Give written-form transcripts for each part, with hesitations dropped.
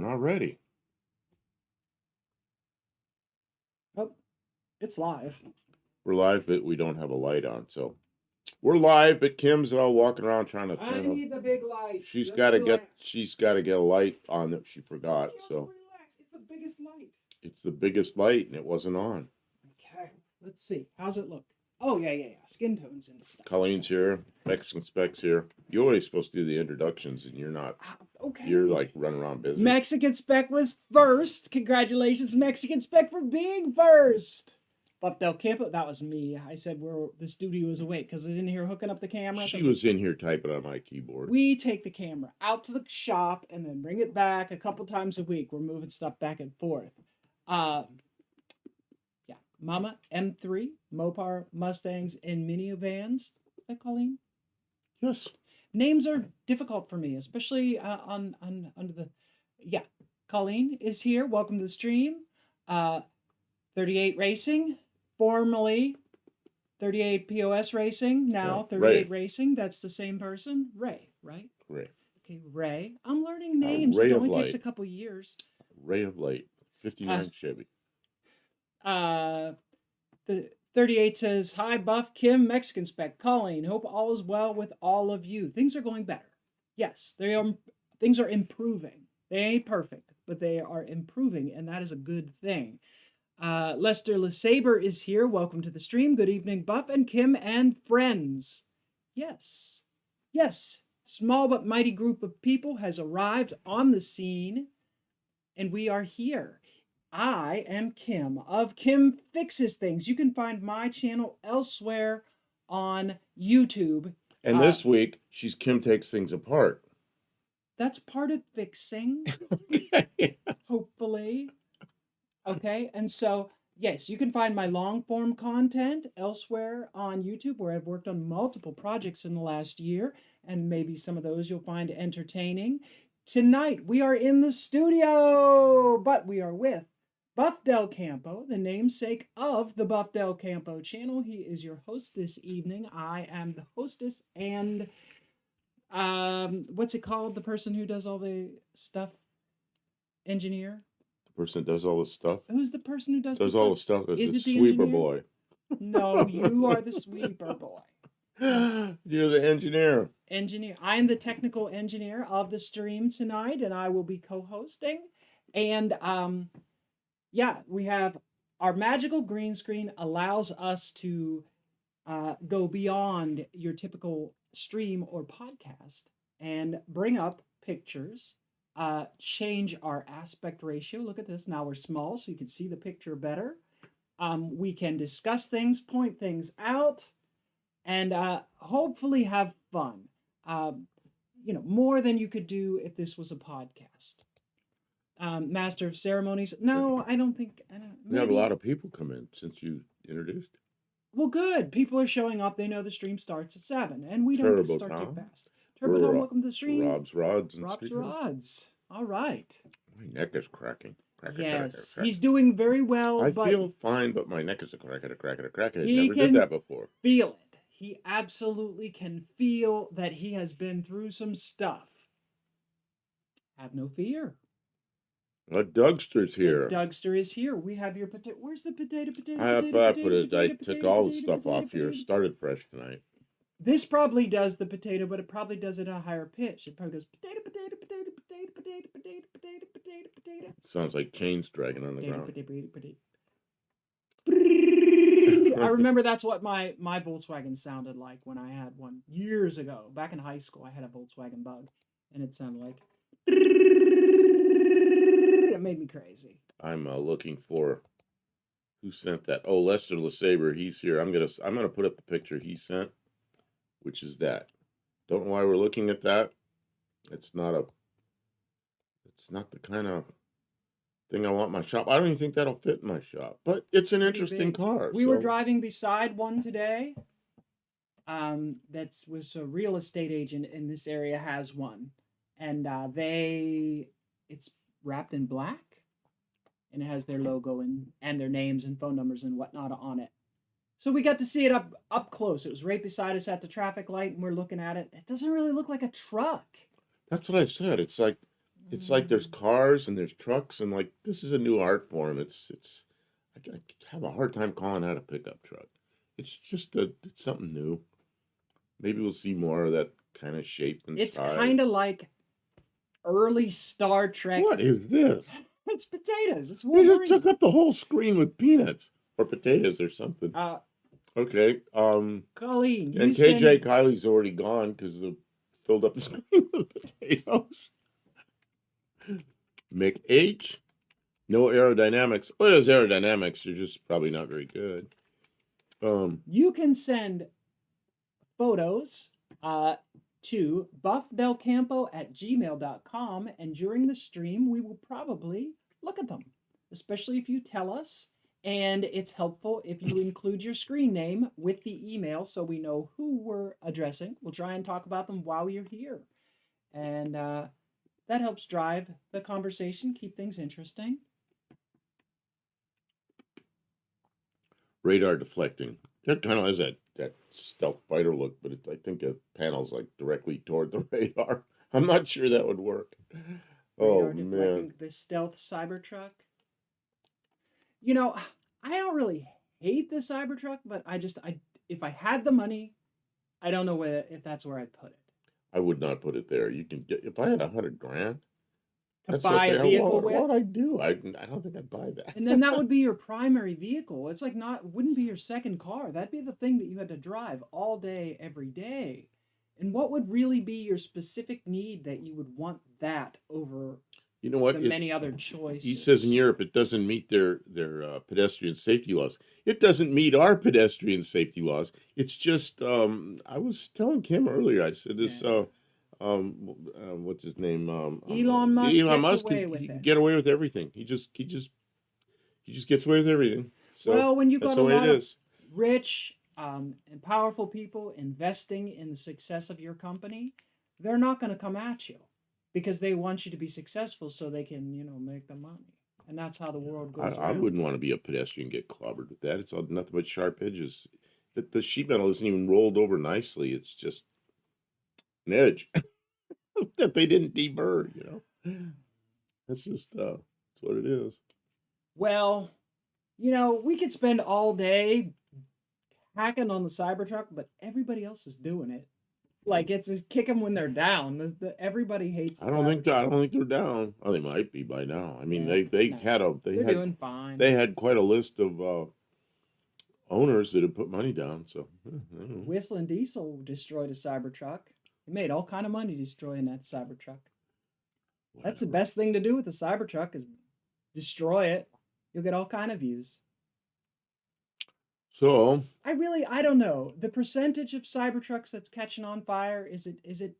not ready. Oh, it's live. We're live, but we don't have a light on, so we're live. But Kim's all walking around trying to I turn. need the big light. She's Just got to relax. get a light on that she forgot. Just So relax. It's the biggest light. it's the biggest light, and it wasn't on. Okay, let's see. How's it look? Oh yeah. Skin tones into stuff. Colleen's here. Mexican Spec's here. You're always supposed to do the introductions, and you're not. Okay. You're like running around busy. Mexican Spec was first. Congratulations, Mexican Spec, for being first. Buff Del Campo, that was me. I said the studio was awake because I was in here hooking up the camera. She was in here typing on my keyboard. We take the camera out to the shop and then bring it back a couple times a week. We're moving stuff back and forth. Yeah, Mama M3, Mopar, Mustangs, and minivans. Is that Colleen? Yes. Names are difficult for me, especially on under the. Yeah, Colleen is here. Welcome to the stream. 38 Racing, formerly 38 POS Racing, now 38 Racing. That's the same person. Ray, right? Ray. Okay, Ray. I'm learning names. It only takes a couple years. Ray of Light, 59 Chevy. The 38 says, "Hi, Buff, Kim, Mexican Spec, Colleen. Hope all is well with all of you. Things are going better. Yes, things are improving. They ain't perfect, but they are improving, and that is a good thing." Lester LeSabre is here. Welcome to the stream. Good evening, Buff and Kim and friends. Yes. Small but mighty group of people has arrived on the scene, and we are here. I am Kim of Kim Fixes Things. You can find my channel elsewhere on YouTube. And this week, she's Kim Takes Things Apart. That's part of fixing. Hopefully. Okay, and so, yes, you can find my long-form content elsewhere on YouTube, where I've worked on multiple projects in the last year, and maybe some of those you'll find entertaining. Tonight, we are in the studio, but we are with Buff Del Campo, the namesake of the Buff Del Campo channel. He is your host this evening. I am the hostess, and what's it called? The person who does all the stuff? Engineer? Person that does all the stuff. Who's the person who does all the stuff? Is the it the sweeper engineer? boy? No, you are the sweeper boy. You're the engineer. I am the technical engineer of the stream tonight, and I will be co-hosting. And yeah, we have our magical green screen allows us to go beyond your typical stream or podcast and bring up pictures. Change our aspect ratio. Look at this. Now we're small, so you can see the picture better. We can discuss things, point things out, and hopefully have fun. More than you could do if this was a podcast. Master of Ceremonies. No, I don't think. We have a lot of people come in since you introduced. Well, good. People are showing up. They know the stream starts at 7, and we don't start too fast. Turbo Tom, welcome to the stream. Rob's Rods. All right. My neck is cracking. Yes, he's doing very well. I feel fine, but my neck is a crack. I He never did that before. Feel it. He absolutely can feel that he has been through some stuff. Have no fear. Dougster's here. Dougster is here. We have your potato. Where's the potato? I took all the stuff off here. Started fresh tonight. This probably does the potato, but it probably does it at a higher pitch. It probably goes potato. Sounds like chains dragging on the ground. I remember that's what my Volkswagen sounded like when I had one years ago. Back in high school, I had a Volkswagen Bug, and it sounded like... It made me crazy. I'm looking for... Who sent that? Oh, Lester LeSabre, he's here. I'm gonna put up the picture he sent, which is that. Don't know why we're looking at that. It's not the kind of thing I want in my shop. I don't even think that'll fit in my shop, but it's an interesting car. We were driving beside one today. That was a real estate agent in this area has one, and it's wrapped in black, and it has their logo and their names and phone numbers and whatnot on it. So we got to see it up close. It was right beside us at the traffic light, and we're looking at it. It doesn't really look like a truck. That's what I said. It's like It's like there's cars and there's trucks and like this is a new art form. I have a hard time calling that a pickup truck. It's just it's something new. Maybe we'll see more of that kind of shape and It's kind of size. like early Star Trek. What is this? It's potatoes. It's You just took Wolverine. up the whole screen with peanuts or potatoes or something. Uh, Okay. Colleen, you And KJ send Kylie's already gone because they filled up the screen with potatoes. Mick H. No aerodynamics. Well, there's aerodynamics. They're just probably not very good. you can send photos to buffdelcampo@gmail.com, and during the stream we will probably look at them, especially if you tell us. And it's helpful if you include your screen name with the email so we know who we're addressing. We'll try and talk about them while you're here. And that helps drive the conversation, keep things interesting. Radar deflecting. That kind of has that stealth fighter look, but I think the panel's like directly toward the radar. I'm not sure that would work. Oh Radar man. deflecting the stealth Cybertruck. You know, I don't really hate the Cybertruck, but if I had the money, I don't know if that's where I'd put it. I would not put it there. You can get if I had $100 grand. To That's buy what a vehicle what with. would I do? I don't think I'd buy that. And then that would be your primary vehicle. It's like wouldn't be your second car. That'd be the thing that you had to drive all day, every day. And what would really be your specific need that you would want that over You know what? the many other choices? He says in Europe it doesn't meet their pedestrian safety laws. It doesn't meet our pedestrian safety laws. It's just I was telling Kim earlier. I said this. Yeah. What's his name? Elon Musk Elon gets Musk away can, with he can it. get away with everything. He just gets away with everything. So Well, when you that's got the a way lot it of is. rich and powerful people investing in the success of your company, they're not going to come at you because they want you to be successful so they can, make the money. And that's how the world goes I around. wouldn't want to be a pedestrian and get clobbered with that. It's all nothing but sharp edges. The sheet metal isn't even rolled over nicely. It's just an edge that they didn't deburr. That's just that's what it is. Well, we could spend all day hacking on the Cybertruck, but everybody else is doing it. Like it's just kick them when they're down. Everybody hates. I don't think they're down. Oh, they might be by now. I mean, Yeah, they're doing fine. They had quite a list of owners that had put money down. So Whistling Diesel destroyed a Cybertruck. He made all kind of money destroying that Cybertruck. That's the best thing to do with the Cybertruck is destroy it. You'll get all kind of views. So I don't know. The percentage of Cybertrucks that's catching on fire, is it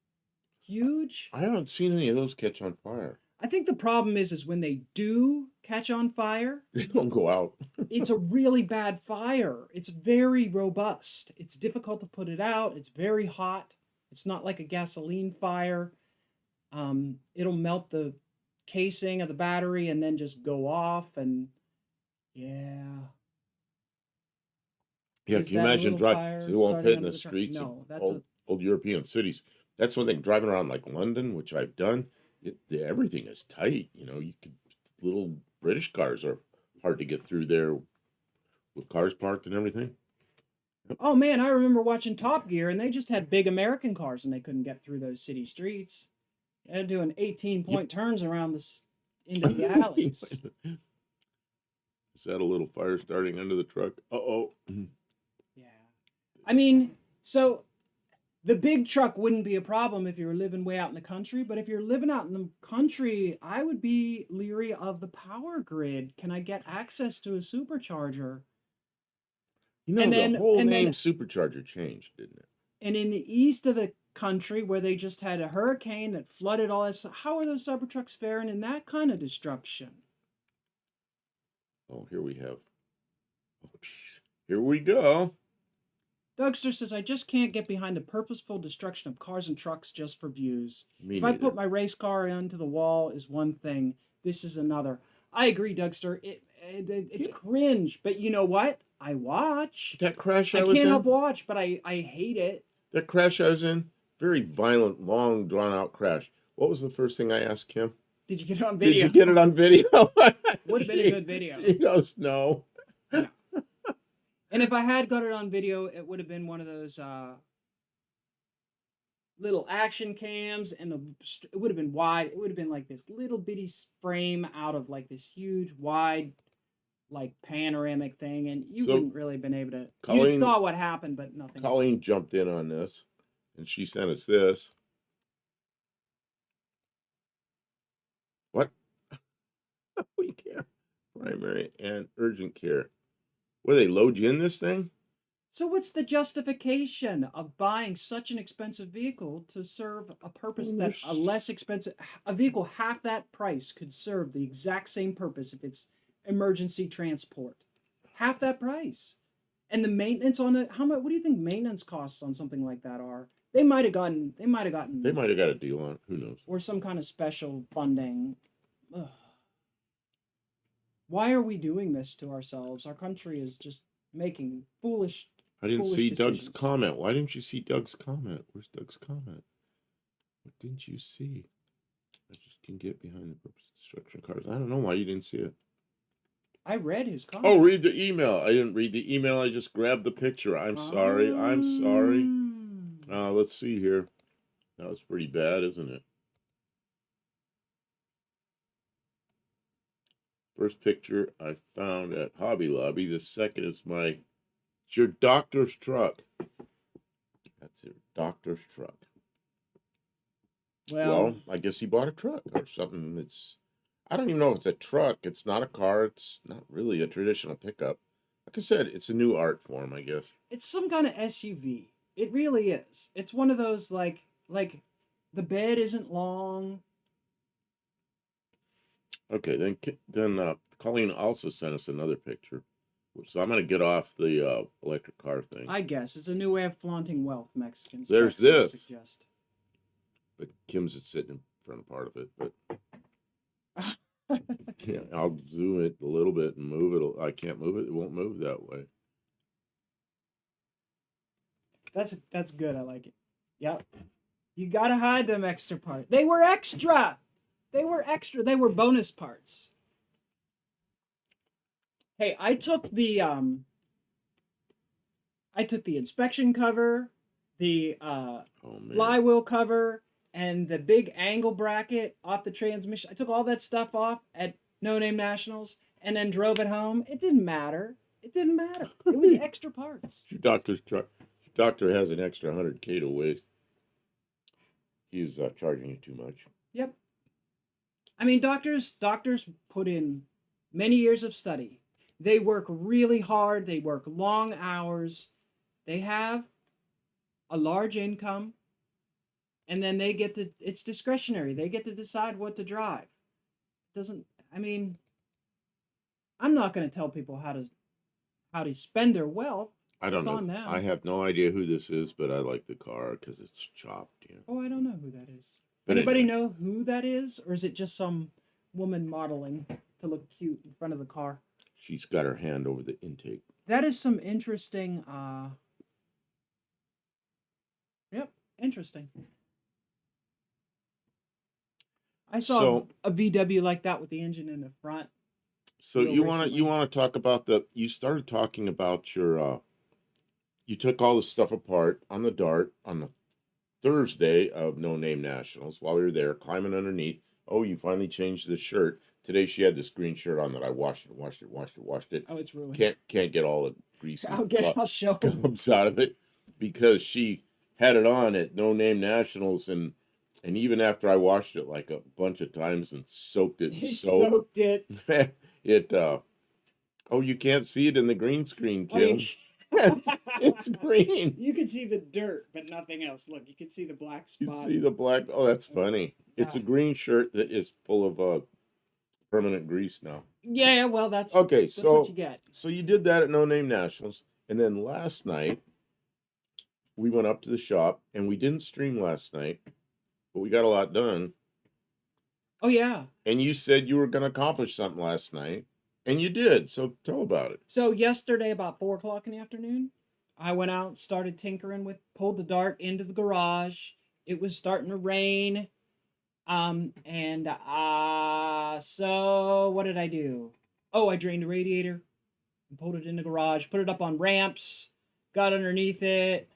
huge? I haven't seen any of those catch on fire. I think the problem is when they do catch on fire, They don't go out. it's a really bad fire. It's very robust. It's difficult to put it out. It's very hot. It's not like a gasoline fire. It'll melt the casing of the battery and then just go off. And yeah. Yeah, Is can you that a imagine little fire driving? They won't starting fit in under the the truck? streets No, of that's old European cities. That's one thing. Driving around like London, which I've done, everything is tight. Little British cars are hard to get through there with cars parked and everything. Oh man, I remember watching Top Gear and they just had big American cars and they couldn't get through those city streets. They're doing 18-point turns around into the alleys. Is that a little fire starting under the truck? Uh-oh. Yeah. I mean, so the big truck wouldn't be a problem if you were living way out in the country, but if you're living out in the country, I would be leery of the power grid. Can I get access to a supercharger? The whole name supercharger changed, didn't it? And in the east of the country where they just had a hurricane that flooded all this, how are those Cybertrucks faring in that kind of destruction? Oh, here we have. Oh, jeez. Here we go. Dougster says, I just can't get behind the purposeful destruction of cars and trucks just for views. Me If neither. I put my race car into the wall is one thing. This is another. I agree, Dougster. It's cringe, but you know what? I watch. That crash I can't was in. help watch, but I hate it. That crash I was in, very violent, long, drawn-out crash. What was the first thing I asked Kim? Did you get it on Did video? you get it on video? Would have been a good video. She goes, no. No. And if I had got it on video, it would have been one of those little action cams, and it would have been wide. It would have been like this little bitty frame out of like this huge wide, like panoramic thing, and you So, wouldn't really been able to. You just Colleen- saw what happened, but nothing. Colleen jumped in on this, and she sent us this. What? We care. Primary and urgent care. Where they load you in this thing? So what's the justification of buying such an expensive vehicle to serve a purpose Well, that a there's- less expensive a vehicle half that price could serve the exact same purpose if it's emergency transport? Half that price. And the maintenance on it, how much what do you think maintenance costs on something like that are? They might have gotten They might have got a deal on it. Who knows? or some kind of special funding. Ugh. Why are we doing this to ourselves? Our country is just making foolish. I didn't Foolish see Doug's decisions. comment. Why didn't you see Doug's comment? Where's Doug's comment? What didn't you see? I just can get behind the purpose of destruction cars. I don't know why you didn't see it. I read his comment. Oh, read the email. I didn't read the email. I just grabbed the picture. I'm sorry. I'm sorry. Let's see here. That was pretty bad, isn't it? First picture I found at Hobby Lobby. The second is it's your doctor's truck. That's your doctor's truck. Well, I guess he bought a truck or something. I don't even know if it's a truck. It's not a car. It's not really a traditional pickup. Like I said, it's a new art form, I guess. it's some kind of SUV. It really is. It's one of those like the bed isn't long. Okay, then Colleen also sent us another picture. So I'm going to get off the electric car thing. I guess it's a new way of flaunting wealth. Mexicans. There's Mexicans this. suggest. But Kim's is sitting in front of part of it. But yeah, I'll zoom it a little bit and move it. I can't move it. It won't move that way. That's good. I like it. Yep. You gotta hide them extra parts. They were extra. They were extra. They were bonus parts. Hey, I took the inspection cover, the Oh man. flywheel cover, and the big angle bracket off the transmission. I took all that stuff off at No Name Nationals and then drove it home. It didn't matter. It didn't matter. It was extra parts. Your doctor's truck. Your doctor has an extra 100K to waste. He's charging you too much. Yep. I mean, doctors put in many years of study. They work really hard. They work long hours. They have a large income, and then it's discretionary. They get to decide what to drive. I mean, I'm not going to tell people how to spend their wealth. I don't It's know. on them. I have no idea who this is, but I like the car because it's chopped. Yeah. Oh, I don't know who that is. But Anybody anyway. know who that is, or is it just some woman modeling to look cute in front of the car? She's got her hand over the intake. That is some interesting. Yep, interesting. I saw So- a VW like that with the engine in the front. So Real you want recently. to talk about you started talking about your you took all the stuff apart on the Dart on the Thursday of No Name Nationals while we were there climbing underneath. Oh, you finally changed the shirt. Today she had this green shirt on that I washed it. Oh, it's ruined. Can't get all the grease and I'll show. 'em. comes out of it because she had it on at No Name Nationals and even after I washed it like a bunch of times and soaked it in He soap, soaked it. you can't see it in the green screen, I mean, Kim. It's green. you can see the dirt, but nothing else. Look, you can see the black You spots. see the black? Oh, that's funny. It's a Yeah. green shirt that is full of permanent grease now. Yeah, well, that's Okay, that's so what you get. so you did that at No Name Nationals, and then last night we went up to the shop, and we didn't stream last night, but we got a lot done. Oh yeah. And you said you were going to accomplish something last night, and you did. So tell about it. So yesterday, about 4 o'clock in the afternoon, I went out, started tinkering pulled the Dart into the garage. It was starting to rain. So what did I do? Oh, I drained the radiator and pulled it in the garage, put it up on ramps, got underneath it,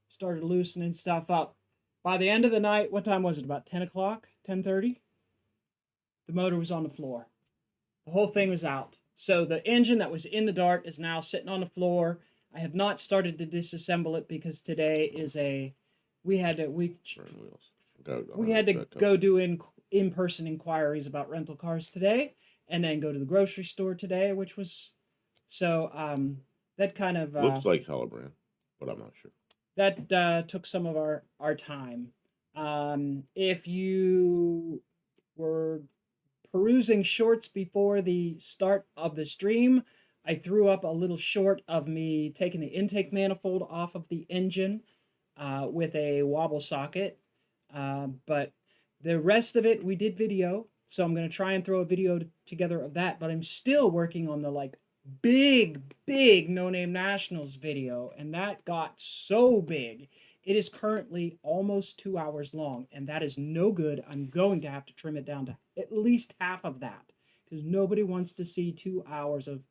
started loosening stuff up. By the end of the night, what time was it? About 10 o'clock, 10:30. The motor was on the floor. The whole thing was out. So the engine that was in the Dart is now sitting on the floor. I have not started to disassemble it because today is we had to Burn wheels. we had to go do in-person inquiries about rental cars today, and then go to the grocery store today, which was so that kind of Looks like Hellbrand, but I'm not sure. that took some of our time. If you were perusing shorts before the start of the stream, I threw up a little short of me taking the intake manifold off of the engine with a wobble socket. But the rest of it we did video, so I'm going to try and throw a video together of that. But I'm still working on the like big No Name Nationals video, and that got so big. It is currently almost 2 hours long, and that is no good. I'm going to have to trim it down to at least half of that because nobody wants to see 2 hours of.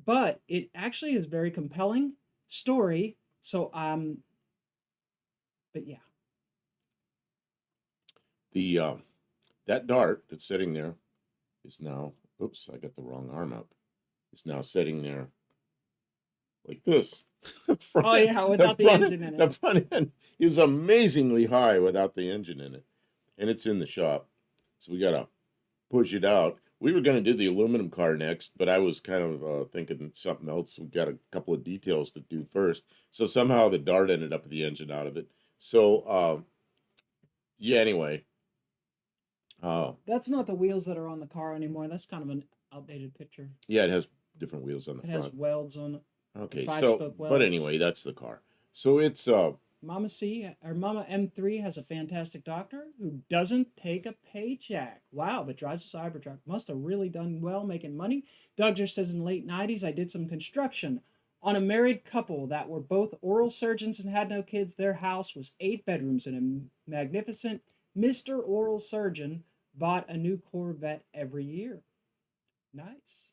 But it actually is very compelling story. So but yeah. The that Dart that's sitting there is now. Oops, I got the wrong arm up. It's now sitting there like this. Oh yeah, without the engine in it. The front end is amazingly high without the engine in it, and it's in the shop. So we gotta push it out. We were gonna do the aluminum car next, but I was kind of thinking something else. We got a couple of details to do first. So somehow the Dart ended up with the engine out of it. So yeah. Anyway. That's not the wheels that are on the car anymore. That's kind of an outdated picture. Yeah, it has different wheels on the It front. has welds on it. Okay, 5-spoke but welds. anyway, that's the car. So it's Mama C or Mama M3 has a fantastic doctor who doesn't take a paycheck. Wow, but drives a Cybertruck. Must have really done well making money. Doug just says in the late 90s, I did some construction on a married couple that were both oral surgeons and had no kids. Their house was 8 bedrooms and a magnificent Mr. Oral Surgeon bought a new Corvette every year. Nice.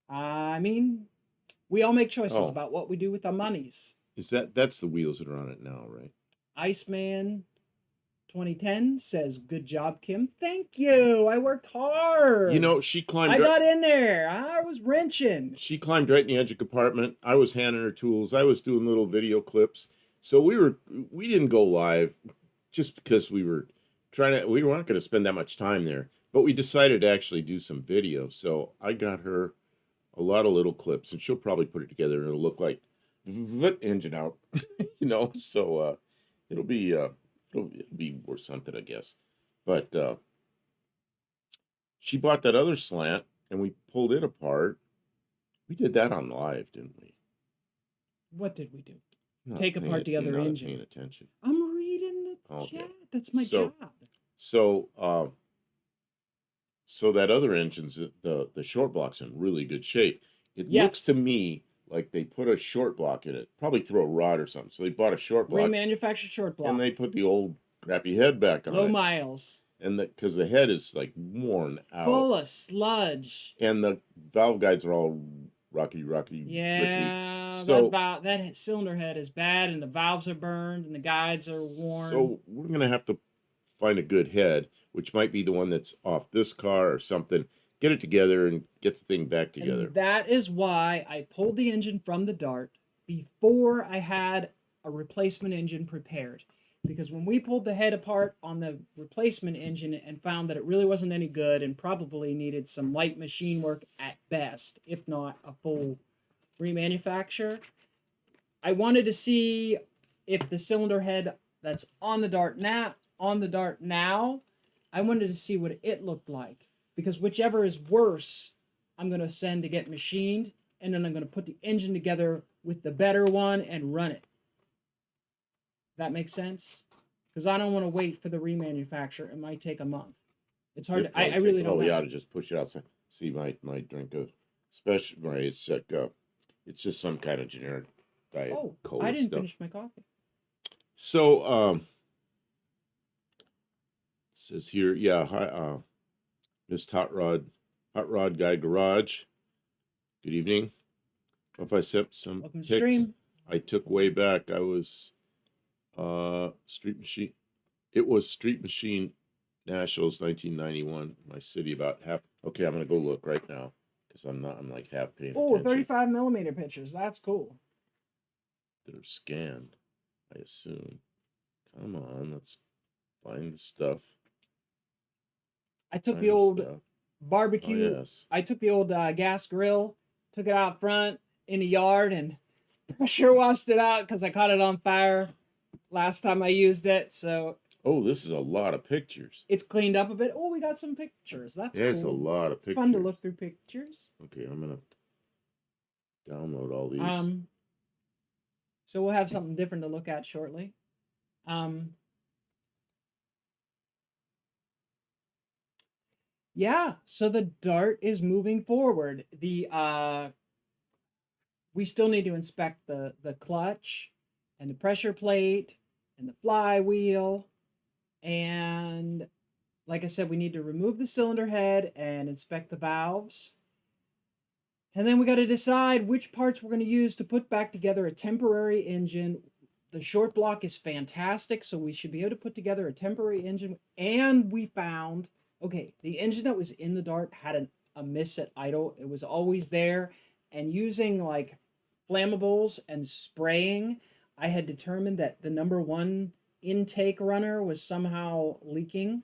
I mean, we all make choices about what we do with our monies. That's the wheels that are on it now, right? Iceman 2010 says, "Good job, Kim." Thank you. I worked hard. You know, she climbed. I got in there. I was wrenching. She climbed right in the engine compartment. I was handing her tools. I was doing little video clips. So we didn't go live just because we weren't going to spend that much time there. But we decided to actually do some video. So I got her a lot of little clips, and she'll probably put it together, and it'll look like engine out, you know. So it'll be worth something, I guess. But she bought that other slant, and we pulled it apart. We did that on live, didn't we? What did we do? Take apart the other engine. Paying attention. I'm reading the chat. That's my job. So that other engine's the short block's in really good shape. It looks to me like they put a short block in it, probably through a rod or something. So they bought a short block, remanufactured short block, and they put the old crappy head back on. Low miles. And because the head is like worn out, full of sludge, and the valve guides are all rocky. Yeah, rickety. So that cylinder head is bad, and the valves are burned, and the guides are worn. So we're gonna have to find a good head, which might be the one that's off this car or something. Get it together and get the thing back together. And that is why I pulled the engine from the Dart before I had a replacement engine prepared. Because when we pulled the head apart on the replacement engine and found that it really wasn't any good and probably needed some light machine work at best, if not a full remanufacture, I wanted to see if the cylinder head that's on the Dart now, I wanted to see what it looked like. Because whichever is worse, I'm going to send to get machined, and then I'm going to put the engine together with the better one and run it. That makes sense? Because I don't want to wait for the remanufacture. It might take a month. It's hard. I really don't know. We ought to just push it outside. See, my drink of special, right? It's like it's just some kind of generic diet cola I didn't stuff. finish my coffee. So says here, yeah, hi, Miss Hot Rod Guy Garage. Good evening. If I sent some Welcome to the pics stream. I took way back, I was Street Machine. It was Street Machine Nationals 1991. My city about half. Okay, I'm gonna go look right now because I'm like half paying Oh, attention. 35 millimeter pictures. That's cool. They're scanned, I assume. Come on, let's find the stuff. I took Find the the old stuff. Oh barbecue. yes. I took the old gas grill, took it out front in the yard, and pressure washed it out because I caught it on fire last time I used it. So Oh, this is a lot of pictures. it's cleaned up a bit. Oh, we got some pictures. That's There's a cool. lot of It's pictures. fun to look through pictures. Okay, I'm gonna download all these. So we'll have something different to look at shortly. Yeah, so the dart is moving forward. We still need to inspect the clutch and the pressure plate and the flywheel, and like I said, we need to remove the cylinder head and inspect the valves. And then we got to decide which parts we're going to use to put back together a temporary engine. The short block is fantastic, so we should be able to put together a temporary engine. And we found, okay, the engine that was in the Dart had a miss at idle. It was always there. And using like flammables and spraying, I had determined that the number one intake runner was somehow leaking.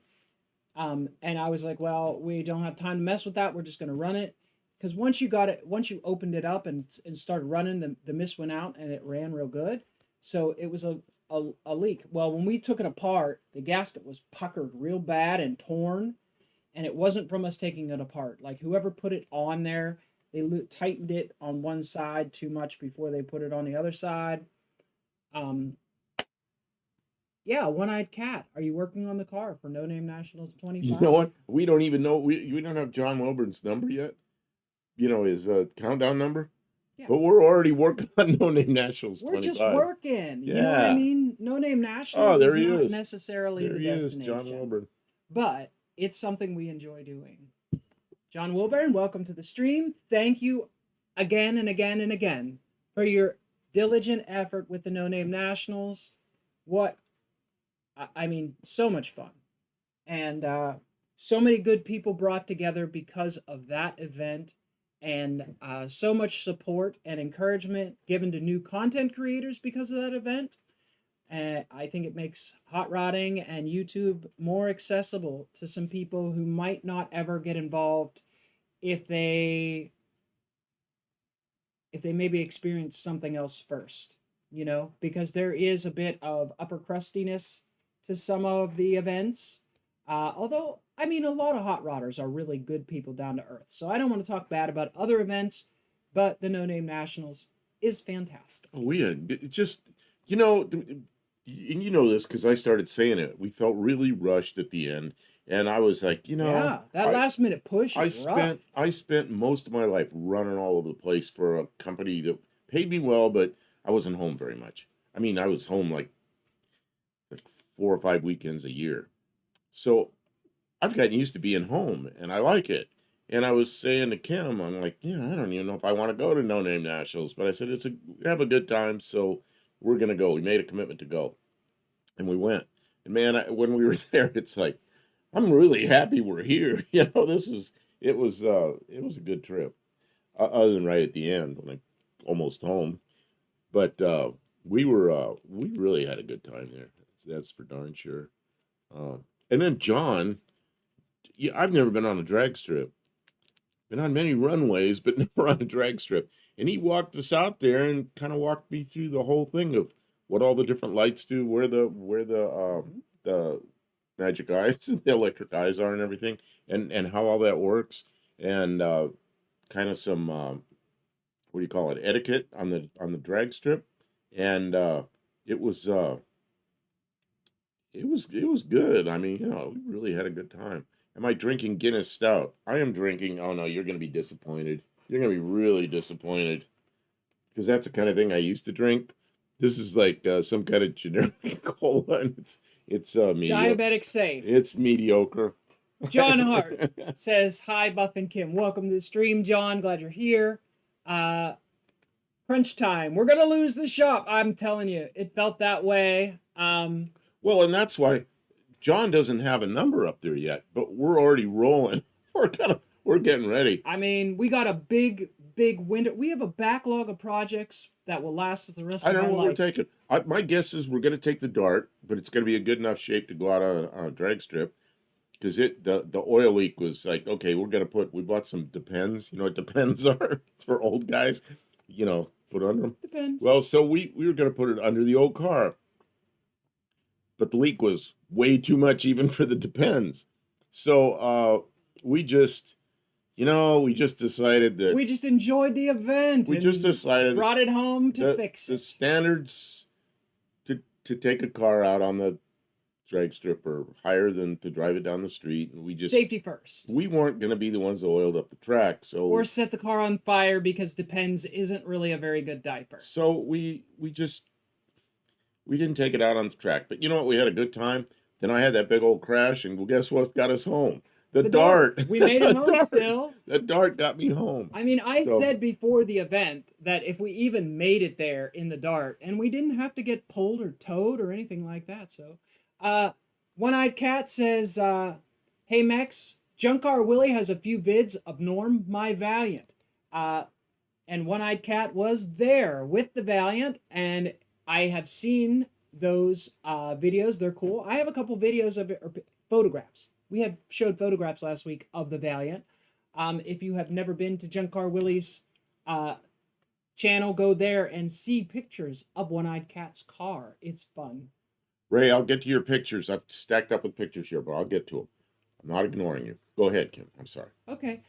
And I was like, well, we don't have time to mess with that. We're just going to run it. Because once you opened it up and started running, the mist went out and it ran real good. So it was a leak. Well, when we took it apart, the gasket was puckered real bad and torn. And it wasn't from us taking it apart. Like whoever put it on there, they tightened it on one side too much before they put it on the other side. Yeah, One-Eyed Cat. Are you working on the car for No Name Nationals 25? You know what? We don't even know. We don't have John Wilburn's number yet. You know his countdown number. Yeah. But we're already working on No Name Nationals We're 25. just working. Yeah. You know what I mean? No Name Nationals Oh, there is he not is. necessarily There the he destination. is, John Wilburn. But it's something we enjoy doing. John Wilburn, welcome to the stream. Thank you again and again and again for your diligent effort with the No Name Nationals. I mean, so much fun. And so many good people brought together because of that event, and so much support and encouragement given to new content creators because of that event. I think it makes hot rodding and YouTube more accessible to some people who might not ever get involved if they maybe experience something else first, because there is a bit of upper crustiness to some of the events. Although, I mean, a lot of hot rodders are really good people down to earth. So I don't want to talk bad about other events, but the No Name Nationals is fantastic. Oh, we had just, and you know this because I started saying it. We felt really rushed at the end, and I was like, yeah, that last minute push is rough. I spent most of my life running all over the place for a company that paid me well, but I wasn't home very much. I mean, I was home like 4 or 5 weekends a year. So I've gotten used to being home and I like it. And I was saying to Kim, I'm like, yeah, I don't even know if I want to go to No Name Nationals, but I said we have a good time, so we're gonna go. We made a commitment to go, and we went. And man, when we were there, it's like I'm really happy we're here. It was a good trip, other than right at the end when I almost home. But we really had a good time there. That's for darn sure. And then John, yeah, I've never been on a drag strip. Been on many runways, but never on a drag strip. And he walked us out there and kind of walked me through the whole thing of what all the different lights do, the magic eyes, the electric eyes are, and everything, and how all that works, and kind of some what do you call it, etiquette on the drag strip, and it was it was good. I mean, we really had a good time. Am I drinking Guinness Stout? I am drinking. Oh no, you're going to be disappointed. You're going to be really disappointed because that's the kind of thing I used to drink. This is like some kind of generic cola, and it's mediocre. Diabetic safe. It's mediocre. John Hart says, "Hi, Buff and Kim. Welcome to the stream, John. Glad you're here. Crunch time. We're gonna lose the shop. I'm telling you, it felt that way. Well, and that's why John doesn't have a number up there yet, but we're already rolling. We're getting ready. I mean, we got a big window. We have a backlog of projects that will last us the rest I of don't our know what life. we're taking. My guess is we're going to take the Dart, but it's going to be a good enough shape to go out on a drag strip. Because the oil leak was like, okay, we bought some Depends. You know what Depends are? It's for old guys, put under them. Depends. Well, so we were going to put it under the old car, but the leak was way too much even for the Depends. So we just decided that We just enjoyed the event. we just decided brought it home to the, fix the it. standards to take a car out on the drag strip are higher than to drive it down the street, and Safety first. we weren't going to be the ones that oiled up the track, so Or set the car on fire because Depends isn't really a very good diaper. so we didn't take it out on the track. But you know what? We had a good time. Then I had that big old crash, and well, guess what got us home? The Dart. We made it The home Dart. still. The Dart got me home. I mean, I So- said before the event that if we even made it there in the Dart, and we didn't have to get pulled or towed or anything like that. So, One-Eyed Cat says, "Hey Mex, Junkar Willie has a few vids of Norm My Valiant." And One-Eyed Cat was there with the Valiant, and I have seen those videos. They're cool. I have a couple videos of it, or photographs. We had showed photographs last week of the Valiant. If you have never been to Junkar Willie's channel, go there and see pictures of One-Eyed Cat's car. It's fun. Ray, I'll get to your pictures. I've stacked up with pictures here, but I'll get to them. I'm not ignoring you. Go ahead, Kim. I'm sorry. Okay.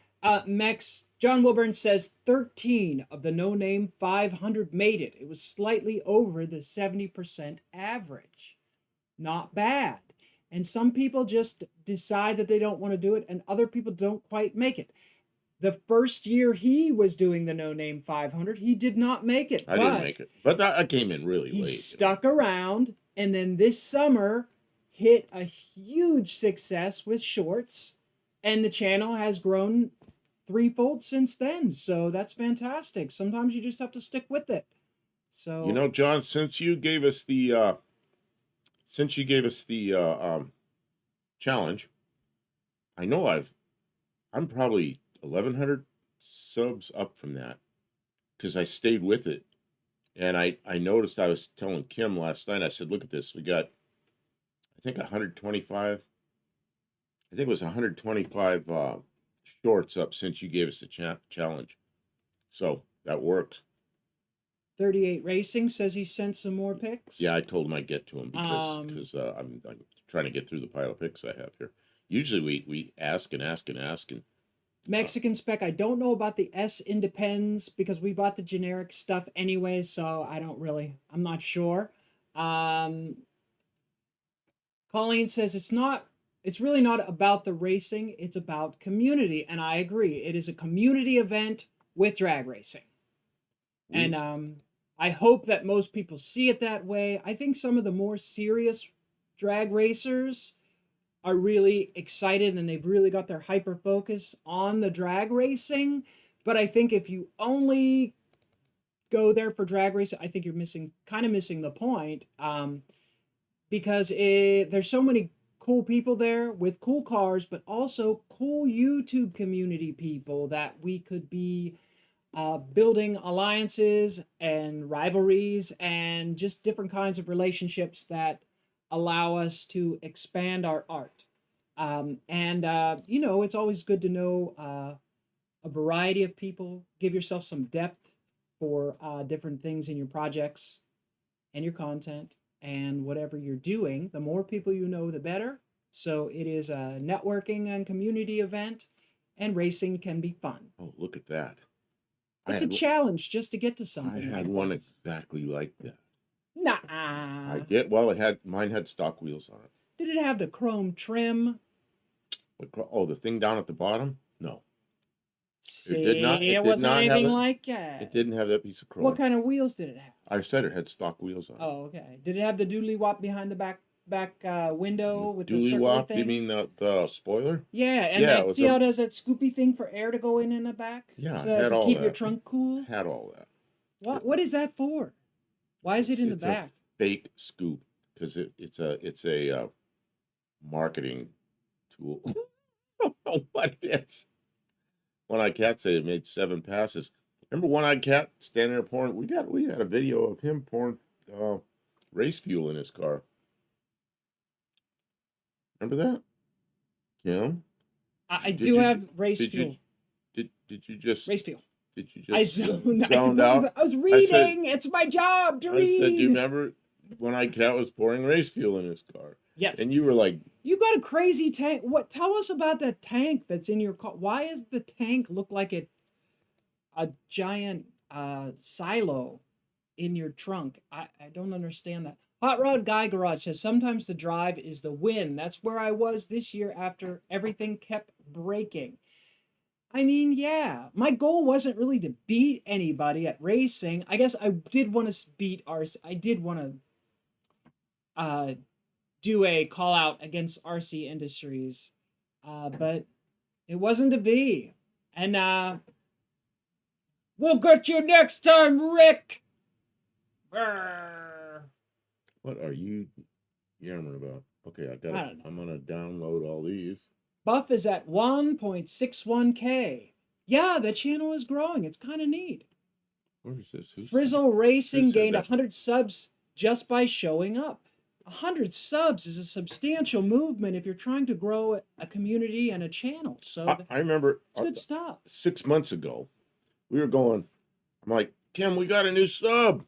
Mex, John Wilburn says 13 of the no-name 500 made it. It was slightly over the 70% average. Not bad. And some people just decide that they don't want to do it, and other people don't quite make it. The first year he was doing the no-name 500, he did not make it. I didn't make it, but I came in really He late. stuck around, and then this summer hit a huge success with shorts, and the channel has grown threefold since then. So that's fantastic. Sometimes you just have to stick with it. So John, since you gave us the challenge, I know I'm probably 1,100 subs up from that because I stayed with it. And I noticed, I was telling Kim last night, I said, look at this. We got, I think 125, I think it was 125 shorts up since you gave us the challenge. So that works. 38 Racing says he sent some more pics. Yeah, I told him I'd get to him because I'm trying to get through the pile of pics I have here. Usually we ask and ask and ask. And Mexican Spec, I don't know about the S Independs because we bought the generic stuff anyway, so I'm not sure. Colleen says it's really not about the racing, it's about community, and I agree. It is a community event with drag racing. And I hope that most people see it that way. I think some of the more serious drag racers are really excited and they've really got their hyper focus on the drag racing. But I think if you only go there for drag racing, I think you're missing the point. Because there's so many cool people there with cool cars, but also cool YouTube community people that we could be building alliances and rivalries and just different kinds of relationships that allow us to expand our art. It's always good to know a variety of people. Give yourself some depth for different things in your projects and your content and whatever you're doing. The more people you know, the better. So it is a networking and community event, and racing can be fun. oh, look at that. It's a challenge just to get to something. I had one exactly like that. Nah. Mine had stock wheels on it. Did it have the chrome trim? The thing down at the bottom? No. See, It it did wasn't not have anything it. like It that. didn't have that piece of What chrome. kind of wheels did it have? I said it had stock wheels on it. Oh, okay. Did it have the doodly wop behind the back window with the Dually circular wop? Do you thing? mean the spoiler? Yeah, and Yeah, it that was see how a it has that scoopy thing for air to go in the back, yeah. It so had to all keep your that. trunk cool. Had all that. What is that for? Why is it in the It's a back? fake scoop because it's a marketing tool. I don't know what it is. One-Eyed Cat said it made 7 passes. Remember One-Eyed Cat standing there pouring? We had a video of him pouring race fuel in his car. Remember that? Kim? I Did do you have race did you fuel. did you just Race fuel. did you I just zoned. zoned out? I was I said reading. It's my job to I said, do you read. remember One-Eyed Cat was pouring race fuel in his car? Yes. And you were like, You got a crazy tank. What? Tell us about that tank that's in your car. Why does the tank look like a giant silo in your trunk? I don't understand that. Hot Rod Guy Garage says sometimes the drive is the win. That's where I was this year after everything kept breaking. I mean, yeah, my goal wasn't really to beat anybody at racing. I guess I did want to beat ours. I did want to uh, do a call out against RC Industries, but it wasn't to be. And we'll get you next time, Rick. Brr. what are you yammering about? Okay, I don't know. I'm gonna download all these. Buff is at 1.61K. Yeah, the channel is growing. It's kind of neat. Where is this? Frizzle Racing said gained that? 100 subs just by showing up. 100 subs is a substantial movement if you're trying to grow a community and a channel. So I remember it's good stuff. 6 months ago, we were going. I'm like, Kim, we got a new sub.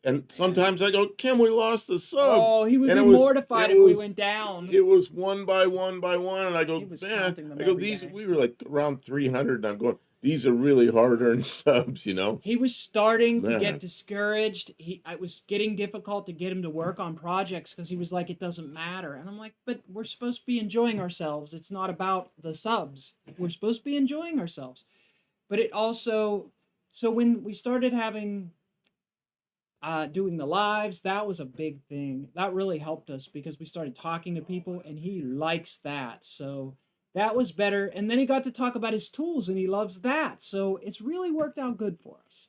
And sometimes I go, Kim, we lost a sub. Oh, he would And be mortified if we went down. It was one by one by one, and I go, He was man, counting them I go, every these. day. We were like around 300, and I'm going, these are really hard-earned subs, you know. He was starting to Man. get discouraged. It was getting difficult to get him to work on projects because he was like, it doesn't matter. And I'm like, but we're supposed to be enjoying ourselves. It's not about the subs. We're supposed to be enjoying ourselves. But it also, so when we started having doing the lives, that was a big thing. That really helped us because we started talking to people and he likes that. So that was better. And then he got to talk about his tools and he loves that. So it's really worked out good for us.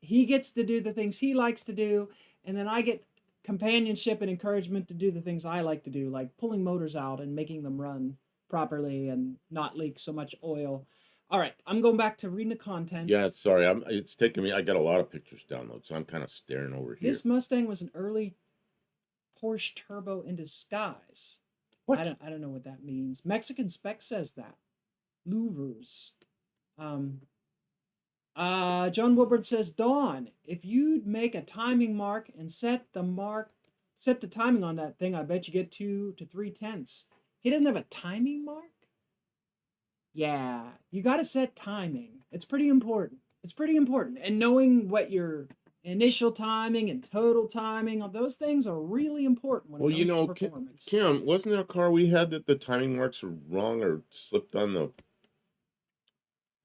He gets to do the things he likes to do, and then I get companionship and encouragement to do the things I like to do, like pulling motors out and making them run properly and not leak so much oil. All right, I'm going back to reading the contents. Yeah, sorry, it's taking me. I got a lot of pictures downloaded, so I'm kind of staring over here. This Mustang was an early Porsche turbo in disguise. What? I don't know what that means. Mexican Spec says that. Louvers. John Woodward says, Dawn, if you'd make a timing mark and set the timing on that thing, I bet you get 2 to 3/10. He doesn't have a timing mark? Yeah, you got to set timing. It's pretty important. It's pretty important. And knowing what your initial timing and total timing, all those things are really important when it comes to performance. Kim, wasn't there a car we had that the timing marks were wrong or slipped on the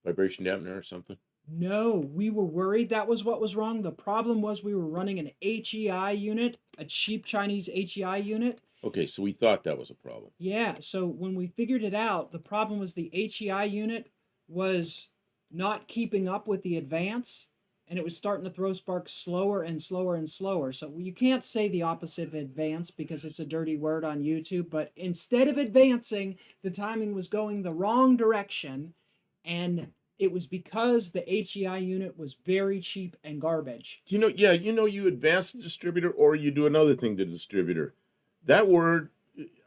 vibration dampener or something? No, we were worried that was what was wrong. The problem was we were running an HEI unit, a cheap Chinese HEI unit. Okay, so we thought that was a problem. Yeah, so when we figured it out, the problem was the HEI unit was not keeping up with the advance, and it was starting to throw sparks slower and slower and slower. So you can't say the opposite of advance because it's a dirty word on YouTube, but instead of advancing, the timing was going the wrong direction, and it was because the HEI unit was very cheap and garbage. You advance the distributor or you do another thing to the distributor. That word,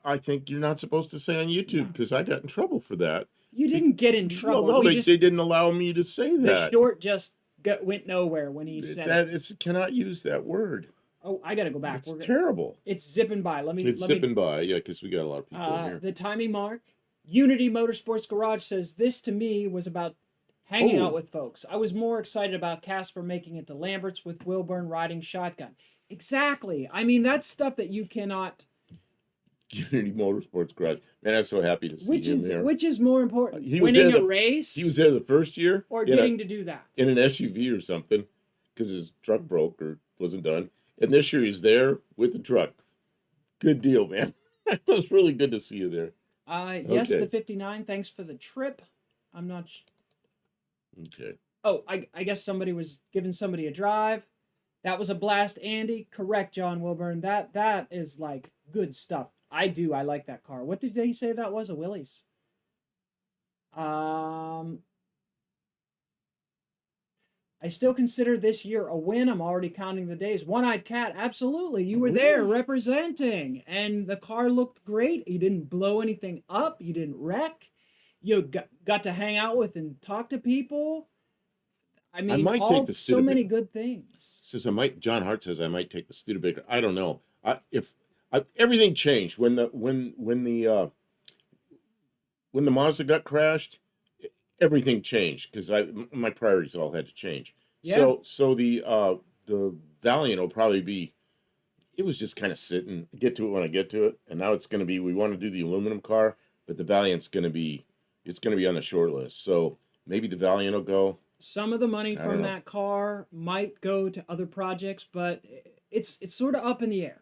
I think you're not supposed to say on YouTube because I got in trouble for that. You didn't get in trouble. No, they didn't allow me to say that. The short just went nowhere when he said that. It cannot use that word. Oh, I got to go back. It's terrible. It's zipping by. It's zipping by, yeah, because we got a lot of people in here. The timing mark. Unity Motorsports Garage says, this to me was about hanging out with folks. I was more excited about Casper making it to Lambert's with Wilburn riding shotgun. Exactly. I mean, that's stuff that you cannot Unity Motorsports Garage. Man, I'm so happy to see him there. Which is more important, He was there winning a he race was there the first year or in getting to do that? an SUV or something because his truck broke or wasn't done. And this year he's there with the truck. Good deal, man. It was really good to see you there. Yes, Okay. the 59. Thanks for the trip. I'm not. Okay. Oh, I guess somebody was giving somebody a drive. That was a blast, Andy. Correct, John Wilburn. That is like good stuff. I like that car. What did they say that was? A Willys. I still consider this year a win. I'm already counting the days. One-eyed cat, absolutely. You were there representing, and the car looked great. You didn't blow anything up. You didn't wreck. You got to hang out with and talk to people. I mean, might take the so many Studebaker. good things. Says I might. John Hart says I might take the Studebaker. I don't know. Everything changed when the Mazda got crashed. Everything changed because my priorities all had to change. Yeah. So the Valiant will probably be. It was just kind of sitting, get to it when I get to it, and now it's going to be. We want to do the aluminum car, but the Valiant's going to be. It's going to be on the short list. So maybe the Valiant will go. Some of the money I don't from know. that car might go to other projects, but it's sort of up in the air,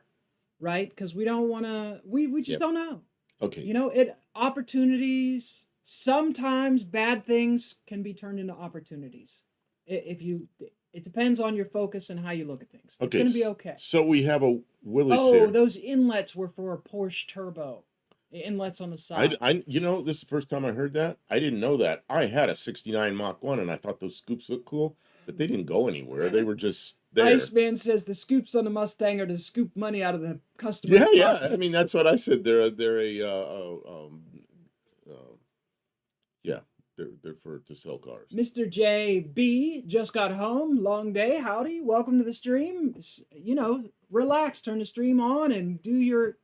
right? Because we don't want to. We just Yep. don't know. Okay. You know, opportunities. Sometimes bad things can be turned into opportunities. It depends on your focus and how you look at things. It's Okay. going to be okay. So we have a Willys Oh, here. those inlets were for a Porsche Turbo. The inlets on the side. You know, this is the first time I heard that. I didn't know that. I had a '69 Mach 1 and I thought those scoops looked cool, but they didn't go anywhere. They were just there. Iceman says the scoops on the Mustang are to scoop money out of the customer's Yeah. pockets. I mean, that's what I said. They're for to sell cars. Mr. JB just got home. Long day. Howdy. Welcome to the stream. You know, relax. Turn the stream on and do your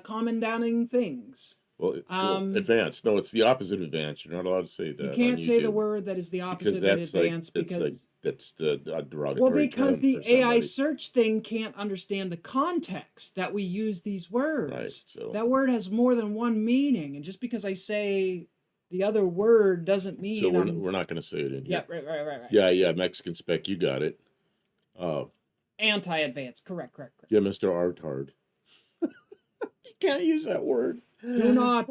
common downing things. Well, advanced. No, it's the opposite of advanced. You're not allowed to say that. You can't say the word that is the opposite of advanced because that's the derogatory. Well, because term the for AI somebody. search thing can't understand the context that we use these words. Right, so that word has more than one meaning, and just because I say the other word doesn't mean. So we're not going to say it in here. Yeah, right. Yeah. Mexican spec, you got it. Anti-advanced, correct. Yeah, Mr. Artard. You can't use that word. Do not.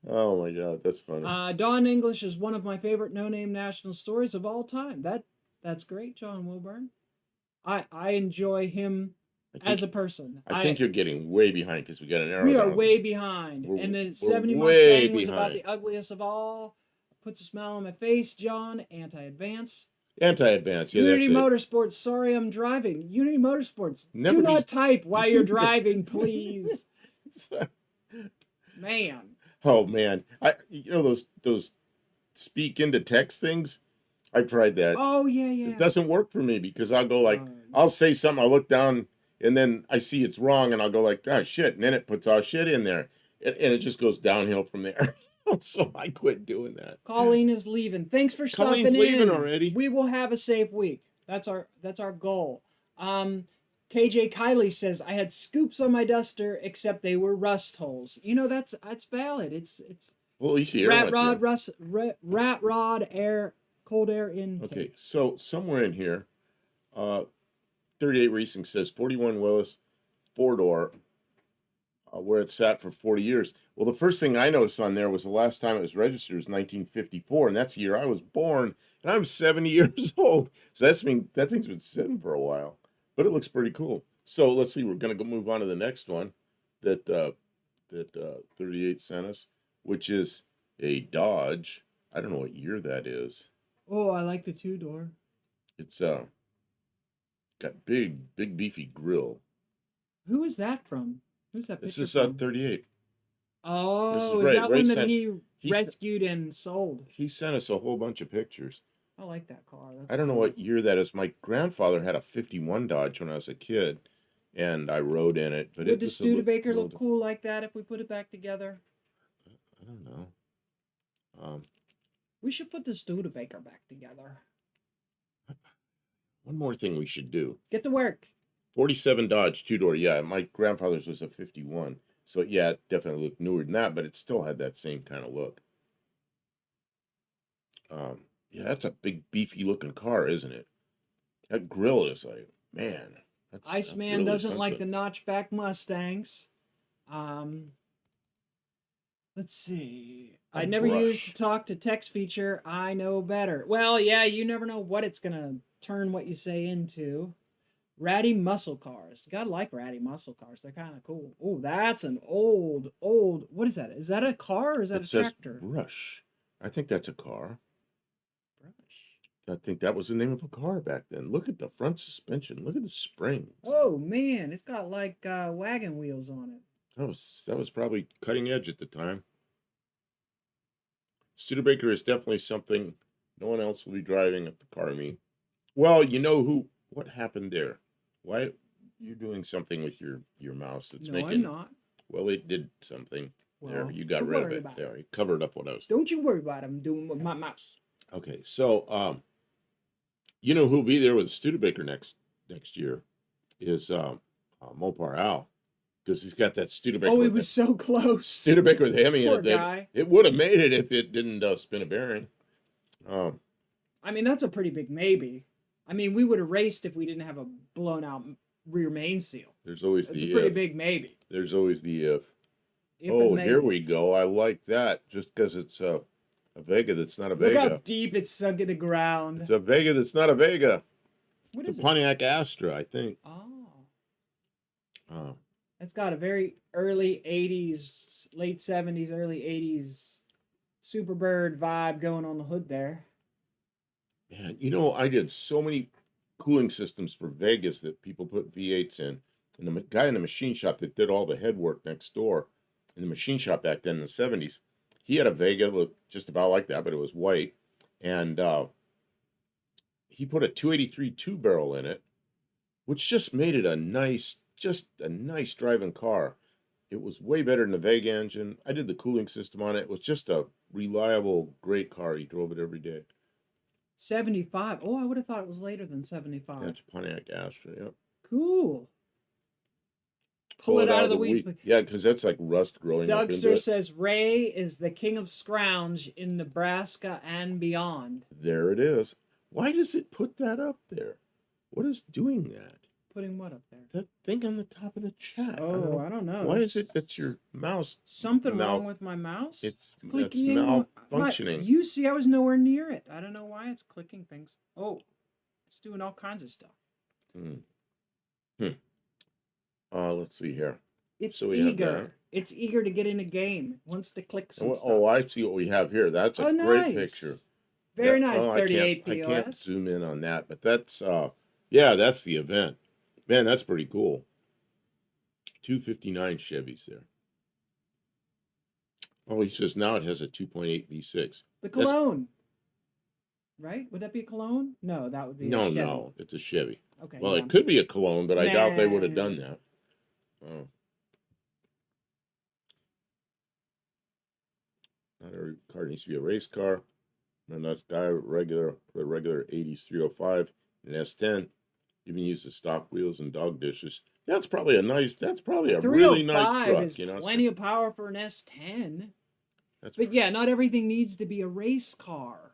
Oh my God, that's funny. Don English is one of my favorite no-name national stories of all time. That's great, John Wilburn. I enjoy him as a person. I think you're getting way behind because we got an arrow. We are way behind. And the 70 way Mustang was behind. about the ugliest of all. Puts a smile on my face, John. Anti-advance. Anti-advance, yeah, Unity that's Motorsports, sorry I'm driving. Unity Motorsports, Never do be- not type while you're driving, please. Man. Oh man, you know those speak into text things. I've tried that. Oh yeah. It doesn't work for me because I'll go like I'll say something, I'll look down, and then I see it's wrong, and I'll go like, oh shit, and then it puts all shit in there, and it just goes downhill from there. So I quit doing that. Colleen is leaving. Thanks for stopping Colleen's in. leaving already. We will have a safe week. That's our goal. KJ Kylie says I had scoops on my duster, except they were rust holes. You know that's valid. It's well, at least the air rat went rod through. rust rat rod air cold air intake. Okay, so somewhere in here, 38 Racing says 41 Willis 4-door, where it sat for 40 years. Well, the first thing I noticed on there was the last time it was registered was 1954, and that's the year I was born, and I'm 70 years old. So that thing's been sitting for a while, but it looks pretty cool. So let's see, we're gonna go move on to the next one that 38 sent us, which is a Dodge. I don't know what year that is. Oh, I like the 2-door. It's got big beefy grill. Who is that from? Who's that picture This is from? 38. Oh, This is is that Ray one that sent- he he- rescued and sold? He sent us a whole bunch of pictures. I like that car. That's I don't know cool. what year that is. My grandfather had a 51 Dodge when I was a kid, and I rode in it. But Would the was a little- Studebaker look little- cool like that if we put it back together? I don't know. We should put the Studebaker back together. One more thing we should do. Get to work. 47 Dodge 2-door. Yeah, my grandfather's was a 51. So yeah, it definitely looked newer than that, but it still had that same kind of look. Yeah, that's a big beefy looking car, isn't it? That grill is like, man, that's Iceman really doesn't like something. the notchback Mustangs. Um, let's see. A I never used to brush. talk to text feature. I know better. Well, yeah, you never know what it's gonna turn what you say into. Ratty muscle cars. You gotta like ratty muscle cars. They're kind of cool. Oh, that's an old. What is that? Is that a car or is that It a says tractor? brush. I think that's a car. Brush. I think that was the name of a car back then. Look at the front suspension. Look at the springs. Oh man, it's got like wagon wheels on it. That was probably cutting edge at the time. Studebaker is definitely something no one else will be driving at the car meet. Well, you know who? What happened there? Why you're doing something with your mouse that's No, I'm making? not. Well, it did something. There, Well, you got don't rid of worry it. about it. There, it covered up what I was. Don't you worry about it. I'm doing with my mouse. Okay, so you know who'll be there with Studebaker next year is Mopar Al, because he's got that Oh, Studebaker he with was that so close. Studebaker with Hemi in Poor it. That guy. it would have made it if it didn't spin a bearing. Um, I mean, that's a pretty big maybe. I mean, we would have raced if we didn't have a blown out rear main seal. there's always It's a the pretty if. big maybe. There's always the if. If and Oh, here maybe. we go. I like that. Just because it's a Vega that's not a Look how Vega. deep it's sunk in the It's ground. a Vega that's not a Vega. What It's a is it? Pontiac Astra, I think. Oh, Uh, it's got a very early 80s, late 70s, early 80s Superbird vibe going on the hood there. Man, I did so many cooling systems for Vegas that people put V8s in. And the guy in the machine shop that did all the head work next door in the machine shop back then in the 70s, he had a Vega looked just about like that, but it was white. And he put a 283 two barrel in it, which just made it just a nice driving car. It was way better than the Vega engine. I did the cooling system on it. It was just a reliable, great car. He drove it every day. 75. Oh, I would have thought it was later than Yeah, 75. it's a Pontiac Astra. Yep. Cool. Pull Pull it it out out of of the the weeds. wheat. Yeah, because that's like rust growing up into Dougster it. says Ray is the king of scrounge in Nebraska and beyond. There it is. Why does it put that up there? What is doing that? Putting what up there? That thing on the top of the chat. Oh, I don't know. Why is it that your mouse Something wrong mal with my mouse? it's clicking. malfunctioning? You see, I was nowhere near it. I don't know why it's clicking things. Oh, it's doing all kinds of stuff. Hmm. Hmm. Let's see here. It's So we have that. eager. It's eager to get in a game. It wants to click some stuff. Oh, I see what we have here. That's a Oh, great nice. picture. Very nice. Oh, 38 I can't POS. zoom in on that, but that's yeah, that's the event. Man, that's pretty cool. 259 Chevys there. Oh, he says now it has a 2.8 V6. The Cologne. Right? Would that be a Cologne? No, that would be a Chevy. No, it's a Chevy. Okay. Well, yeah. it could be a Cologne, but I doubt they would have Nah. done that. Oh. Not every car needs to be a race car. And that's regular 80s 305 and S10. Even use the stock wheels and dog dishes. That's probably a really nice truck. Is plenty of power for an S10. That's But yeah, not everything needs to be a race car.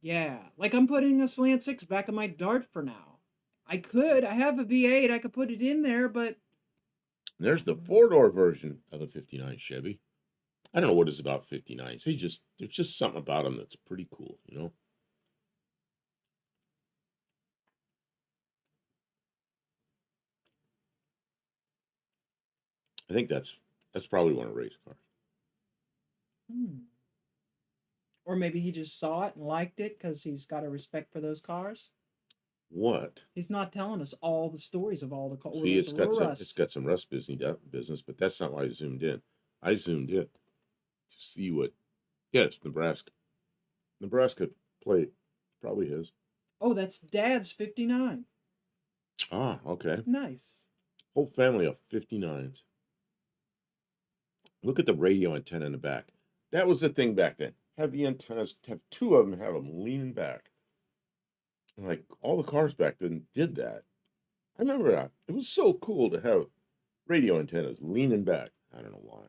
Yeah, like I'm putting a slant 6 back in my Dart for now. I have a V8, I could put it in there, but there's the 4-door version of the 59 Chevy. I don't know what it's about 59s. There's just something about them that's pretty cool, I think that's probably one of race cars. Or maybe he just saw it and liked it because he's got a respect for those cars. What? He's not telling us all the stories of all the cars. See, it's got some rust business, but that's not why I zoomed in. I zoomed in to see what. Yeah, it's Nebraska. Nebraska plate, probably his. Oh, that's Dad's 59. Ah, okay. Nice. Whole family of 59s. Look at the radio antenna in the back. That was the thing back then. Have the antennas, have two of them, have them leaning back. Like all the cars back then did that. I remember that. It was so cool to have radio antennas leaning back. I don't know why,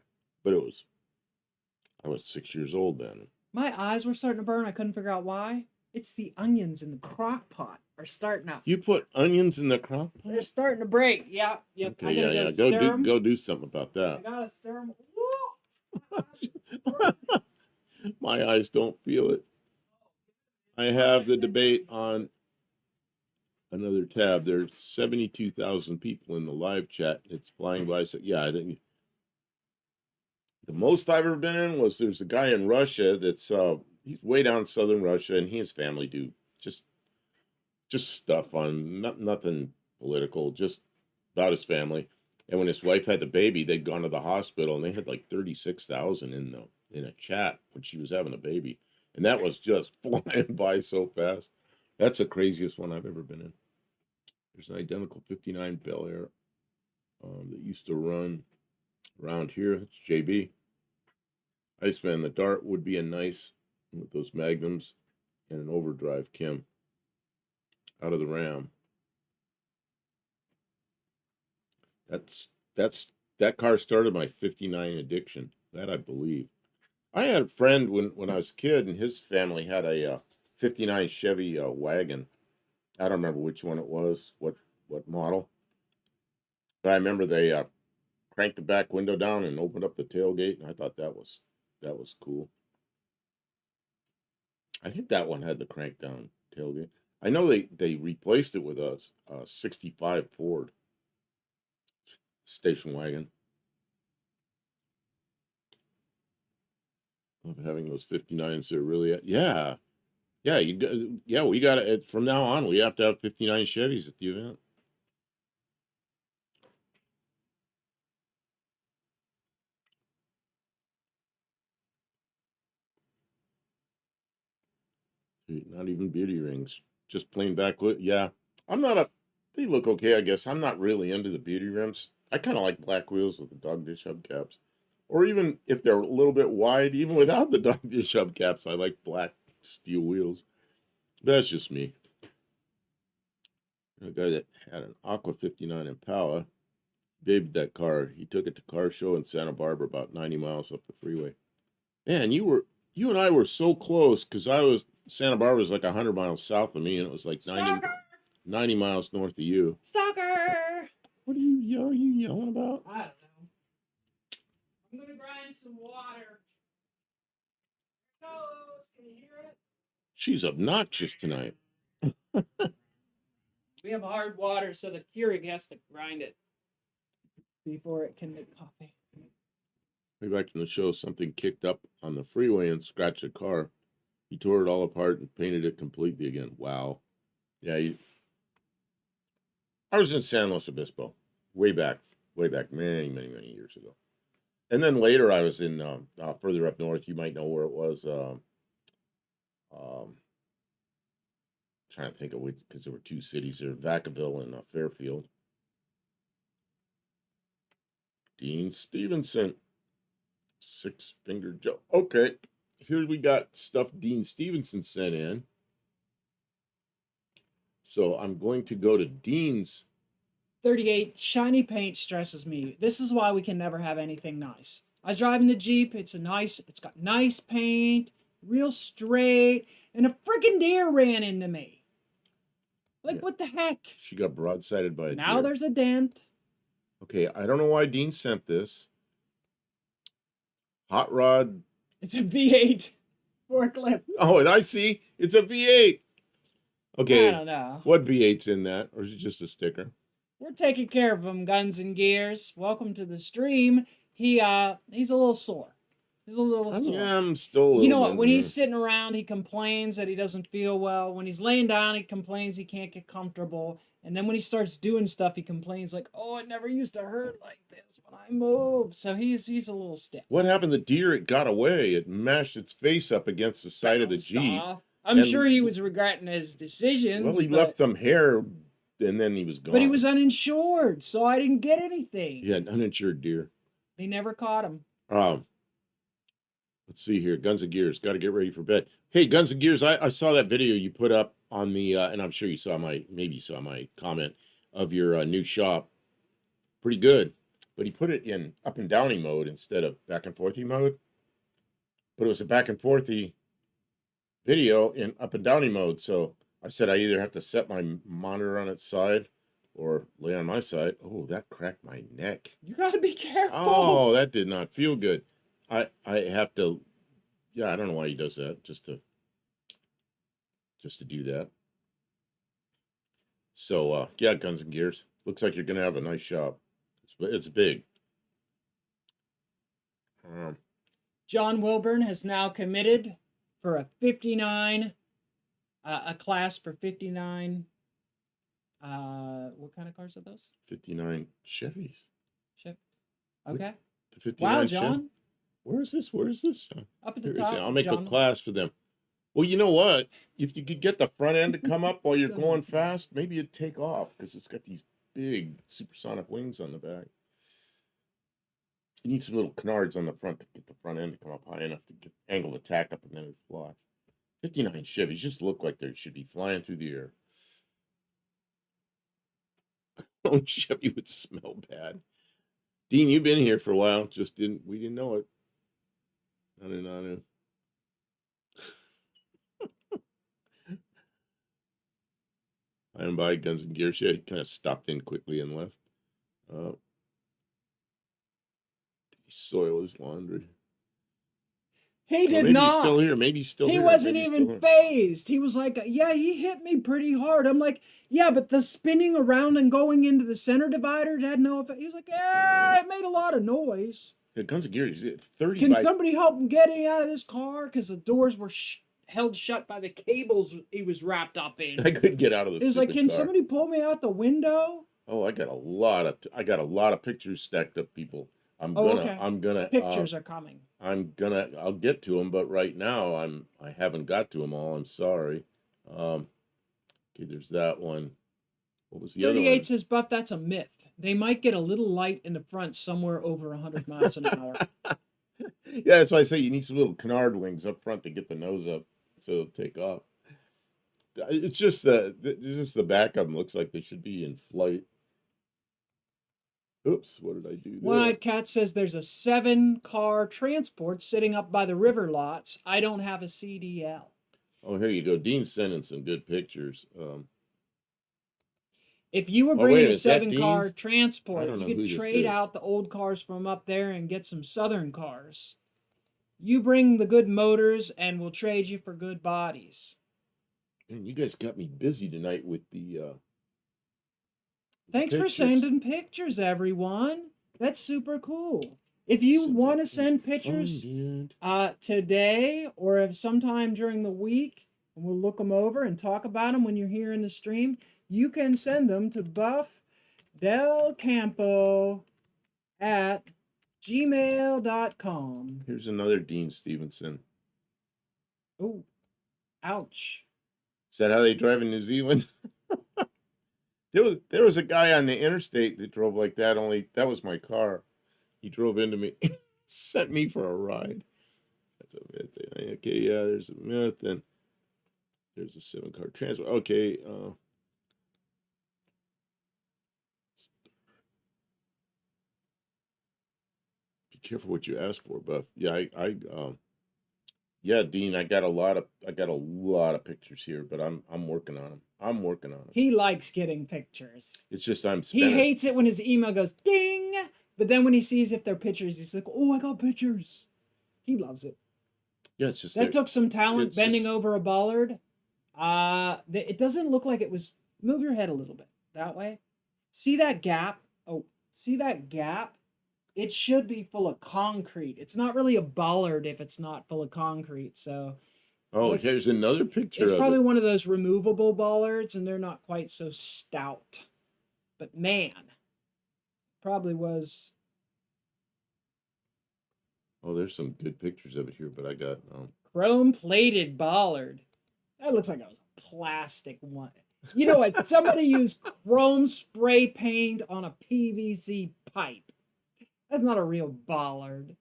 but I was 6 years old then. My eyes were starting to burn. I couldn't figure out why. It's the onions in the crock pot are starting to. You put onions in the crock They're pot? starting to break. Yeah, yep. Okay, I gotta yeah. go stir them. Go do something about I that. gotta stir them. My eyes don't feel it. I have the debate on another tab. There's 72,000 people in the live chat. It's flying by. So yeah, I think the most I've ever been in was there's a guy in Russia that's he's way down in southern Russia, and he and his family do just stuff on nothing political, just about his family. And when his wife had the baby, they'd gone to the hospital, and they had like 36,000 in a chat when she was having a baby, and that was just flying by so fast. That's the craziest one I've ever been in. There's an identical 59 Bel Air that used to run around here. It's JB. Iceman, the Dart would be a nice with those magnums and an overdrive, Kim, out of the Ram. That car started my 59 addiction. That I believe. I had a friend when I was a kid, and his family had a 59 Chevy wagon. I don't remember which one it was, what model. But I remember they cranked the back window down and opened up the tailgate, and I thought that was cool. I think that one had the crank down tailgate. I know they replaced it with a 65 Ford station wagon. Of having those 59s, they're really yeah. We got it from now on. We have to have 59 Chevys at the event. Not even beauty rings, just plain backwood. Yeah, they look okay, I guess. I'm not really into the beauty rims. I kind of like black wheels with the dog dish hubcaps, or even if they're a little bit wide, even without the dog dish hubcaps, I like black steel wheels. That's just me. A guy that had an Aqua 59 Impala, babied that car. He took it to car show in Santa Barbara, about 90 miles up the freeway. Man, you and I were so close, because Santa Barbara was like 100 miles south of me, and it was like 90 miles north of you. Stalker! What are you yelling about? I don't know. I'm gonna grind some water. Here it goes. Can you hear it? She's obnoxious tonight. We have hard water, so the Keurig has to grind it before it can make coffee. Way back in the show, something kicked up on the freeway and scratched a car. He tore it all apart and painted it completely again. Wow. Yeah, I was in San Luis Obispo way back, many, many, many years ago. And then later I was in further up north. You might know where it was. Trying to think of which, because there were two cities there, Vacaville and Fairfield. Dean Stevenson, Six Finger Joe. Okay, here we got stuff Dean Stevenson sent in. So I'm going to go to Dean's. 38 shiny paint stresses me. This is why we can never have anything nice. I drive in the Jeep. It's got nice paint, real straight, and a freaking deer ran into me. Like, yeah. What the heck? She got broadsided by a now deer. There's a dent. Okay, I don't know why Dean sent this. Hot rod. It's a V8 forklift. Oh, and I see. It's a V8. Okay. I don't know. What V8's in that? Or is it just a sticker? We're taking care of him, Guns and Gears. Welcome to the stream. He's a little sore. He's a little sore. Yeah, I'm still a little. You know what? When he's sitting around, he complains that he doesn't feel well. When he's laying down, he complains he can't get comfortable. And then when he starts doing stuff, he complains like, "Oh, it never used to hurt like this when I move." So he's a little stiff. What happened to the deer? It got away. It mashed its face up against the side of the Jeep. I'm sure he was regretting his decisions. Well, he left some hair, and then he was gone. But he was uninsured, so I didn't get anything. Yeah, an uninsured deer. They never caught him. Let's see here. Guns and Gears. Got to get ready for bed. Hey, Guns and Gears, I saw that video you put up on the, and I'm sure maybe you saw my comment of your new shop. Pretty good. but he put it in up and downy mode instead of back and forthy mode. But it was a back and forthy video in up and downy mode. So I said I either have to set my monitor on its side or lay on my side. Oh, that cracked my neck. You got to be careful. Oh, that did not feel good. I have to. Yeah, I don't know why he does that. Just to do that. So yeah, Guns and Gears. Looks like you're gonna have a nice shop. It's big. John Wilburn has now committed for a 59, a class for 59. What kind of cars are those? 59 Chevys. Chevy. Okay. The 59 Wow, Chevy. John. Where is this? Where is this? Up at the Here it is. top. I'll make John. a class for them. Well, you know what? If you could get the front end to come up while you're going fast, maybe it'd take off because it's got these big supersonic wings on the back. You need some little canards on the front to get the front end to come up high enough to get angle the tack up and then it'd fly. 59 Chevys just look like they should be flying through the air. Oh, Chevy would smell bad. Dean, you've been here for a while. We didn't know it. I did not know. I am by Guns and Gears. Yeah, he kind of stopped in quickly and left. He soil his laundry. He did maybe not. He's still here. Maybe he's still he here. wasn't Maybe even phased. He was like, yeah, he hit me pretty hard. I'm like, yeah, but the spinning around and going into the center divider had no effect. He was like, yeah, it made a lot of noise. Yeah, Guns and Gears, 30 Can by... somebody help him getting out of this car? Because the doors were held shut by the cables he was wrapped up in. I couldn't get out of the It was like, can car. somebody pull me out the window? Oh, I got a lot of pictures stacked up, people. I'm gonna Pictures are coming. I'll get to them, but right now I haven't got to them all. I'm sorry. Okay, there's that one. What was the other one? 38 says, Buff, that's a myth. They might get a little light in the front somewhere over 100 miles an hour. Yeah, that's why I say you need some little canard wings up front to get the nose up so it'll take off. It's just the back of them looks like they should be in flight. Oops, what did I do there? One-Eyed Cat says there's a 7-car transport sitting up by the river lots. I don't have a CDL. Oh, here you go. Dean's sending some good pictures. If you were bringing a 7-car transport, you could trade out the old cars from up there and get some Southern cars. You bring the good motors and we'll trade you for good bodies. Man, you guys got me busy tonight with the Thanks for sending pictures, everyone. That's super cool. If you want to send pictures today or if sometime during the week, and we'll look them over and talk about them when you're here in the stream, you can send them to Buff Del Campo at gmail.com. Here's another Dean Stevenson. Oh, ouch. Is that how they drive in New Zealand? There was a guy on the interstate that drove like that, only that was my car. He drove into me, sent me for a ride. That's a myth. Okay, yeah, there's a myth, and there's a 7-car transport. Okay, be careful what you ask for, Buff. Yeah, yeah, Dean, I got a lot of pictures here, but I'm working on them. He likes getting pictures. It's just He hates it when his email goes ding, but then when he sees if they're pictures, he's like, "Oh, I got pictures." He loves it. Yeah, it's just that took some talent bending over a bollard. It doesn't look like it was. Move your head a little bit that way. See that gap? Oh, see that gap? It should be full of concrete. It's not really a bollard if it's not full of concrete. So, oh, here's another picture. It's probably one of those removable bollards, and they're not quite so stout. But man, probably was. Oh, there's some good pictures of it here, but I got chrome-plated bollard. That looks like it was a plastic one. You know what? Somebody used chrome spray paint on a PVC pipe. That's not a real bollard.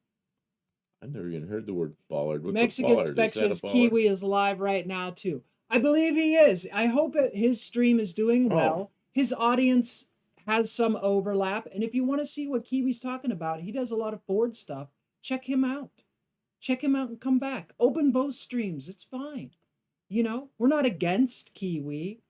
I've never even heard the word bollard. What's Mexican a bollard? Spec says Kiwi is live right now too. I believe he is. I hope his stream is doing well. His audience has some overlap. And if you want to see what Kiwi's talking about, he does a lot of Ford stuff. Check him out. Check him out and come back. Open both streams. It's fine. You know, we're not against Kiwi.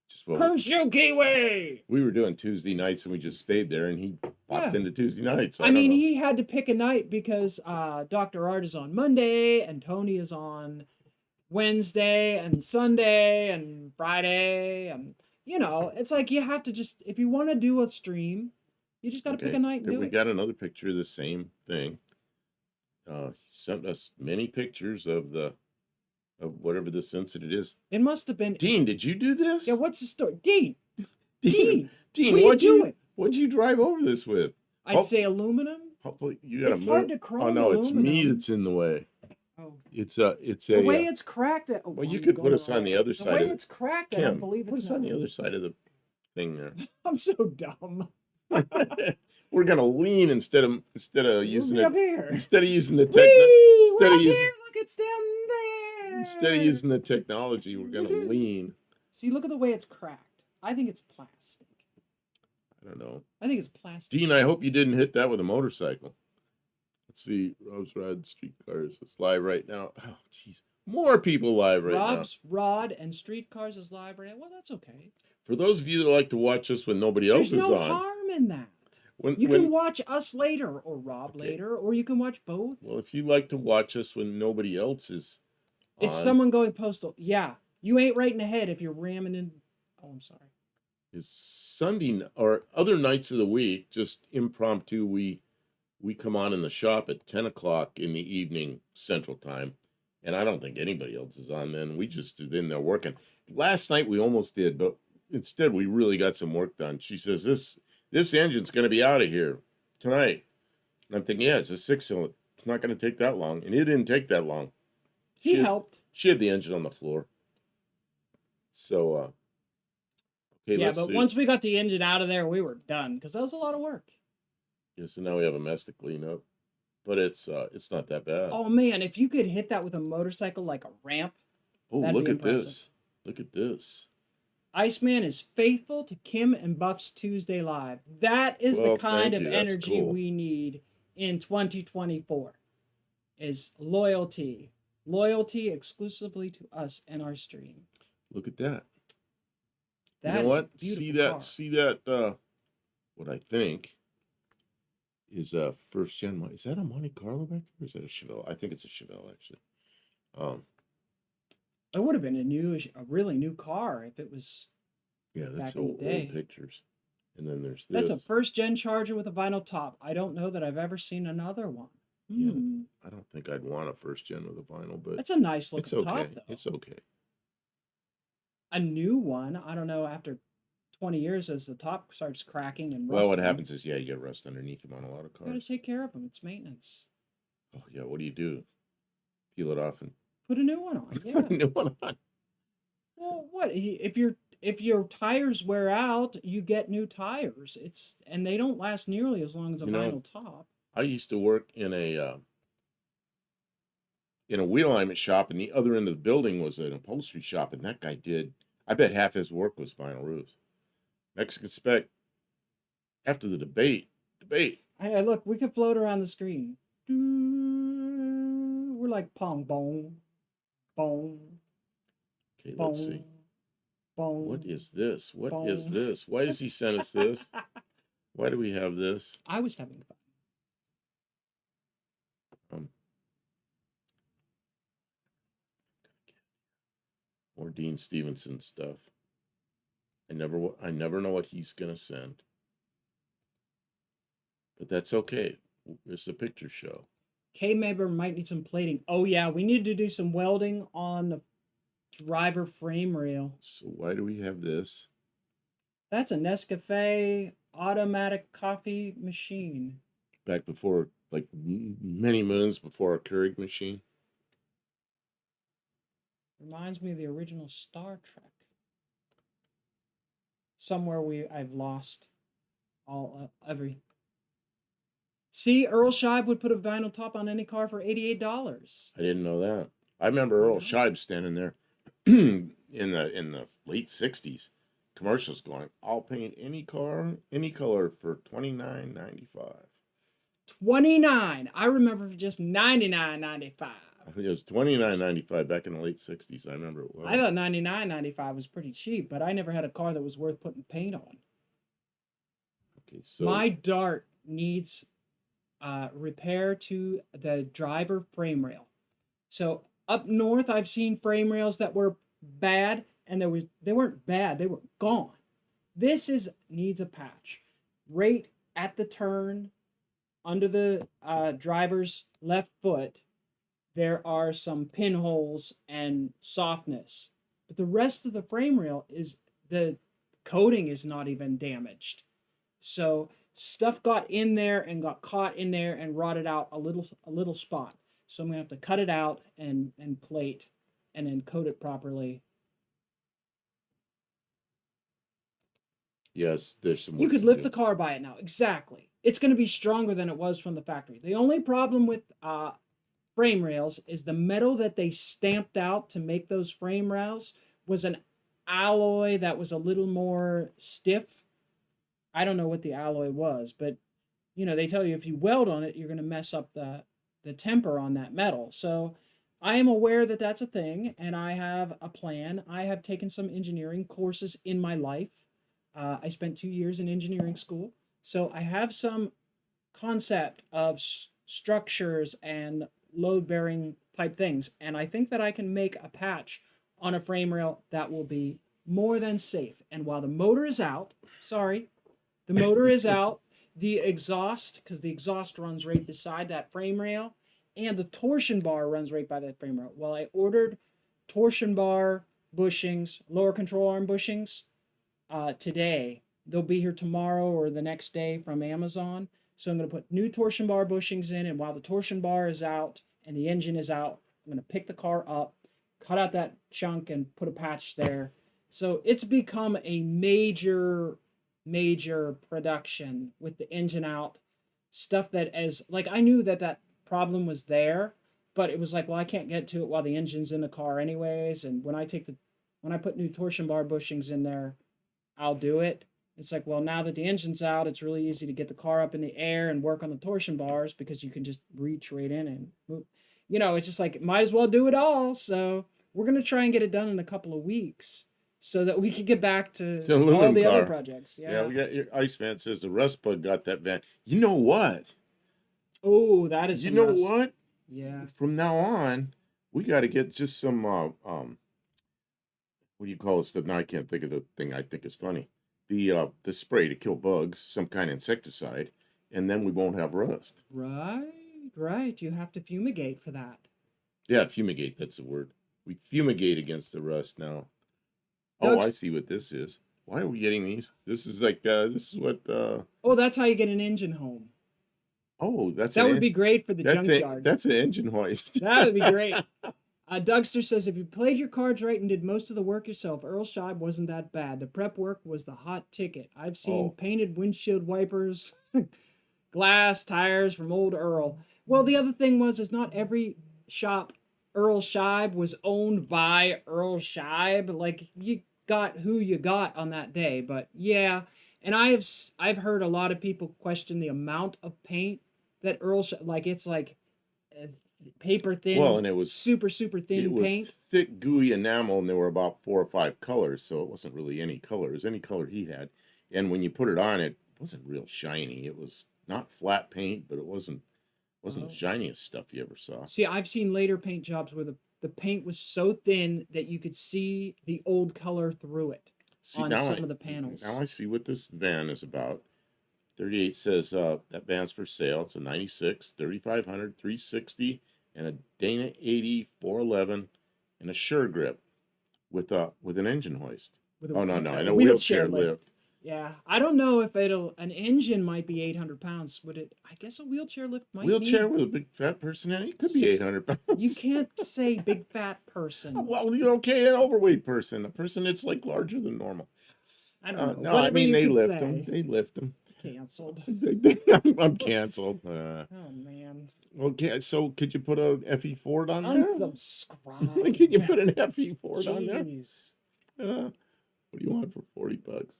Just what Curse you, Kiwi! we were doing Tuesday nights, and we just stayed there, and he popped Yeah. into Tuesday nights. I don't mean, know. he had to pick a night because Dr. Art is on Monday and Tony is on Wednesday and Sunday and Friday. And, you know, it's like you have to just, if you want to do a stream, you just got to pick a night and do we it. got another picture of the same thing. He sent us many pictures of whatever this incident is. It must have been. Dean, did you do this? Yeah, what's the story? Dean, Dean, what are you doing? What'd you drive over this with? I'd say aluminum. Hopefully you got It's to hard move. to chrome Oh no, it's me aluminum. that's in the way. Oh. It's a. The way it's cracked. Well, you could put us on the other side. The way of it's cracked, I Kim, don't believe put it's us on not. the other side of the thing there. I'm so dumb. We're gonna lean instead of using We'll it. be up here. Instead of using the Whee! instead We're of up using here. Look, it's down there. instead of using the technology, we're gonna lean. See, look at the way it's cracked. I think it's plastic. I don't know. I think it's plastic. Dean, I hope you didn't hit that with a motorcycle. Let's see. Rob's Rod Streetcars. It's live right now. Oh, jeez. More people live right now. Rob's Rod and Streetcars is live right now. Well, that's okay. For those of you that like to watch us when nobody else There's is no on. harm in that. When You can watch us later or Rob Okay. later, or you can watch both. Well, if you like to watch us when nobody else is on, It's someone going postal. Yeah. You ain't right in the head if you're ramming in. Oh, I'm sorry. is Sunday or other nights of the week, just impromptu, we come on in the shop at 10 o'clock in the evening Central Time, and I don't think anybody else is on then. We just are in there working. Last night we almost did, but instead we really got some work done. She says, this engine's going to be out of here tonight. And I'm thinking, yeah, it's a 6-cylinder. It's not going to take that long. And it didn't take that long. He helped. She had the engine on the floor. So, okay, Yeah, let's but see. once we got the engine out of there, we were done because that was a lot of work. Yeah, so now we have a mess to clean up. But it's not that bad. Oh man, if you could hit that with a motorcycle like a ramp, Oh, that'd look be at impressive. this. Look at this. Iceman is faithful to Kim and Buff's Tuesday Live. That is Well, the kind thank of you. That's energy cool. we need in 2024. Is loyalty. Loyalty exclusively to us and our stream. Look at that. That you know is what? a beautiful See that? car. See that? What I think is a first gen. Is that a Monte Carlo back there? Or is that a Chevelle? I think it's a Chevelle actually. It would have been a really new car if it was. Yeah, that's Back in the old day. pictures. And then there's this. That's a first gen Charger with a vinyl top. I don't know that I've ever seen another one. Yeah. Hmm. I don't think I'd want a first gen with a vinyl, but That's a nice it's looking okay. top, though. It's okay. A new one, I don't know, after 20 years as the top starts cracking and Well, what rusting, happens is, yeah, you get rust underneath them on a lot of You gotta cars. take care of them. It's maintenance. Oh yeah, what do? Peel it off and Put a new one on. put Yeah. a new one on. Well, what if your tires wear out, you get new tires. And they don't last nearly as long as a You know, vinyl top. I used to work in a wheel alignment shop, and the other end of the building was an upholstery shop, and that guy I bet half his work was vinyl roofs. Mexican Spec, after the debate, Hey, look, we can float around the screen. We're like pong bong, bong, okay, let's see. bong, bong. What is this? What is Bong. this? Why does he send us this? Why do we have this? I was having fun. More Dean Stevenson stuff. I never know what he's gonna send, but that's okay. It's a picture show. K-Maber might need some plating. Oh yeah, we need to do some welding on the driver frame rail. So why do we have this? That's a Nescafe automatic coffee machine. Back before, like many moons before a Keurig machine. Reminds me of the original Star Trek. Somewhere I've lost every. See, Earl Scheib would put a vinyl top on any car for $88. I didn't know that. I remember Earl Yeah. Scheib standing there in the late '60s, commercials going, I'll paint any car, any color for $29.95. 29. I remember for just 99.95. I think it was $29.95 back in the late '60s. I remember it I well. thought 99.95 was pretty cheap, but I never had a car that was worth putting paint on. Okay, so My Dart needs repair to the driver frame rail. So up north, I've seen frame rails that were bad, and they weren't bad; they were gone. This is needs a patch. Right at the turn, under the driver's left foot, there are some pinholes and softness, but the rest of the frame rail is the coating is not even damaged. So stuff got in there and got caught in there and rotted out a little spot. So I'm gonna have to cut it out and plate and then coat it properly. yes, there's some You work could to lift do. the car by it now. Exactly. It's going to be stronger than it was from the factory. The only problem with frame rails is the metal that they stamped out to make those frame rails was an alloy that was a little more stiff. I don't know what the alloy was, but they tell you if you weld on it, you're going to mess up the temper on that metal. So I am aware that that's a thing, and I have a plan. I have taken some engineering courses in my life. I spent 2 years in engineering school, so I have some concept of structures and load bearing type things, and I think that I can make a patch on a frame rail that will be more than safe. And while the motor is out, sorry, the motor is out, the exhaust, because the exhaust runs right beside that frame rail, and the torsion bar runs right by that frame rail. Well, I ordered torsion bar bushings, lower control arm bushings, today. They'll be here tomorrow or the next day from Amazon. So I'm going to put new torsion bar bushings in, and while the torsion bar is out and the engine is out, I'm going to pick the car up, cut out that chunk, and put a patch there. So it's become a major, major production with the engine out. Stuff that as like I knew that problem was there, but it was like, well, I can't get to it while the engine's in the car anyways. And when I put new torsion bar bushings in there, I'll do it. It's like, well, now that the engine's out, it's really easy to get the car up in the air and work on the torsion bars because you can just reach right in and move. It's just like, might as well do it all. So we're going to try and get it done in a couple of weeks so that we can get back The to all aluminum the other car. projects. Yeah, Yeah. we got your Iceman says the rust bug got that van. You know what? Oh, that is You some know rust. what? Yeah. From now on, we got to get just some what do you call it stuff? Now I can't think of the thing I think is funny. The spray to kill bugs, some kind of insecticide, and then we won't have rust. Right, right. You have to fumigate for that. Yeah, fumigate, that's the word. We fumigate against the rust now. Oh, Doug, I see what this is. Why are we getting these? This is like this is what oh, that's how you get an engine home. oh, that's That would be great for the junkyard. that's an engine hoist. That would be great. Dougster says, if you played your cards right and did most of the work yourself, Earl Scheib wasn't that bad. The prep work was the hot ticket. I've seen Oh, painted windshield wipers, glass, tires from old Earl. Well, the other thing is not every shop Earl Scheib was owned by Earl Scheib. Like, you got who you got on that day. But yeah, and I've heard a lot of people question the amount of paint that Earl Scheib, like it's like uh, paper well, thin, and super super it thin was paint. thick, gooey enamel, and there were about 4 or 5 colors, so it wasn't really any color. It was any color he had. And when you put it on, it wasn't real shiny. It was not flat paint, but it wasn't the Oh. shiniest stuff you ever saw. See, I've seen later paint jobs where the paint was so thin that you could see the old color through it See, on some of the panels. now I see what this van is about. 38 says that van's for sale. It's a 96, 3500, 360, and a Dana 80, 411, and a Sure Grip with an engine hoist. With Oh no, a and a wheelchair lift. Yeah, I don't know if an engine might be 800 pounds. Would it? I guess a wheelchair lift might Wheelchair need. with a big fat person in it. It could be Six- 800 You pounds. can't say big fat person. Well, you're okay, an overweight person, a person that's like larger than normal. I don't know. No, I Whatever mean you they could lift say. them. They lift them. Canceled. I'm canceled. Oh man. Okay, so could you put a FE Ford on there? Unsubscribe. Can you put an FE Ford on there? Jeez. Uh, What do you want for 40 bucks?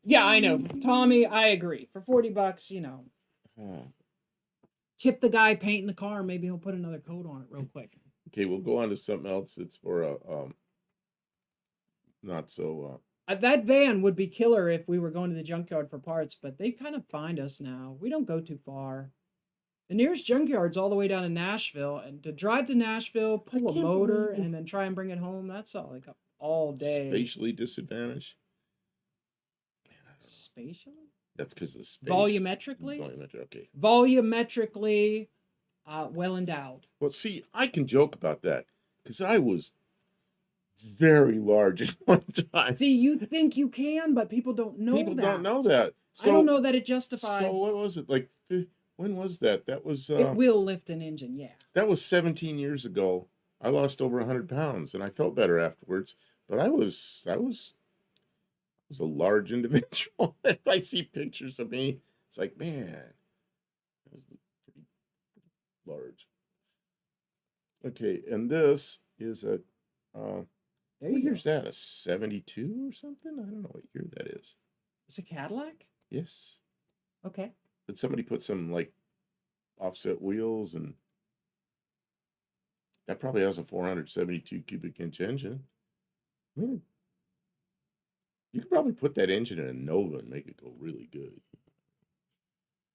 Yeah, I know. Tommy, I agree. For 40 bucks, Huh. tip the guy painting the car. Maybe he'll put another coat on it real quick. Okay, we'll go on to something else that's for a not so That van would be killer if we were going to the junkyard for parts, but they kind of find us now. We don't go too far. The nearest junkyard's all the way down in Nashville, and to drive to Nashville, pull a can't motor, believe it. and then try and bring it home, that's all like all day. Spatially disadvantaged. Spatially? That's because the space. Volumetrically? Okay. Volumetrically well endowed. Well, see, I can joke about that because I was very large at one time. See, you think you can, but people don't know People that. don't know that. I don't know that it justifies. So what was it like? When was that? That was. It will lift an engine, yeah. That was 17 years ago. I lost over 100 pounds, and I felt better afterwards. But I was a large individual. If I see pictures of me, it's like, man, I was pretty large. Okay, and this is a. There What you year's go. that? A 72 or something? I don't know what year that is. It's a Cadillac? Yes. Okay. Did somebody put some like offset wheels and that probably has a 472 cubic inch engine. I mean, you could probably put that engine in a Nova and make it go really good.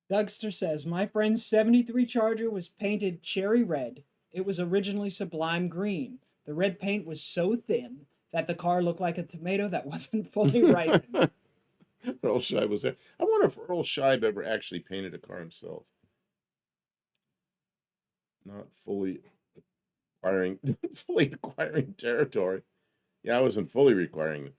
Dougster says, my friend's 73 Charger was painted cherry red. It was originally sublime green. The red paint was so thin that the car looked like a tomato that wasn't fully ripened. Earl Scheib was there. I wonder if Earl Scheib ever actually painted a car himself. Not fully acquiring territory. Yeah, I wasn't fully acquiring the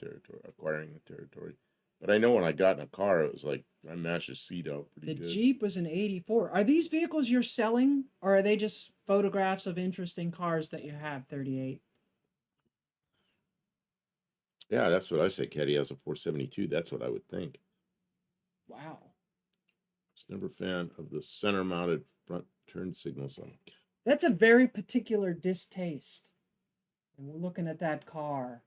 territory. But I know when I got in a car, it was like I mashed the seat out pretty The good. Jeep was an 84. Are these vehicles you're selling, or are they just photographs of interesting cars that you have, 38? Yeah, that's what I say. Caddy has a 472. That's what I would think. Wow. I was never a fan of the center-mounted front turn signals on it. That's a very particular distaste. And we're looking at that car.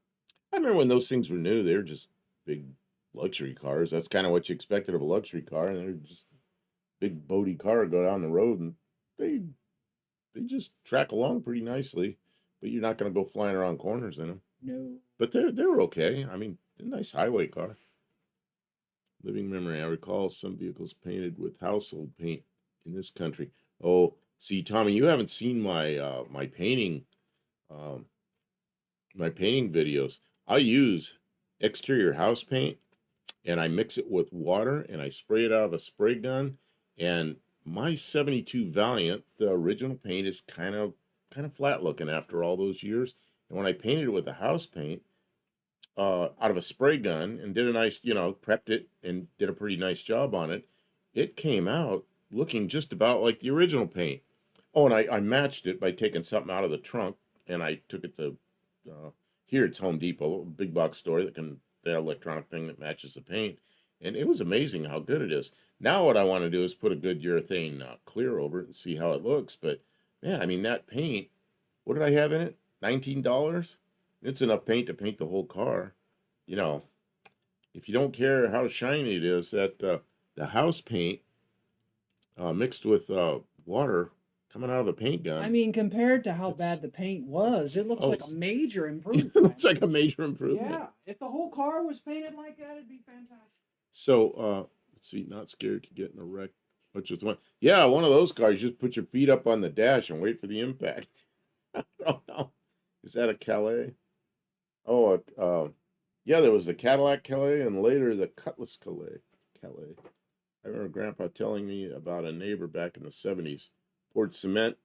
I remember when those things were new, they were just big luxury cars. That's kind of what you expected of a luxury car, and they're just big boaty car go down the road, and they just track along pretty nicely. But you're not going to go flying around corners in them. No. But they're okay. I mean, a nice highway car. Living memory. I recall some vehicles painted with household paint in this country. Oh, see, Tommy, you haven't seen my my painting videos. I use exterior house paint and I mix it with water and I spray it out of a spray gun. And my 72 Valiant, the original paint is kind of flat looking after all those years. And when I painted it with the house paint out of a spray gun and did a nice, prepped it and did a pretty nice job on it, it came out looking just about like the original paint. Oh, and I matched it by taking something out of the trunk and I took it to here it's Home Depot, a big box store the electronic thing that matches the paint, and it was amazing how good it is. Now what I want to do is put a good urethane clear over it and see how it looks. But man, I mean that paint, what did I have in it? $19. It's enough paint to paint the whole car. If you don't care how shiny it is, that the house paint mixed with water coming out of the paint gun. I mean, compared to how bad the paint was, it looks like a major improvement. It looks like a major improvement. Yeah, if the whole car was painted like that, it'd be fantastic. So, let's see, not scared to get in a wreck. Which is one. Yeah, one of those cars, just put your feet up on the dash and wait for the impact. I don't know. Is that a Calais? Oh, yeah, there was the Cadillac Calais and later the Cutlass Calais. I remember Grandpa telling me about a neighbor back in the 70s. Poured cement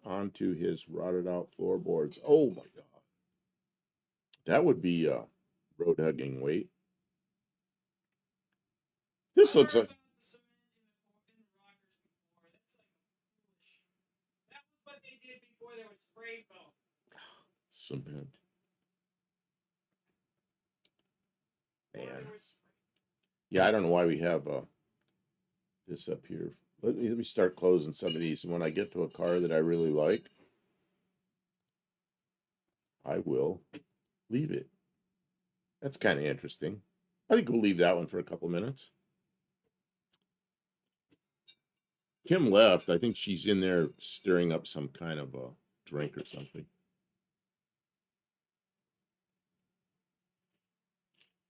onto his rotted out floorboards. Oh my God. That would be road hugging weight. This looks like That was what they did before there was spray foam. cement. Man. Yeah, I don't know why we have this up here. Let me start closing some of these, and when I get to a car that I really like, I will Leave it. That's kind of interesting. I think we'll leave that one for a couple minutes. Kim left. I think she's in there stirring up some kind of a drink or something.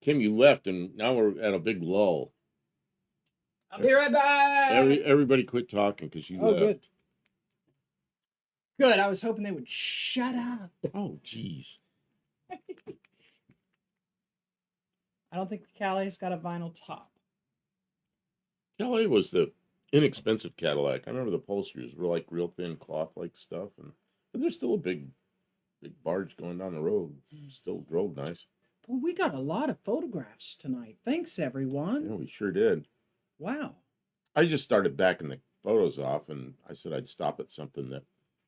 Kim, you left, and now we're at a big lull. I'll be right back. Everybody quit talking because you Oh, left. good. Good. I was hoping they would shut up. Oh, geez. I don't think the Callie's got a vinyl top. Calais was the inexpensive Cadillac. I remember the upholsteries were like real thin cloth-like stuff, but there's still a big barge going down the road. Still drove nice. Well, we got a lot of photographs tonight. Thanks, everyone. Yeah, we sure did. Wow. I just started backing the photos off, and I said I'd stop at something that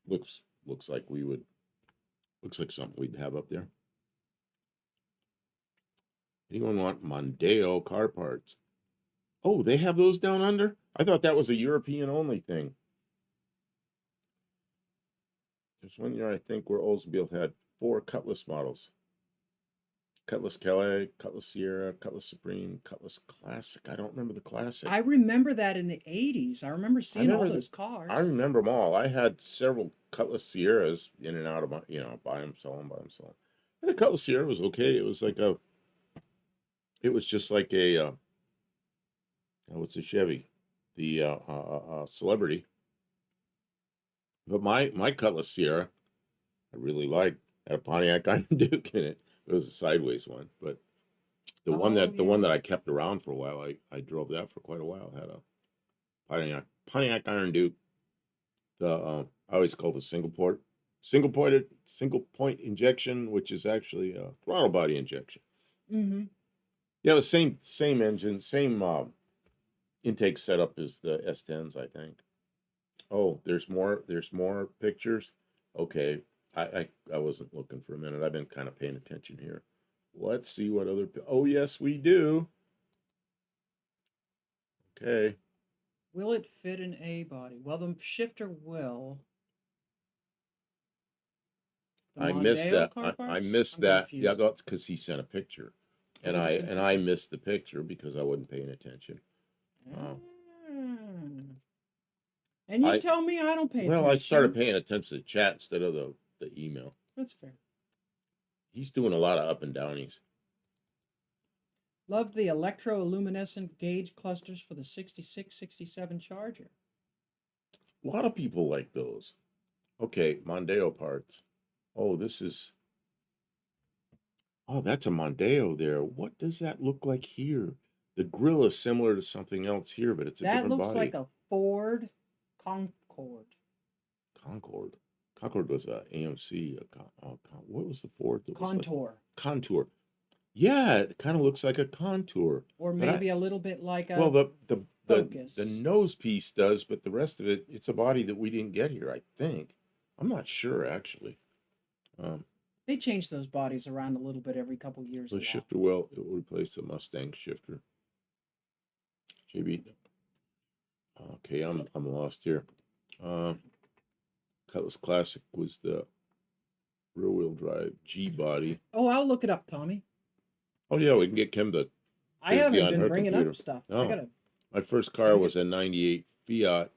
looks like something we'd have up there. Anyone want Mondeo car parts? Oh, they have those down under? I thought that was a European only thing. There's one year I think where Oldsmobile had 4 Cutlass models. Cutlass Calais, Cutlass Sierra, Cutlass Supreme, Cutlass Classic. I don't remember the Classic. I remember that in the 80s. I remember seeing all those cars. I remember them all. I had several Cutlass Sierras in and out of my, buy them, sell them, buy them, sell them. And the Cutlass Sierra was okay. It was just like a, what's a Chevy? The Celebrity. But my Cutlass Sierra, I really liked. Had a Pontiac Iron Duke in it. It was a sideways one, but the one that I kept around for a while, I drove that for quite a while. Had a Pontiac Iron Duke. I always called it single point injection, which is actually a throttle body injection. Mm-hmm. Yeah, the same engine, same intake setup as the S10s, I think. Oh, there's more pictures. Okay, I wasn't looking for a minute. I've been kind of paying attention here. Let's see what other. Oh, yes, we do. Okay. Will it fit an A body? Well, the shifter will. I missed that. I missed that. Confused. Yeah, that's because he sent a picture, and I missed the picture because I wasn't paying attention. And you tell me I don't pay attention. Well, I started paying attention to chat instead of the email. That's fair. He's doing a lot of up and downies. Love the electroluminescent gauge clusters for the 66, 67 Charger. A lot of people like those. Okay, Mondeo parts. Oh, this is... Oh, that's a Mondeo there. What does that look like here? The grill is similar to something else here, but it's a different body. That looks like a Ford Concord. Concord was a AMC. What was the Ford? Contour. Contour. Yeah, it kind of looks like a Contour. Or maybe a little bit like a Focus. The nose piece does, but the rest of it, it's a body that we didn't get here, I think. I'm not sure, actually. They change those bodies around a little bit every couple years. The shifter will replace the Mustang shifter. JB. Okay, I'm lost here. Cutlass Classic was the rear-wheel drive G body. Oh, I'll look it up, Tommy. Oh yeah, we can get Kim to. I haven't been bringing up stuff. Oh, my first car was a '98 Fiat.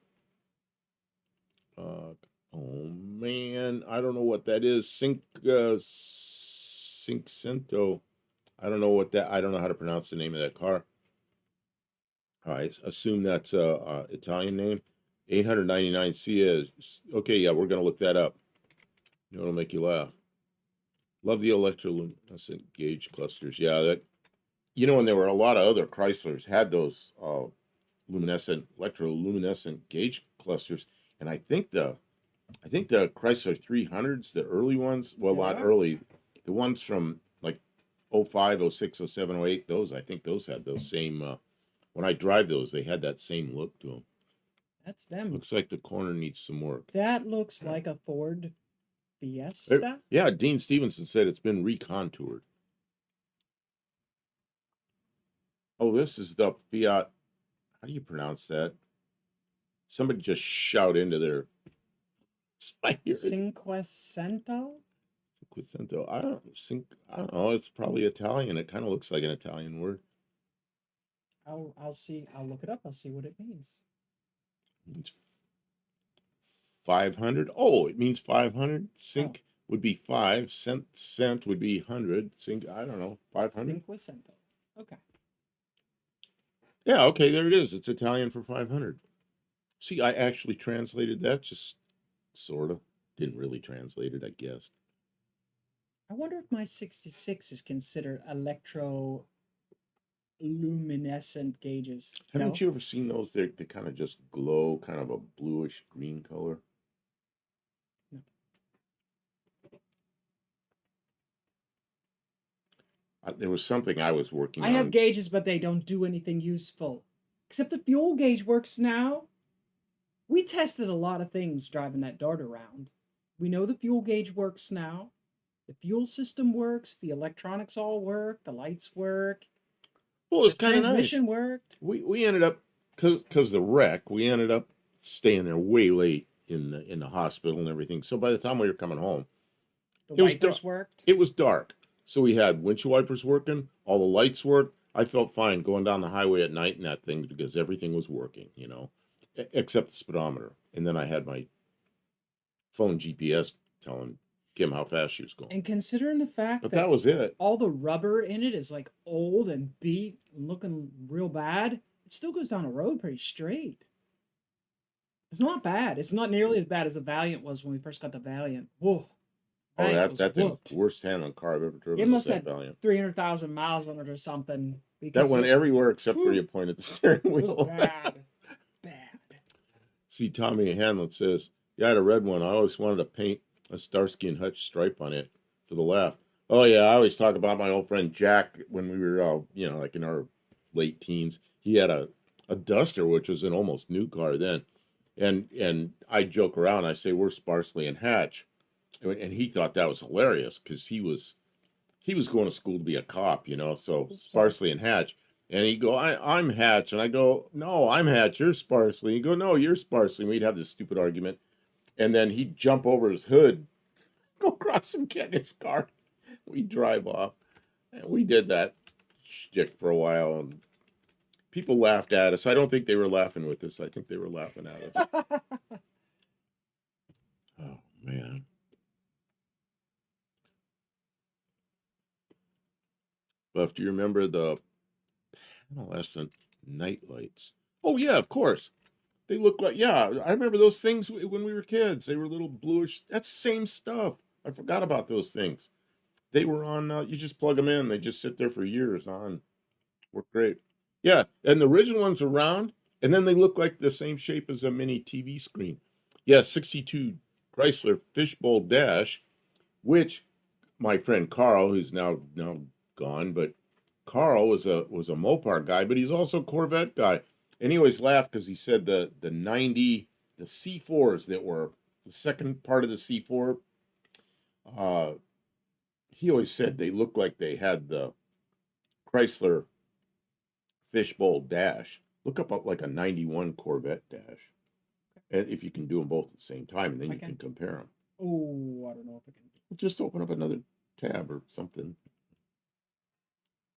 Oh man, I don't know what that is. Cinquecento. I don't know how to pronounce the name of that car. I assume that's a Italian name. 899 CS. Okay, yeah, we're gonna look that up. You know, it'll make you laugh. Love the electroluminescent gauge clusters. Yeah, and there were a lot of other Chryslers had those electroluminescent gauge clusters, and I think the Chrysler 300s, the early ones, well, not early, the ones from like 05, 06, 07, 08, I think those had those same. When I drive those, they had that same look to them. That's them. Looks like the corner needs some work. That looks like a Ford Fiesta. Yeah, Dean Stevenson said it's been recontoured. Oh, this is the Fiat. How do you pronounce that? Somebody just shout into their. Cinquecento? Cinquecento. I don't think, I don't know. It's probably Italian. It kind of looks like an Italian word. I'll see. I'll look it up. I'll see what it means. It's 500. Oh, it means 500. Oh, Cinq would be 5. Cent would be 100. Cinq, I don't know. 500. Cinquecento. Okay. Yeah, okay, there it is. It's Italian for 500. See, I actually translated that, just sort of. Didn't really translate it, I guess. I wonder if my 66 is considered electroluminescent gauges. Haven't No? you ever seen those? They kind of just glow, kind of a bluish green color. No. There was something I was working I have on. gauges, but they don't do anything useful. Except the fuel gauge works now. We tested a lot of things driving that Dart around. We know the fuel gauge works now. The fuel system works. The electronics all work. The lights work. Well, The it's kind of nice. transmission worked. We ended up, because the wreck, we ended up staying there way late in the hospital and everything. So by the time we were coming home, The it was wipers dark. worked. It was dark. So we had windshield wipers working, all the lights worked. I felt fine going down the highway at night in that thing because everything was working, except the speedometer. And then I had my phone GPS telling Kim how fast she was going. And considering the fact But that that was it. all the rubber in it is like old and beat and looking real bad, it still goes down the road pretty straight. It's not bad. It's not nearly as bad as the Valiant was when we first got the Valiant. Whoa. Oh, Valiant was that thing's whooped. the worst handling car I've ever driven. It must was have that Valiant. 300,000 miles on it or something. That Because went everywhere except where you pointed the steering it was wheel. bad. Bad. See, Tommy Hanlon says, yeah, I had a red one. I always wanted to paint a Starsky and Hutch stripe on it to the left. Oh, yeah, I always talk about my old friend Jack when we were, like in our late teens. He had a Duster, which was an almost new car then. And I joke around. I say, we're Sparsley and Hatch. And he thought that was hilarious because he was going to school to be a cop, so Oops, sorry. Sparsley and Hatch. And he'd go, I'm Hatch. And I go, no, I'm Hatch. You're Sparsley. He'd go, no, you're Sparsley. And we'd have this stupid argument. And then he'd jump over his hood, go across and get in his car. We'd drive off. And we did that shtick for a while. And people laughed at us. I don't think they were laughing with us. I think they were laughing at us. Oh, man. Buff, do you remember the adolescent night lights? Oh, yeah, of course. They look like, yeah, I remember those things when we were kids. They were little bluish. That's the same stuff. I forgot about those things. They were on, you just plug them in. They just sit there for years on. Work great. Yeah, and the original ones are round, and then they look like the same shape as a mini TV screen. Yeah, 62 Chrysler Fishbowl Dash, which my friend Carl, who's now gone, but Carl was a Mopar guy, but he's also a Corvette guy. And he always laughed because he said the C4s that were the second part of the C4, he always said they looked like they had the Chrysler Fishbowl Dash. Look up like a 91 Corvette Dash. And if you can do them both at the same time, and then you can compare them. Oh, I don't know if I can. Just open up another tab or something.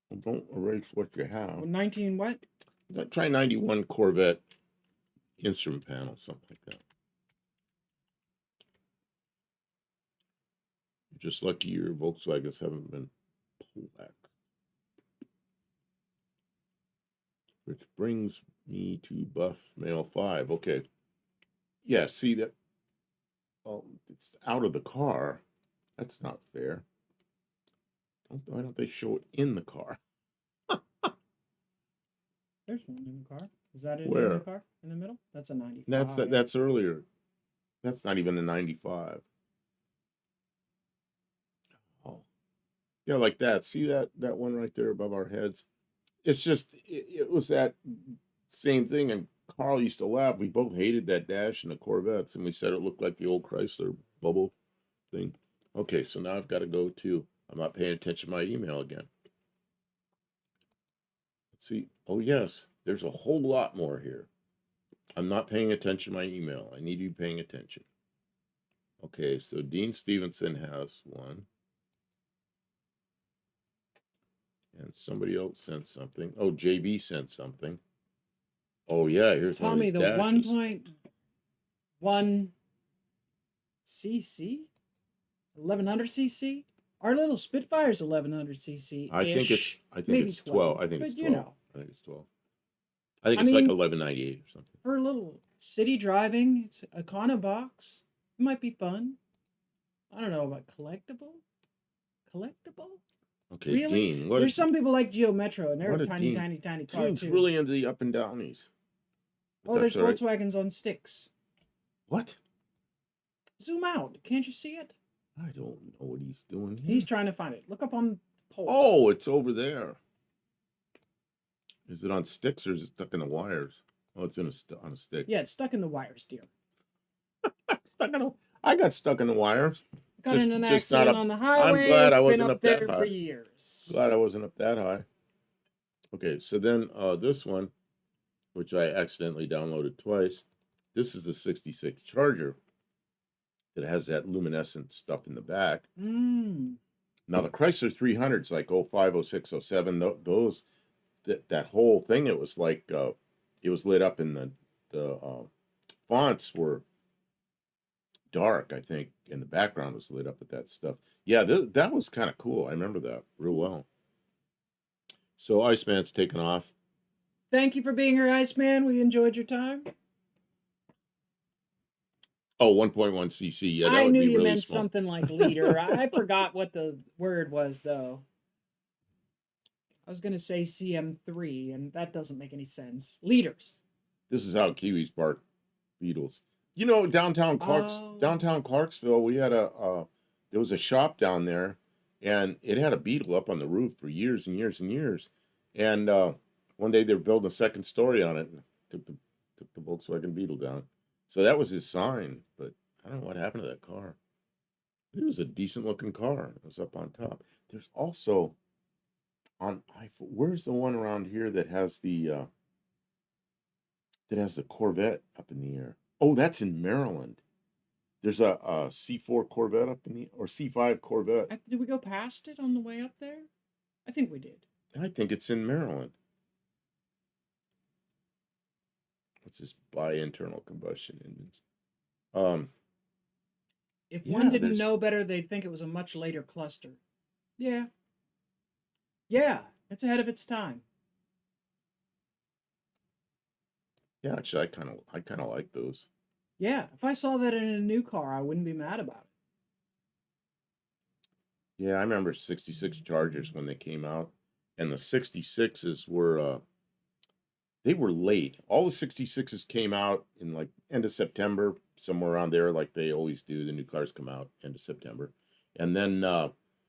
Well, don't erase what you have. Well, 19 what? Try 91 Corvette instrument panel, something like that. You're just lucky your Volkswagens haven't been pulled back. Which brings me to Buff Mail 5. Okay. Yeah, see that? Oh, it's out of the car. That's not fair. Why don't they show it in the car? There's one in the car. Is that it in Where? the car? In the middle? That's a 95. That's earlier. That's not even a 95. Oh. Yeah, like that. See that one right there above our heads? It's just, it was that same thing. And Carl used to laugh. We both hated that dash and the Corvettes. And we said it looked like the old Chrysler bubble thing. Okay, so now I've got to go to, I'm not paying attention to my email again. Let's see. Oh, yes, there's a whole lot more here. I'm not paying attention to my email. I need you paying attention. Okay, so Dean Stevenson has one. And somebody else sent something. Oh, JB sent something. Oh yeah, here's one of Tommy, his the dashes. 1.1 cc, 1100 cc. Our little Spitfire's 1100 cc ish, I think maybe it's 12. 12, I think it's but you 12. know, I think it's 12. I think I it's like mean, 1198 or something. for a little city driving, it's a Econo box. It might be fun. I don't know about collectible. Collectible? Okay, Really? Dean. There's some people like Geo Metro, and they're What a a tiny, Dean. tiny, tiny car Dean's too. really into the up and downies. But Oh, that's there's all right. Volkswagens on sticks. What? Zoom out. Can't you see it? I don't know what he's doing He's here. trying to find it. Look up on poles. Oh, it's over there. Is it on sticks or is it stuck in the wires? Oh, it's on a stick. Yeah, it's stuck in the wires, dear. Stuck in a, I got stuck in the wires. Got in an Just not accident up. on the I'm highway. glad I It's been wasn't up up that there for high. years. Glad I wasn't up that high. Okay, so then this one, which I accidentally downloaded twice, this is the 66 Charger that has that luminescent stuff in the back. Mm. Now the Chrysler 300s like 05, 06, 07, those that whole thing, it was like it was lit up, and the fonts were dark, I think, and the background was lit up with that stuff. Yeah, that was kind of cool. I remember that real well. So Iceman's taken off. Thank you for being here, Iceman. We enjoyed your time. Oh, 1.1 cc. Yeah, that I would knew be you really meant small. something like liter. I forgot what the word was, though. I was going to say CM3, and that doesn't make any sense. Liters. This is how Kiwis bark beetles. You know, Oh. downtown Clarksville, we had there was a shop down there, and it had a beetle up on the roof for years and years and years. And one day they were building a second story on it, and took the Volkswagen Beetle down. So that was his sign, but I don't know what happened to that car. It was a decent looking car. It was up on top. There's also where's the one around here that has the Corvette up in the air? Oh, that's in Maryland. There's a C4 Corvette up in the, or C5 Corvette. Did we go past it on the way up there? I think we did. I think it's in Maryland. What's this? Bi-internal combustion engines. If Yeah, one didn't there's know better, they'd think it was a much later cluster. Yeah. Yeah, it's ahead of its time. yeah. Actually, I kind of like those. Yeah, if I saw that in a new car, I wouldn't be mad about it. Yeah, I remember 66 Chargers when they came out, and the 66s were they were late. All the 66s came out in like end of September, somewhere around there, like they always do. The new cars come out end of September. And then,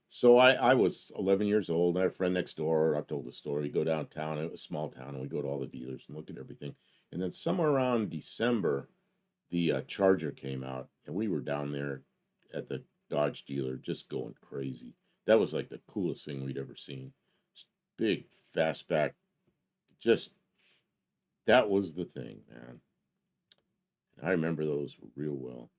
so I was 11 years old. I had a friend next door. I've told the story. We go downtown, it was a small town, and we go to all the dealers and look at everything. And then somewhere around December, the Charger came out, and we were down there at the Dodge dealer just going crazy. That was like the coolest thing we'd ever seen. Big, fastback, just that was the thing, man. I remember those real well.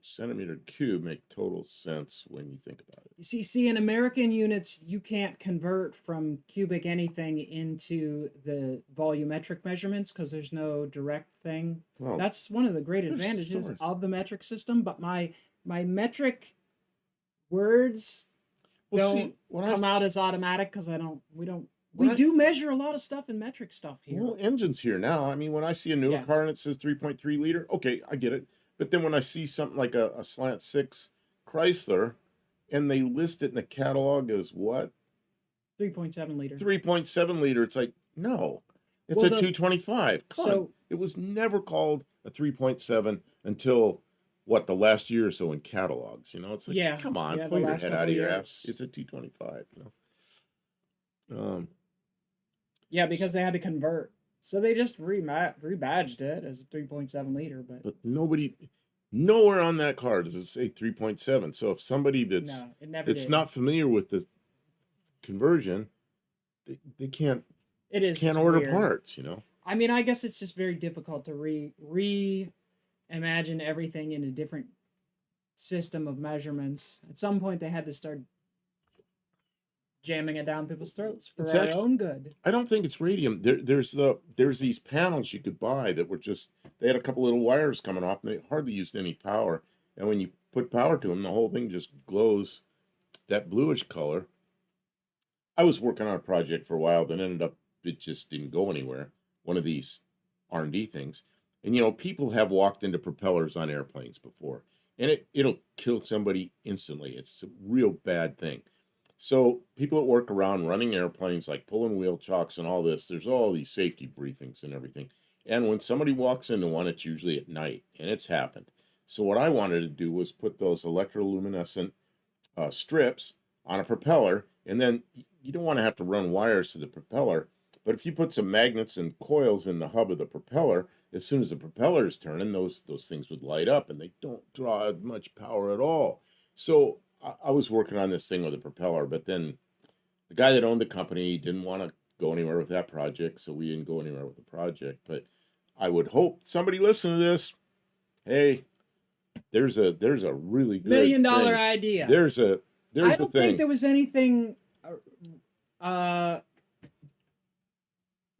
Centimeter cube make total sense when you think about it. See, in American units, you can't convert from cubic anything into the volumetric measurements because there's no direct thing. Well, that's one of the great advantages of the metric system. But my metric words don't come out as automatic because we do measure a lot of stuff in metric stuff here. Well, engines here now. I mean, when I see a newer car and it says 3.3 liter, okay, I get it. But then when I see something like a slant 6 Chrysler and they list it in the catalog as what? 3.7 liter. 3.7 liter. It's like, no, it's a 225. So it was never called a 3.7 until what, the last year or so in catalogs. You know, it's like, come on, pull your head out of your ass. It's a 225. You know. Yeah, because they had to convert. So they just rebadged it as a 3.7 liter. But nowhere on that car does it say 3.7. So if somebody that's not familiar with the conversion, they can't order parts, you know. I mean, I guess it's just very difficult to reimagine everything in a different system of measurements. At some point, they had to start jamming it down people's throats for It's our actually, own good. I don't think it's radium. There's these panels you could buy that were just, they had a couple little wires coming off and they hardly used any power. And when you put power to them, the whole thing just glows that bluish color. I was working on a project for a while, then ended up, it just didn't go anywhere. One of these R&D things. And people have walked into propellers on airplanes before, and it'll kill somebody instantly. It's a real bad thing. So people that work around running airplanes, like pulling wheel chocks and all this, there's all these safety briefings and everything. And when somebody walks into one, it's usually at night, and it's happened. So what I wanted to do was put those electroluminescent strips on a propeller, and then you don't want to have to run wires to the propeller. But if you put some magnets and coils in the hub of the propeller, as soon as the propeller is turning, those things would light up, and they don't draw much power at all. So I was working on this thing with a propeller, but then the guy that owned the company didn't want to go anywhere with that project, so we didn't go anywhere with the project. But I would hope somebody listen to this. Hey, there's a really good $1 million thing. idea. There's I a don't thing. think there was anything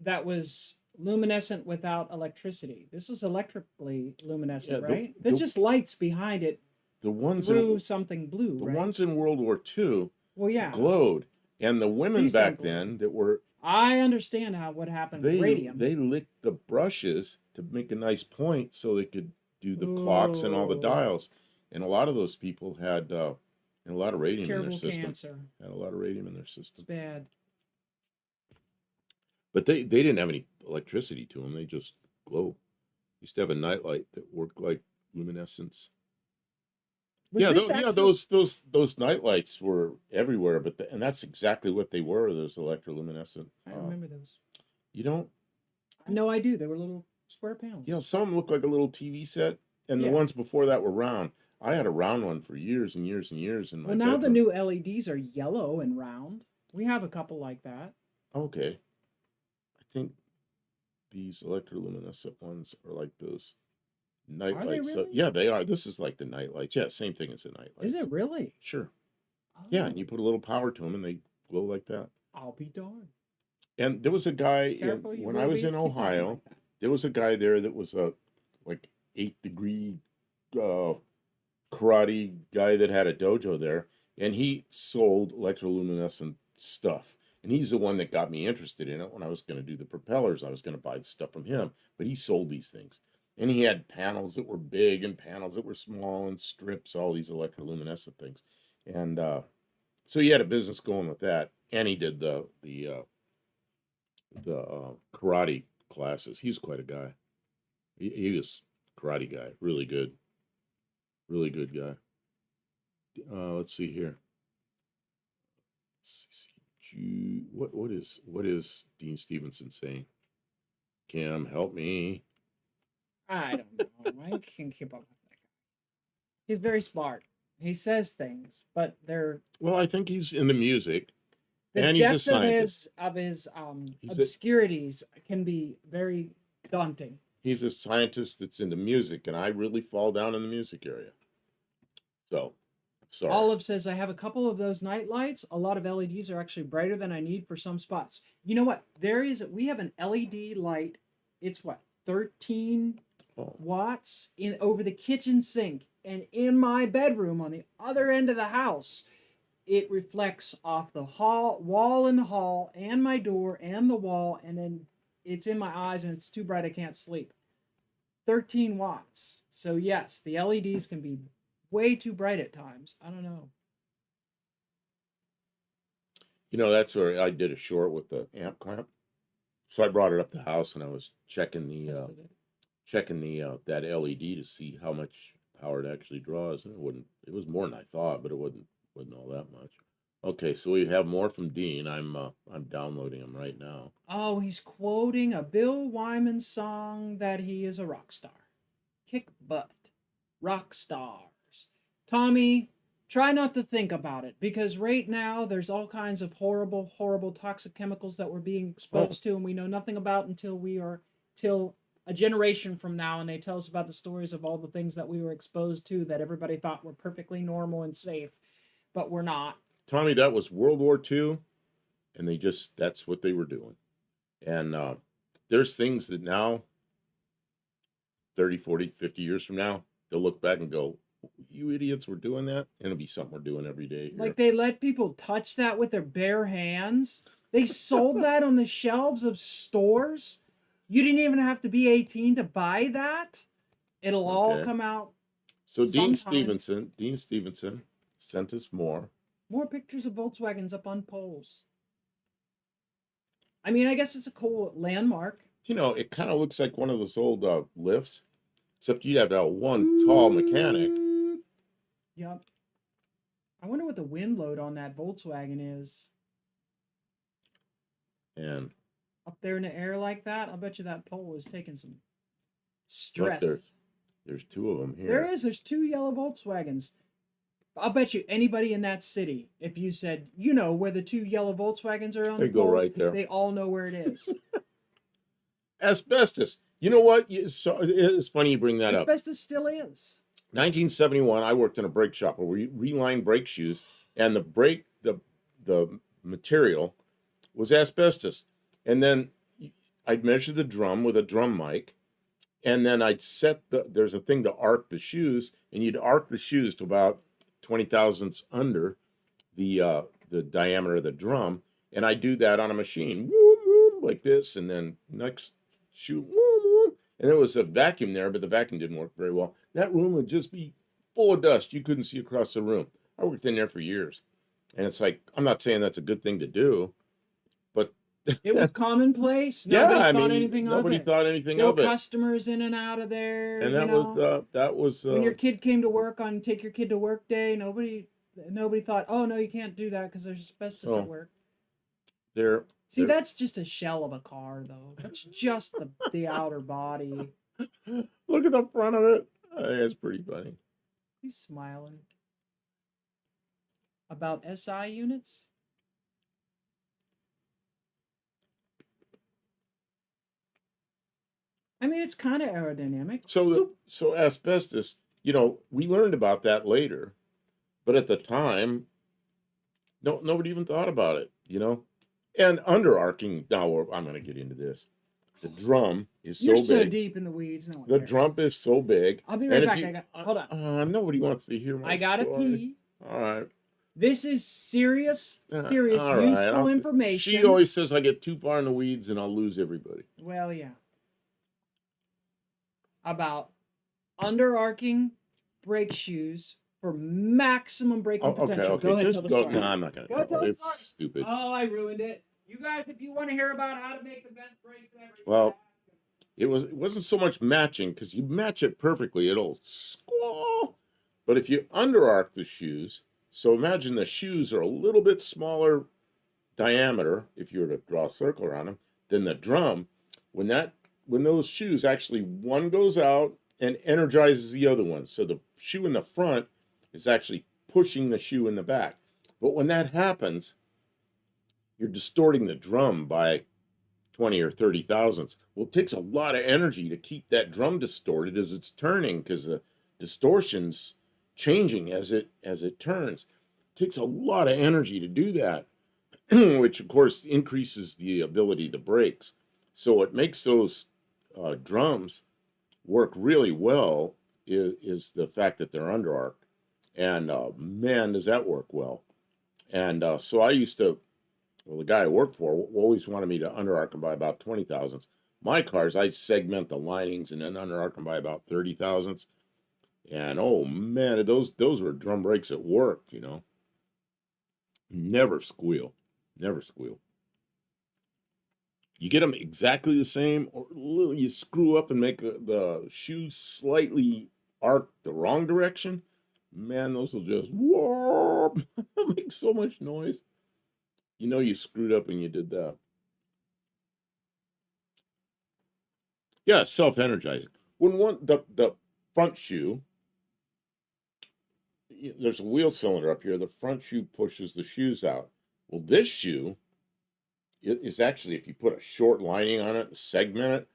that was luminescent without electricity. This is electrically luminescent, Yeah, the- right? There's the- just lights behind it The ones through in something blue, the right? ones in World War II Well, yeah. glowed, and the women These back don't glow. then that were I understand what happened with radium. they licked the brushes to make a nice point so they could do the clocks and all the Ooh. dials. And a lot of those people had a lot of radium in Terrible their system. cancer. Had a lot of radium in their It's system. bad. But they didn't have any electricity to them. They just glowed. Used to have a nightlight that worked like luminescence. Was Yeah, this yeah, actually- those night lights were everywhere, but and that's exactly what they were. Those electroluminescent. I remember those. You don't. No, I do. They were little square panels. Some of them look like a little TV set, and Yeah. the ones before that were round. I had a round one for years and years and years in my Well, now the bedroom. new LEDs are yellow and round. We have a couple like that. Okay, I think these electroluminescent ones are like those night Are they lights. really? Yeah, they are. This is like the night lights. Yeah, same thing as the night lights. Is it really? Sure. Yeah, and Oh, you put a little power to them, and they glow like that. I'll be darned. And there was a guy Careful, you when will I was be. in Keep talking Ohio. like that. There was a guy there that was a like 8-degree karate guy that had a dojo there, and he sold electroluminescent stuff. And he's the one that got me interested in it when I was going to do the propellers. I was going to buy the stuff from him, but he sold these things. And he had panels that were big and panels that were small and strips, all these electroluminescent things. And so he had a business going with that, and he did the karate classes. He's quite a guy. He was a karate guy, really good guy. Let's see here. What is Dean Stevenson saying? Kim, help me. I don't know. I can keep up with that guy. He's very smart. He says things, but they're Well, I think he's into music, the and he's a depth scientist. of his He's a- obscurities can be very daunting. He's a scientist that's into music, and I really fall down in the music area. So, sorry. Olive says, I have a couple of those night lights. A lot of LEDs are actually brighter than I need for some spots. You know what? We have an LED light. It's what, 13 Oh. watts in over the kitchen sink. And in my bedroom on the other end of the house, it reflects off the wall in the hall and my door and the wall. And then it's in my eyes and it's too bright I can't sleep. 13 watts. So yes, the LEDs can be way too bright at times. I don't know. That's where I did a short with the amp clamp. So I brought it up to the house, and I was checking Tested it. that LED to see how much power it actually draws, and it was more than I thought, but it wasn't all that much. Okay, so we have more from Dean. I'm downloading them right now. Oh, he's quoting a Bill Wyman song that he is a rock star. Kick butt. Rock stars. Tommy, try not to think about it, because right now there's all kinds of horrible, horrible toxic chemicals that we're being exposed to, and we know nothing about till a generation from now and they tell us about the stories of all the things that we were exposed to that everybody thought were perfectly normal and safe, but we're not. Tommy, that was World War II, and that's what they were doing. And there's things that now, 30, 40, 50 years from now, they'll look back and go, you idiots were doing that? And it'll be something we're doing every day here. Like they let people touch that with their bare hands. They sold that on the shelves of stores. You didn't even have to be 18 to buy that. It'll all Okay. come out. So Dean sometime. Stevenson sent us more. More pictures of Volkswagens up on poles. I mean, I guess it's a cool landmark. You know, it kind of looks like one of those old lifts, except you'd have to have one tall mechanic. Yep. I wonder what the wind load on that Volkswagen is. And Up there in the air like that, I'll bet you that pole is taking some stress. look, there's two of them here. There's two yellow Volkswagens. I'll bet you anybody in that city, if you said, you know, where the two yellow Volkswagens are on They the go poles, right there. they all know where it is. Asbestos. You know what? It's funny you bring that up. Asbestos still is. 1971, I worked in a brake shop where we relined brake shoes, and the material was asbestos. And then I'd measure the drum with a drum mic, and then I'd there's a thing to arc the shoes, and you'd arc the shoes to about 20 thousandths under the diameter of the drum, and I do that on a machine, whoom, whoom, like this, and then next shoe, whoom, whoom. And there was a vacuum there, but the vacuum didn't work very well. That room would just be full of dust. You couldn't see across the room. I worked in there for years, and it's like, I'm not saying that's a good thing to do, but it was commonplace. Nobody thought anything there of were it. customers in and out of there. And that was when your kid came to work on take your kid to work day, nobody thought, oh no, you can't do that because there's asbestos at work. That's just a shell of a car, though. That's just the outer body. Look at the front of it. It's pretty funny. He's smiling. About SI units? I mean, it's kind of aerodynamic. So asbestos, you know, we learned about that later, but at the time, nobody even thought about it, you know. And underarcing. Now I'm going to get into this. The drum is so big. You're so deep in the weeds. No one the cares. drum is so big. I'll be right back. Hold on. Nobody wants to hear my I gotta story. pee. All right. This is serious, All useful information. She always says I get too far in the weeds and I'll lose everybody. Well, yeah. About underarching brake shoes for maximum braking potential. Okay. Go ahead, tell the story. No, I'm not going to tell tell it. the It's story. stupid. Oh, I ruined it. You guys, if you want to hear about how to make the best brakes ever, well, it wasn't so much matching because you match it perfectly, it'll squall. But if you underarc the shoes, so imagine the shoes are a little bit smaller diameter, if you were to draw a circle around them, than the drum. When those shoes actually, one goes out and energizes the other one. So the shoe in the front is actually pushing the shoe in the back. But when that happens, you're distorting the drum by 20 or 30 thousandths. Well, it takes a lot of energy to keep that drum distorted as it's turning because the distortion's changing as it turns. It takes a lot of energy to do that, which of course increases the ability to brakes. So what makes those drums work really well is the fact that they're underarced. And man, does that work well. And so I used to, the guy I worked for always wanted me to underarc them by about 20 thousandths. My cars, I segment the linings and then underarc them by about 30 thousandths. And oh man, those were drum brakes that work, you know. Never squeal. Never squeal. You get them exactly the same, or you screw up and make the shoe slightly arc the wrong direction. Man, those will just warp. Make so much noise. You know you screwed up when you did that. Yeah, self-energizing. When the front shoe, there's a wheel cylinder up here. The front shoe pushes the shoes out. Well, this shoe is actually, if you put a short lining on it and segment it,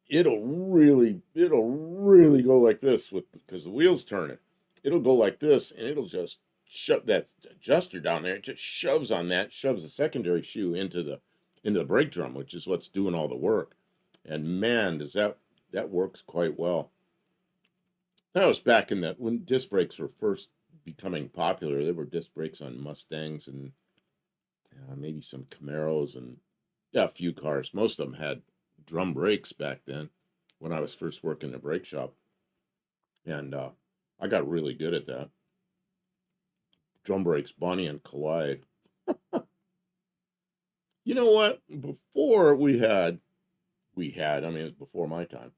it'll really go like this because the wheels turn it. It'll go like this, and it'll just shove that adjuster down there. It just shoves on that, shoves the secondary shoe into the brake drum, which is what's doing all the work. And man, does that works quite well. That was back in the when disc brakes were first becoming popular. There were disc brakes on Mustangs and maybe some Camaros and yeah, a few cars. Most of them had drum brakes back then when I was first working in a brake shop, and I got really good at that. Drum brakes, Bonnie and Clyde. You know what? Before I mean, it was before my time.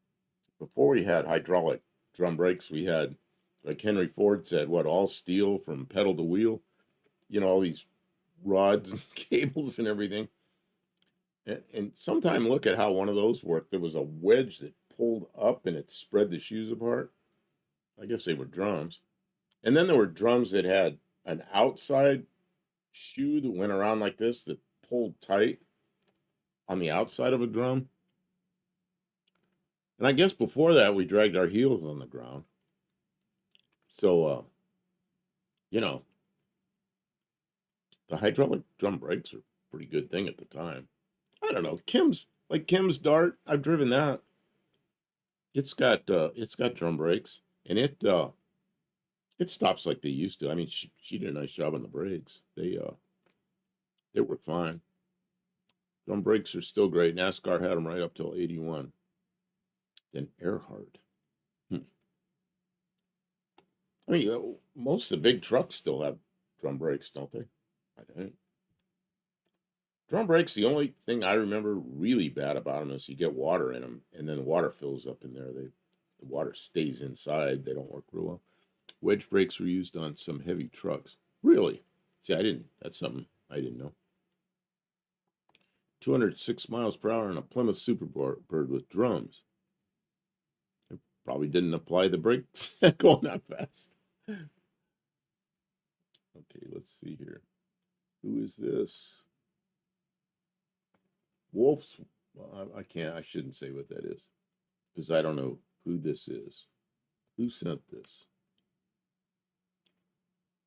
Before we had hydraulic drum brakes, we had, like Henry Ford said, what, all steel from pedal to wheel? All these rods and cables and everything. And sometime look at how one of those worked. There was a wedge that pulled up and it spread the shoes apart. I guess they were drums. And then there were drums that had an outside shoe that went around like this that pulled tight on the outside of a drum. And I guess before that, we dragged our heels on the ground. So, you know, the hydraulic drum brakes are a pretty good thing at the time. I don't know. Kim's Dart. I've driven that. It's got drum brakes, and it stops like they used to. I mean, she did a nice job on the brakes. They work fine. Drum brakes are still great. NASCAR had them right up till '81. Then Earhart. Hmm. I mean, most of the big trucks still have drum brakes, don't they? I think. Drum brakes, the only thing I remember really bad about them is you get water in them, and then the water fills up in there. The water stays inside. They don't work real well. Wedge brakes were used on some heavy trucks. Really? See, that's something I didn't know. 206 miles per hour on a Plymouth Superbird with drums. It probably didn't apply the brakes going that fast. Okay, let's see here. Who is this? Wolf's. Well, I shouldn't say what that is because I don't know who this is. Who sent this?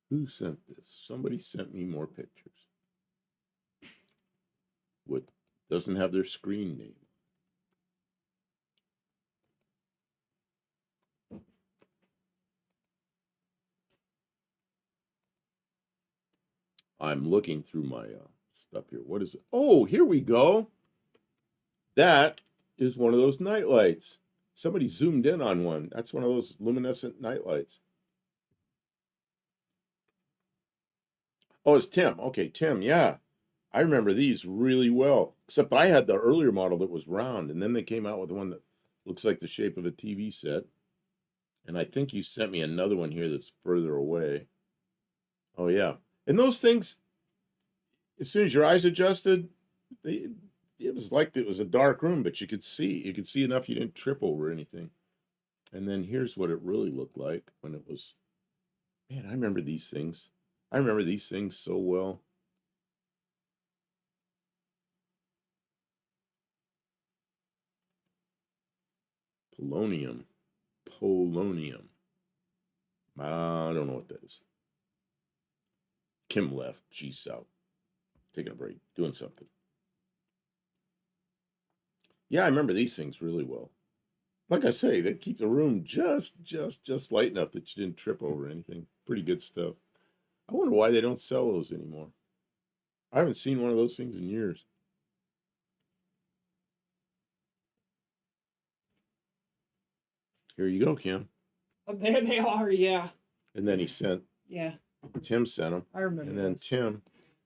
Who sent this? Somebody sent me more pictures. What doesn't have their screen name. I'm looking through my stuff here. What is it? Oh, here we go. That is one of those night lights. Somebody zoomed in on one. That's one of those luminescent night lights. Oh, it's Tim. Okay, Tim. Yeah. I remember these really well. Except I had the earlier model that was round, and then they came out with one that looks like the shape of a TV set. And I think you sent me another one here that's further away. Oh, yeah. And those things, as soon as your eyes adjusted, it was like it was a dark room, but you could see. You could see enough you didn't trip over anything. And then here's what it really looked like when it was, man, I remember these things. I remember these things so well. Polonium. Polonium. I don't know what that is. Kim left. She's out. Taking a break. Doing something. Yeah, I remember these things really well. Like I say, they keep the room just light enough that you didn't trip over anything. Pretty good stuff. I wonder why they don't sell those anymore. I haven't seen one of those things in years. Here you go, Kim. Oh, there they are. Yeah. And then Yeah. Tim sent them. I remember. And then those.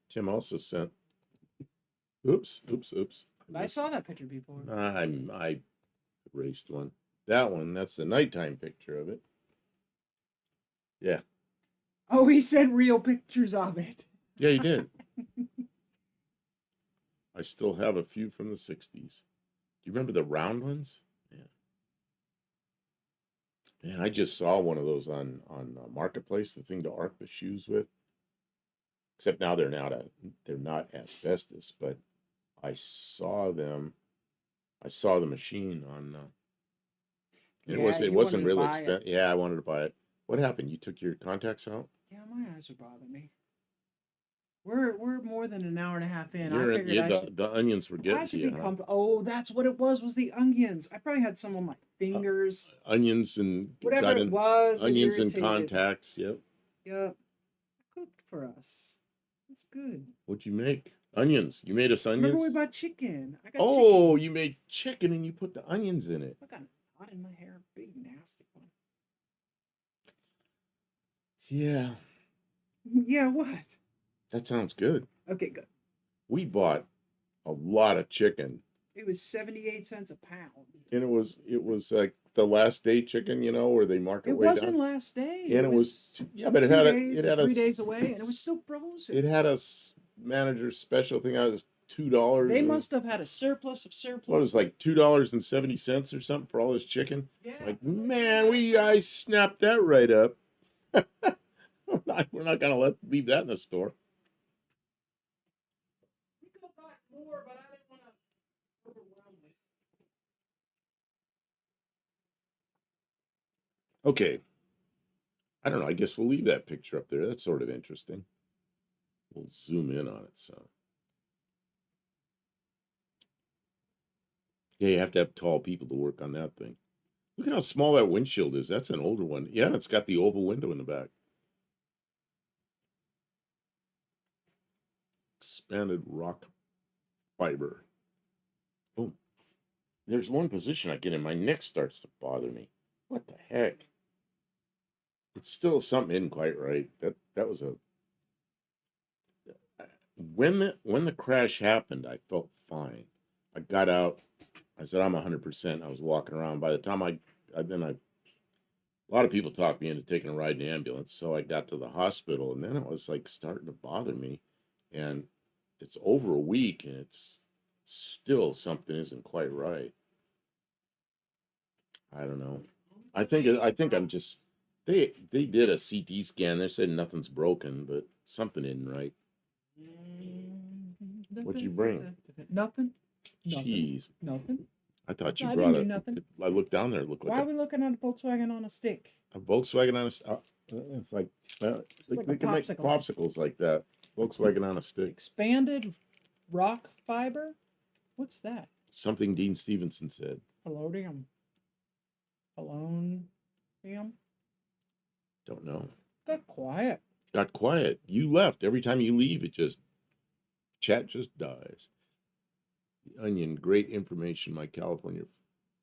Tim also sent. Oops. I saw that picture before. I erased one. That one, that's the nighttime picture of it. Yeah. Oh, he sent real pictures of it. Yeah, he did. I still have a few from the 60s. Do you remember the round ones? Yeah. Man, I just saw one of those on Marketplace, the thing to arc the shoes with. Except now they're not asbestos, but I saw them I saw the machine on, and Yeah, it you wanted wasn't to really buy it. expensive. Yeah, I wanted to buy it. What happened? You took your contacts out? Yeah, my eyes are bothering me. We're more than an hour and a half in. I You're in, figured yeah, I should the onions were I getting to should you, be huh? comfortable. Oh, that's what it was the onions. I probably had some on my Uh, fingers. onions and Whatever got it in was, it onions and irritated. contacts. Yep. Yep. Cooked for us. That's good. What'd you make? Onions. You made us Remember we onions? bought chicken. I got Oh, chicken. you made chicken and you put the onions in it. I got a knot in my hair. Big nasty one. Yeah, Yeah, what? that sounds good. Okay, good. We bought a lot of chicken, It was 78 cents a pound. and it was like the last day chicken, where they mark it It way wasn't down. last day. And It it was was yeah, but two it days or had a 3 days away, and it was still it frozen. had a manager's special thing out. It was They $2 and must have had a surplus of what was surplus. it, like $2.70 or something for all this chicken. It's Yeah. like, man, I snapped that right up. We're not gonna leave that in the store. We could have bought more, but I didn't want to overwhelm myself. Okay, I don't know. I guess we'll leave that picture up there. That's sort of interesting. We'll zoom in on it some. Yeah, you have to have tall people to work on that thing. Look at how small that windshield is. That's an older one. Yeah, and it's got the oval window in the back. Expanded rock fiber. Boom. There's one position I get in, my neck starts to bother me. What the heck? It's still something isn't quite right. That was a when the crash happened, I felt fine. I got out. I said I'm 100%. I was walking around. By the time a lot of people talked me into taking a ride in the ambulance, so I got to the hospital, and then it was like starting to bother me, and it's over a week, and it's still something isn't quite right. I don't know. I think I'm just they did a CT scan. They said nothing's broken, but something isn't right. What'd you bring? Nothing. Nothing. Jeez, Nothing. I thought you I brought didn't do nothing. I looked down there. It looked Why like are we looking at a Volkswagen on a stick? a Volkswagen on it's like It's like they a can make popsicle. popsicles like that. Volkswagen on a stick. Expanded rock fiber? What's that? Something Dean Stevenson said. Polonium. Polonium? Don't know. Got quiet. Got quiet. You left. Every time you leave, chat just dies. The Onion, great information. My California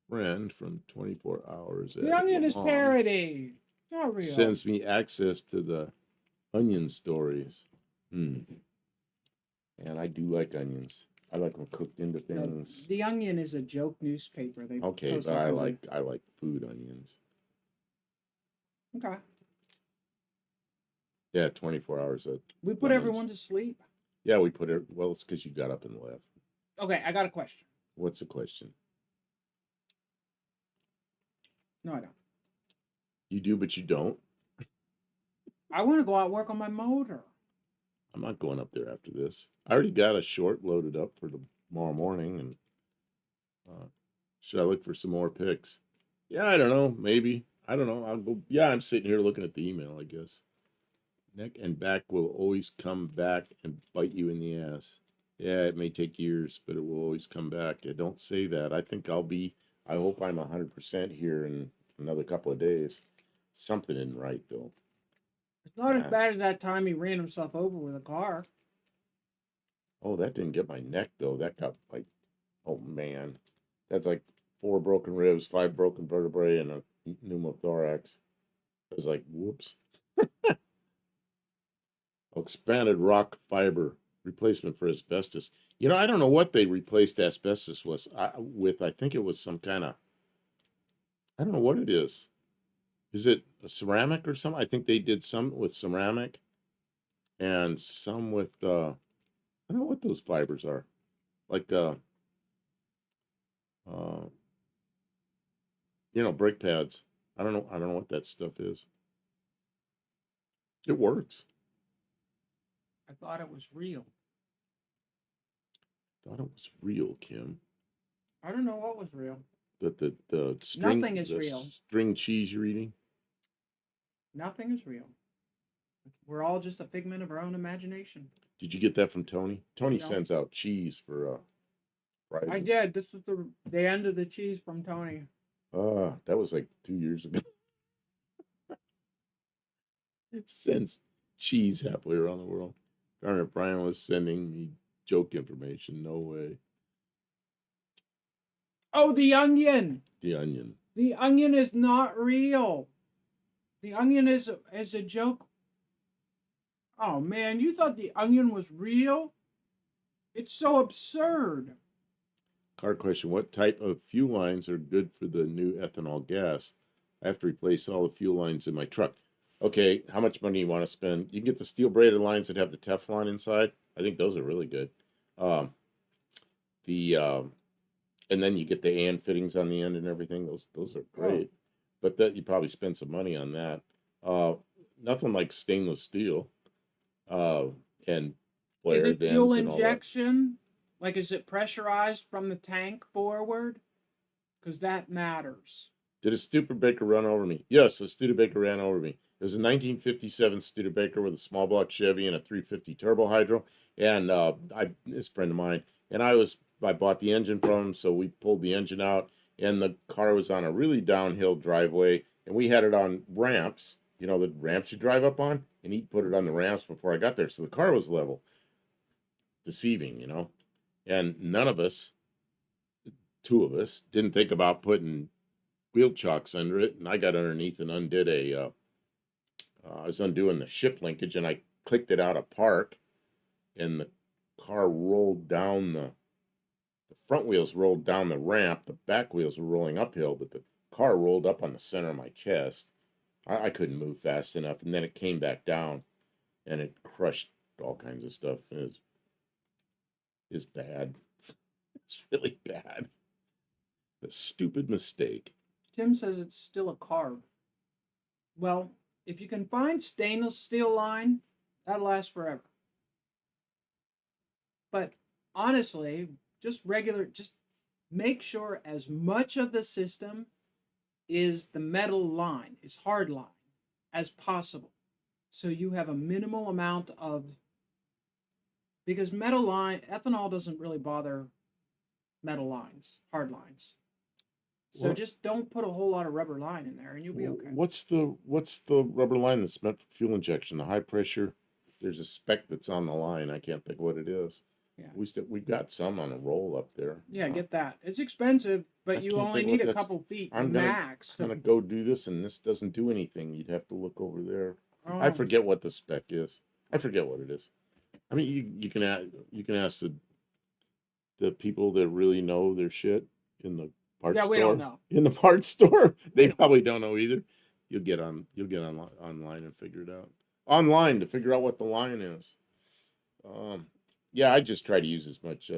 friend from 24 Hours The at onion Le is Mans parody. Not real. sends me access to the onion stories. And I do like onions. I like them cooked into No, things. the Onion is a joke newspaper. They Okay, post but all kinds of- I like food onions. Okay. Yeah, 24 hours of We put lemons. everyone to sleep. Yeah, we put it. Well, it's because you got up and left. Okay, I got a question. What's the question? No, I don't. You do, but you don't. I want to go out and work on my motor. I'm not going up there after this. I already got a short loaded up for tomorrow morning, and should I look for some more pics? Yeah, I don't know. Maybe I don't know. I'll go. Yeah, I'm sitting here looking at the email. I guess neck and back will always come back and bite you in the ass. Yeah, it may take years, but it will always come back. Yeah, don't say that. I think I'll be. I hope I'm 100% here in another couple of days. Something isn't right though. It's not as Yeah. bad as that time he ran himself over with a car. Oh, that didn't get my neck though. That got like, oh man, that's like 4 broken ribs, 5 broken vertebrae, and a pneumothorax. It was like, whoops. Expanded rock fiber replacement for asbestos. I don't know what they replaced asbestos with. I think it was some kind of, I don't know what it is. Is it a ceramic or something? I think they did some with ceramic and some with, I don't know what those fibers are. Like, uh, brake pads. I don't know. I don't know what that stuff is. It works. I thought it was real. Thought it was real, Kim. I don't know what was real. The string Nothing is real. string cheese you're eating. Nothing is real. We're all just a figment of our own imagination. Did you get that from Tony? Tony No, sends out cheese for I prizes. did. This is the end of the cheese from Tony. That was like 2 years ago. It sends cheese halfway around the world. Darn it, Brian was sending me joke information. No way. Oh, the onion. The onion. The onion is not real. The onion is a joke. Oh man, you thought the onion was real? It's so absurd. Car question. What type of fuel lines are good for the new ethanol gas? I have to replace all the fuel lines in my truck. Okay, how much money you want to spend? You can get the steel braided lines that have the Teflon inside. I think those are really good. Um, the and then you get the AN fittings on the end and everything. Those are great. But that you probably spend some money on that. Uh, Nothing like stainless steel and Is flared it fuel ends and all that. injection? Like, is it pressurized from the tank forward? Because that matters. Did a Studebaker run over me? Yes, a Studebaker ran over me. It was a 1957 Studebaker with a small block Chevy and a 350 turbo hydro. And this friend of mine, and I bought the engine from him, so we pulled the engine out, and the car was on a really downhill driveway, and we had it on ramps, the ramps you drive up on, and he put it on the ramps before I got there, so the car was level. Deceiving. And none of us, two of us, didn't think about putting wheel chocks under it, and I got underneath and undid I was undoing the shift linkage, and I clicked it out of park, and the car rolled down the front wheels rolled down the ramp, the back wheels were rolling uphill, but the car rolled up on the center of my chest. I couldn't move fast enough, and then it came back down, and it crushed all kinds of stuff. It's bad. It's really bad. A stupid mistake. Tim says it's still a carb. Well, if you can find stainless steel line, that'll last forever. But honestly, just make sure as much of the system is the metal line, is hard line, as possible. So you have a minimal amount of, because ethanol doesn't really bother metal lines, hard lines. So just don't put a whole lot of rubber line in there and you'll be okay. What's the rubber line that's meant for fuel injection? The high pressure. There's a spec that's on the line. I can't think what it is. Yeah. We've got some on a roll up there. Yeah, get that. It's expensive, but you only need a couple feet max. I'm gonna go do this, and this doesn't do anything. You'd have to look over there. Oh. I forget what the spec is. I forget what it is. I mean, you can ask the people that really know their shit in the parts store. Yeah, we don't know. In the parts store, they probably don't know either. You'll get online and figure it out. Online to figure out what the line is. Yeah, I just try to use as much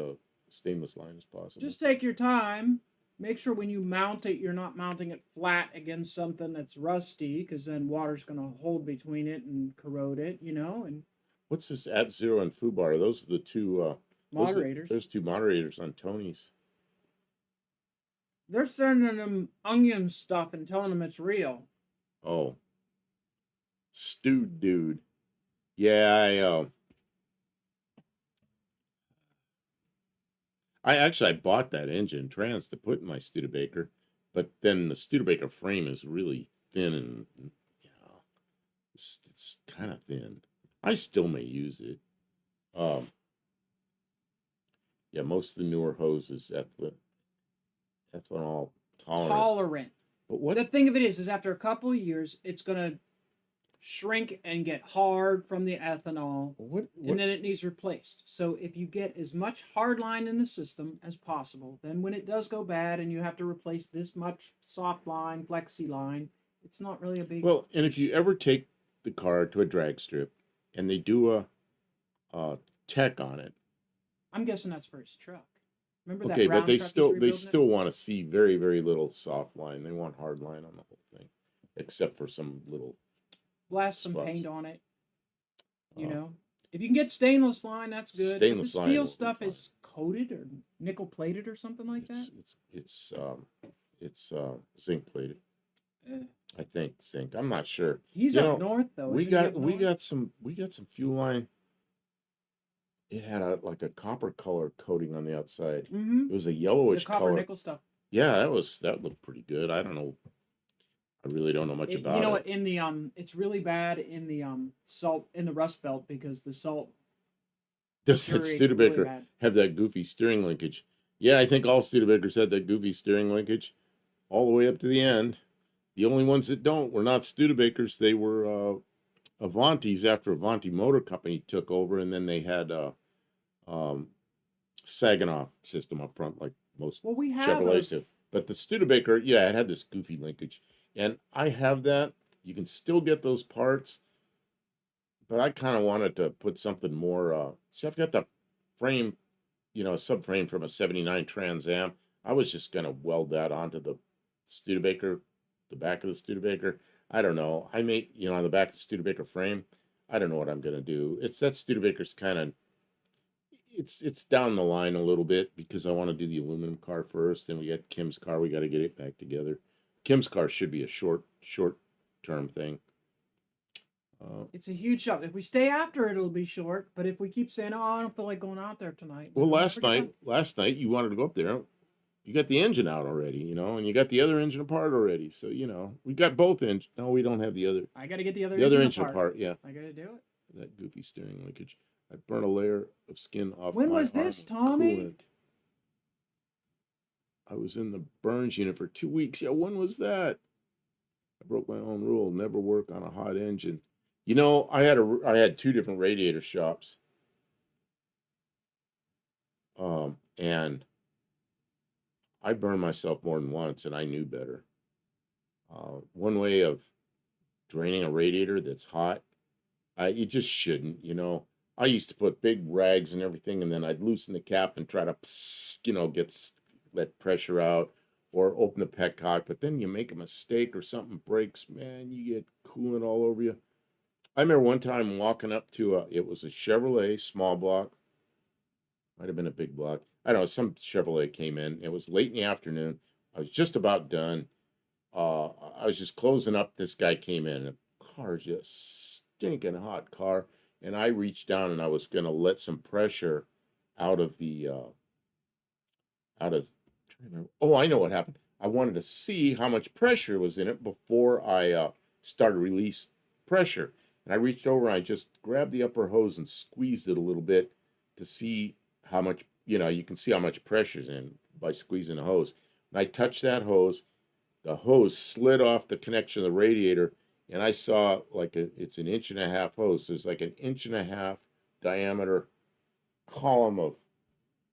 stainless line as possible. Just take your time. Make sure when you mount it, you're not mounting it flat against something that's rusty, because then water's going to hold between it and corrode it, And what's this at zero and FUBAR? Those are the two moderators. There's two moderators on Tony's. They're sending them onion stuff and telling them it's real. Oh, stewed dude. Yeah, I bought that engine trans to put in my Studebaker, but then the Studebaker frame is really thin and it's kind of thin. I still may use it. Yeah, most of the newer hoses ethanol tolerant. But what the thing of it is after a couple of years, it's gonna shrink and get hard from the ethanol, and then it needs replaced. So if you get as much hard line in the system as possible, then when it does go bad and you have to replace this much soft line, flexi line, it's not really a big. Well, and if you ever take the car to a drag strip and they do a tech on it, I'm guessing that's for his truck. Remember that? Okay, brown but they truck still want to see very, very little soft line. They want hard line on the whole thing, except for some little blast some paint on it. If you can get stainless line, that's good. But the Stainless line steel will be stuff fine. is coated or nickel plated or something like that. It's zinc plated. Eh, I think zinc. I'm not sure. He's You up know, north though, we isn't he got up north? we got some fuel line. It had a like a copper color coating on the outside. Mm-hmm. It was a The yellowish copper color. nickel stuff. Yeah, that looked pretty good. I don't know. I really don't know much You about know it. what? In the it's really bad in the salt in the Rust Belt because the salt Does that deteriorates really Studebaker bad. have that goofy steering linkage? Yeah, I think all Studebakers had that goofy steering linkage all the way up to the end. The only ones that don't were not Studebakers. They were Avantis after Avanti Motor Company took over, and then they had um, Saginaw system up front, like most Well, we have a Chevrolets do. But the Studebaker, yeah, it had this goofy linkage, and I have that. You can still get those parts, but I kind of wanted to put something more. See, I've got the frame, a subframe from a '79 Trans Am. I was just gonna weld that onto the Studebaker, the back of the Studebaker. I don't know. I may, on the back of the Studebaker frame. I don't know what I'm gonna do. It's that Studebaker's kind of it's down the line a little bit because I want to do the aluminum car first. Then we got Kim's car. We got to get it back together. Kim's car should be a short term thing. It's a huge shot. If we stay after it, it'll be short. But if we keep saying, "Oh, I don't feel like going out there tonight," Well, we'll never get done. last night you wanted to go up there. You got the engine out already, and you got the other engine apart already. So we got both engines. No, we don't have I got to get the other the other engine engine apart. apart. Yeah, I got to do it. that goofy steering linkage. I burnt a layer of skin off When my was arm this, with Tommy? coolant. I was in the burns unit for 2 weeks. Yeah, when was that? I broke my own rule: never work on a hot engine. I had two different radiator shops, and I burned myself more than once, and I knew better. One way of draining a radiator that's hot, you just shouldn't. I used to put big rags and everything, and then I'd loosen the cap and try to, let pressure out, or open the petcock. But then you make a mistake or something breaks, man, you get coolant all over you. I remember one time walking up to it was a Chevrolet small block, might have been a big block. I don't know, some Chevrolet came in. It was late in the afternoon. I was just about done. I was just closing up. This guy came in. A car, just stinking hot car. And I reached down and I was going to let some pressure out of out of, oh, I know what happened. I wanted to see how much pressure was in it before I started release pressure. And I reached over and I just grabbed the upper hose and squeezed it a little bit to see how much, you can see how much pressure's in by squeezing the hose. And I touched that hose, the hose slid off the connection of the radiator, and I saw it's an inch and a half hose. There's like an inch and a half diameter column of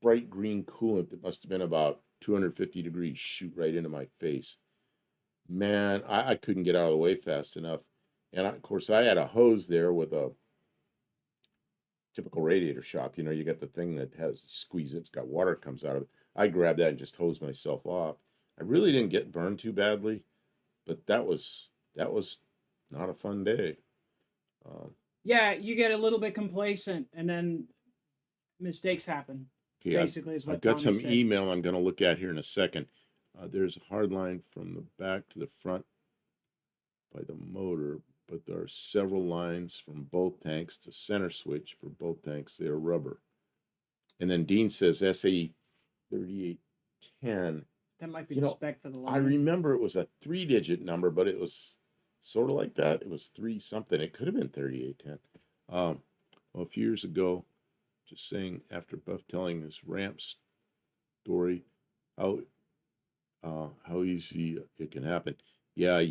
bright green coolant that must have been about 250 degrees shoot right into my face. Man, I couldn't get out of the way fast enough. And of course, I had a hose there with a typical radiator shop. You got the thing that has squeeze it, it's got water comes out of it. I grabbed that and just hosed myself off. I really didn't get burned too badly, but that was not a fun day. Um, Yeah, you get a little bit complacent, and then mistakes happen. okay, Basically, is I've what got Tommy some said. email I'm going to look at here in a second. There's a hard line from the back to the front by the motor, but there are several lines from both tanks to center switch for both tanks. They are rubber. And then Dean says SA 3810. That might be You the know, spec for the I line. remember it was a 3-digit number, but it was sort of like that. It was three something. It could have been 3810. Well, a few years ago, just saying, after Buff telling his ramp story, how how easy it can happen. Yeah,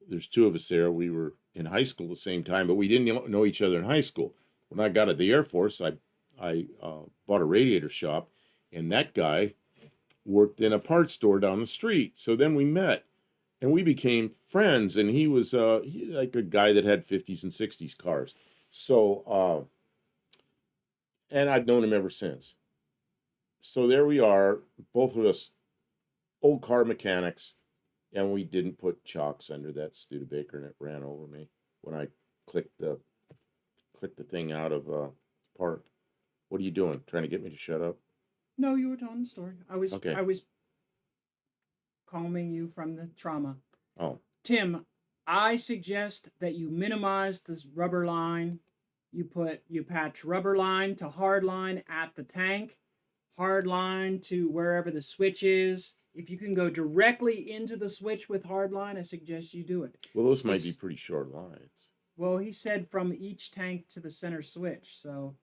there's two of us there. We were in high school at the same time, but we didn't know each other in high school. When I got to the Air Force, I bought a radiator shop, and that guy worked in a parts store down the street. So then we met, and we became friends. And he was like a guy that had 50s and 60s cars. So and I've known him ever since. So there we are, both of us old car mechanics, and we didn't put chocks under that Studebaker, and it ran over me when I clicked the thing out of What are you doing? Trying to get me to shut up? No, you were telling the story. Okay. I was calming you from the trauma. Oh, Tim, I suggest that you minimize this rubber line. You patch rubber line to hard line at the tank, hard line to wherever the switch is. If you can go directly into the switch with hard line, I suggest you do it. well, those might be It's pretty short lines. well, he said from each tank to the center switch. So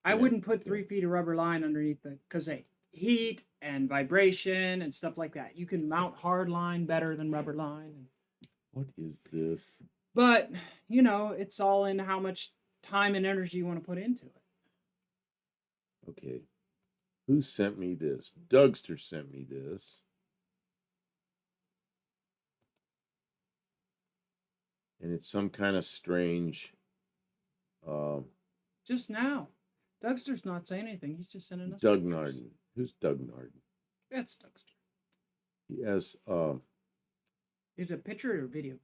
I Yeah, wouldn't put okay. 3 feet of rubber line underneath the because heat and vibration and stuff like that. You can mount hard line better than rubber line. What is this? But it's all in how much time and energy you want to put into it. Okay. Who sent me this? Dougster sent me this. And it's some kind of strange Just now. Dougster's not saying anything. He's just sending us Doug pictures. Narden. Who's Doug Narden? That's Dougster. He has Is it a picture or a video?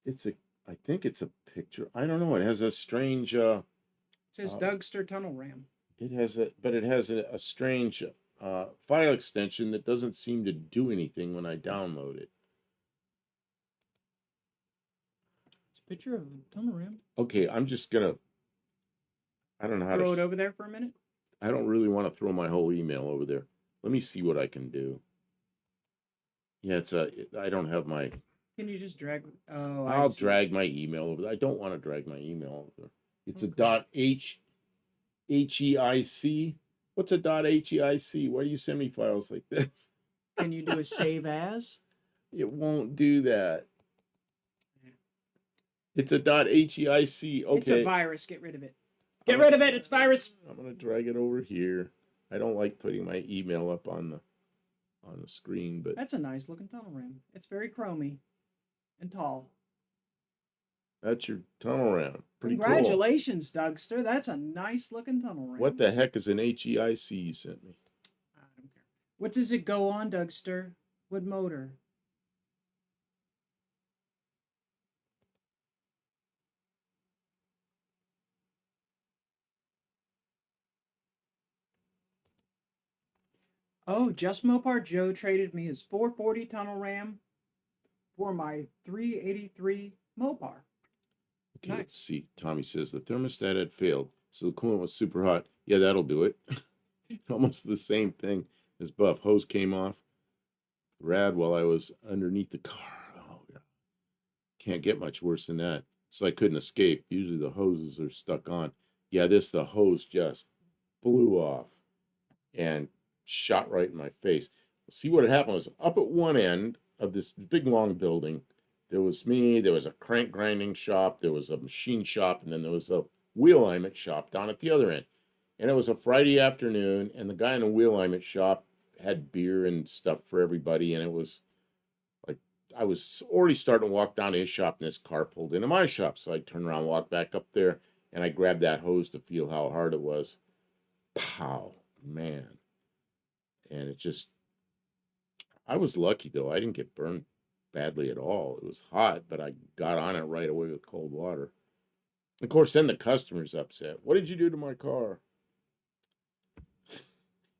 I think it's a picture. I don't know. It has a strange It says Dougster tunnel ram. it has a strange file extension that doesn't seem to do anything when I download it. It's a picture of a tunnel ram. Okay, I'm just gonna I don't know how Throw it to over there for a minute. I don't really want to throw my whole email over there. Let me see what I can do. Yeah, I don't have my Can you just drag? Oh, I'll I see. drag my email over there. I don't want to drag my email over there. It's a Okay. dot HEIC. What's a dot HEIC? Why do you send me files like this? Can you do a save as? It won't do that. It's a dot HEIC. Okay. It's a virus. Get rid of it. Get rid of it. It's virus. I'm gonna drag it over here. I don't like putting my email up on the screen, but That's a nice looking tunnel ram. It's very chromy and tall. that's your tunnel ram. Pretty cool. Congratulations, Dougster. That's a nice looking tunnel ram. What the heck is an HEIC you sent me? I don't care. What does it go on, Dougster? What motor? Oh, just Mopar Joe traded me his 440 tunnel ram for my 383 Mopar. Okay, Nice. let's see. Tommy says the thermostat had failed, so the coolant was super hot. Yeah, that'll do it. Almost the same thing as Buff. Hose came off. Rad while I was underneath the car. Oh, yeah. Can't get much worse than that. So I couldn't escape. Usually the hoses are stuck on. Yeah, the hose just blew off and shot right in my face. See what had happened was up at one end of this big long building, there was me, there was a crank grinding shop, there was a machine shop, and then there was a wheel alignment shop down at the other end. And it was a Friday afternoon, and the guy in the wheel alignment shop had beer and stuff for everybody, and it was like I was already starting to walk down to his shop, and this car pulled into my shop. So I turned around, walked back up there, and I grabbed that hose to feel how hard it was. Pow, man. And it just, I was lucky though. I didn't get burned badly at all. It was hot, but I got on it right away with cold water. Of course, then the customer's upset. What did you do to my car?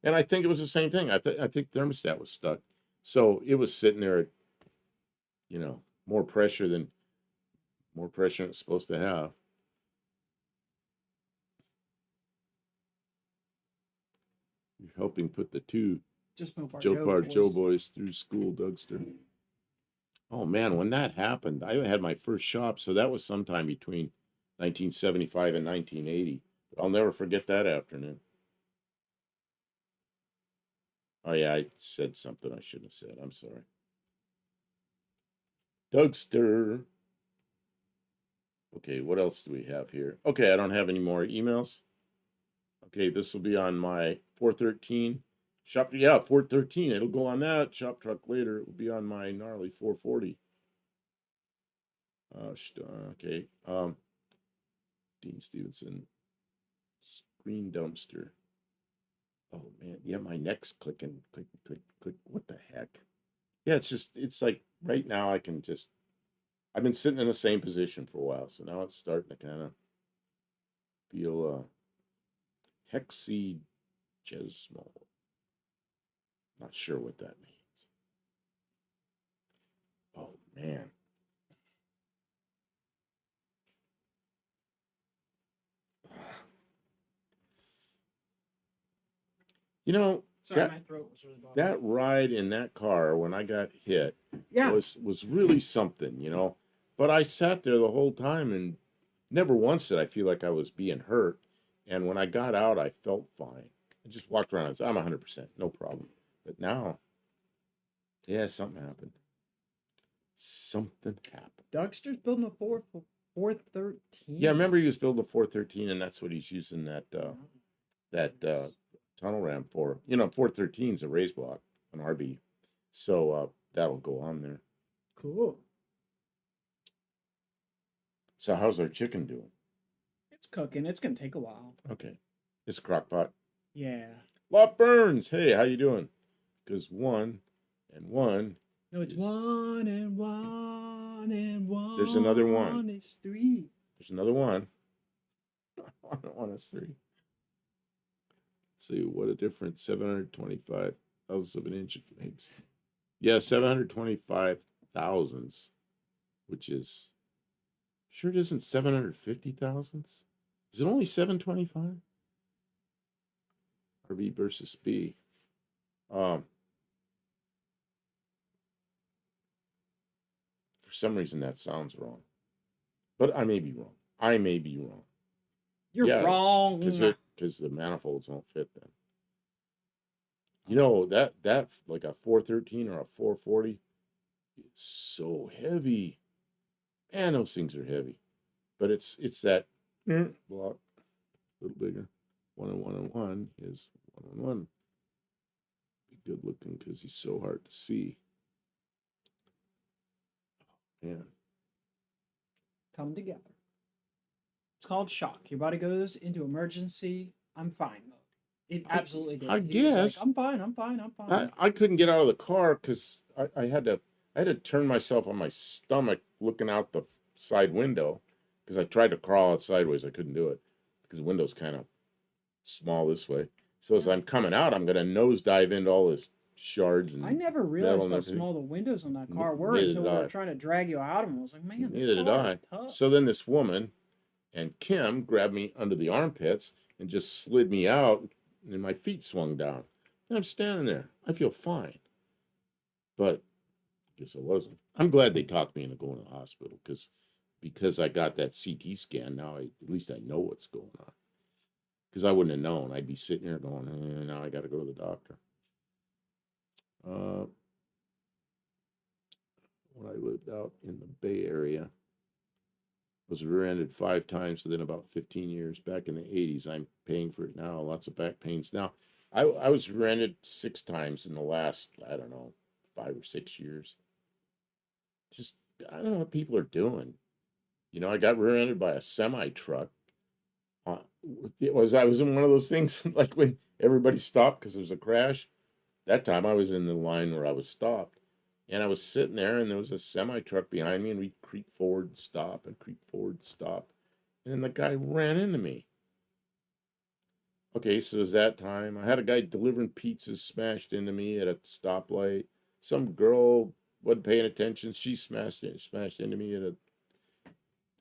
And I think it was the same thing. I think thermostat was stuck. So it was sitting there at, more pressure than it's supposed to have. You're helping put the two Just Mopar Joe boys through school, Dougster. Oh man, when that happened, I had my first shop, so that was sometime between 1975 and 1980. But I'll never forget that afternoon. Oh yeah, I said something I shouldn't have said. I'm sorry. Dougster. Okay, what else do we have here? Okay, I don't have any more emails. Okay, this will be on my 413 shop. Yeah, 413. It'll go on that shop truck later. It will be on my gnarly 440. Okay. Dean Stevenson. Screen dumpster. Oh man, yeah, my neck's clicking. Click, click, click. What the heck? Yeah, it's like right now I've been sitting in the same position for a while, so now it's starting to kind of feel hexadecimal. Not sure what that means. Oh man. You know, Sorry, that my throat was really bothering me. that ride in that car when I got hit Yeah. was really something, But I sat there the whole time and never once did I feel like I was being hurt. And when I got out, I felt fine. I just walked around. I said, I'm 100%, no problem. But now, yeah, something happened. Something happened. Dougster's building a 413. Yeah, I remember he was building a 413, and that's what he's using that tunnel ramp for. 413 is a raise block, an RB, so that'll go on there. Cool. So how's our chicken doing? It's cooking. It's gonna take a while. Okay, it's a crock pot. Yeah. Lot Burns, hey, how you doing? Because 1 and 1. No, it's 1 and 1 and 1. There's another 1. It's 3. There's another 1. 1 and 1 is 3. Let's see what a difference. 725 thousandths of an inch it makes. Yeah, 725 thousandths, which is sure it isn't 750 thousandths. Is it only 725? RB versus B. For some reason that sounds wrong, but I may be wrong. You're wrong. Because the manifolds won't fit them. That like a 413 or a 440 is so heavy. Man, those things are heavy. But it's that block a little bigger. 1 and 1 and 1 is 1 and 1. Be good looking because he's so hard to see. Man. Come together. It's called shock. Your body goes into emergency. I'm fine mode. It absolutely did. I He was guess. like, I'm fine. I couldn't get out of the car because I had to turn myself on my stomach looking out the side window because I tried to crawl out sideways. I couldn't do it because the window's kind of small this way. So as I'm coming out, I'm going to nosedive into all this shards and I never realized how small the windows on that car were Neither until we did were I. trying to drag you out of them. I was like, man, this Neither did car I. is tough. So then this woman and Kim grabbed me under the armpits and just slid me out, and my feet swung down. And I'm standing there. I feel fine. But I guess I wasn't. I'm glad they talked me into going to the hospital because I got that CT scan. Now at least I know what's going on. Because I wouldn't have known. I'd be sitting there going, now I got to go to the doctor. When I lived out in the Bay Area, was rear-ended 5 times within about 15 years. Back in the 80s, I'm paying for it now. Lots of back pains now. I was rear-ended 6 times in the last, I don't know, 5 or 6 years. Just, I don't know what people are doing. I got rear-ended by a semi-truck. I was in one of those things like when everybody stopped because there was a crash. That time I was in the line where I was stopped. And I was sitting there, and there was a semi-truck behind me, and we'd creep forward and stop, and creep forward and stop. And then the guy ran into me. Okay, so it was that time. I had a guy delivering pizzas smashed into me at a stoplight. Some girl wasn't paying attention. She smashed into me and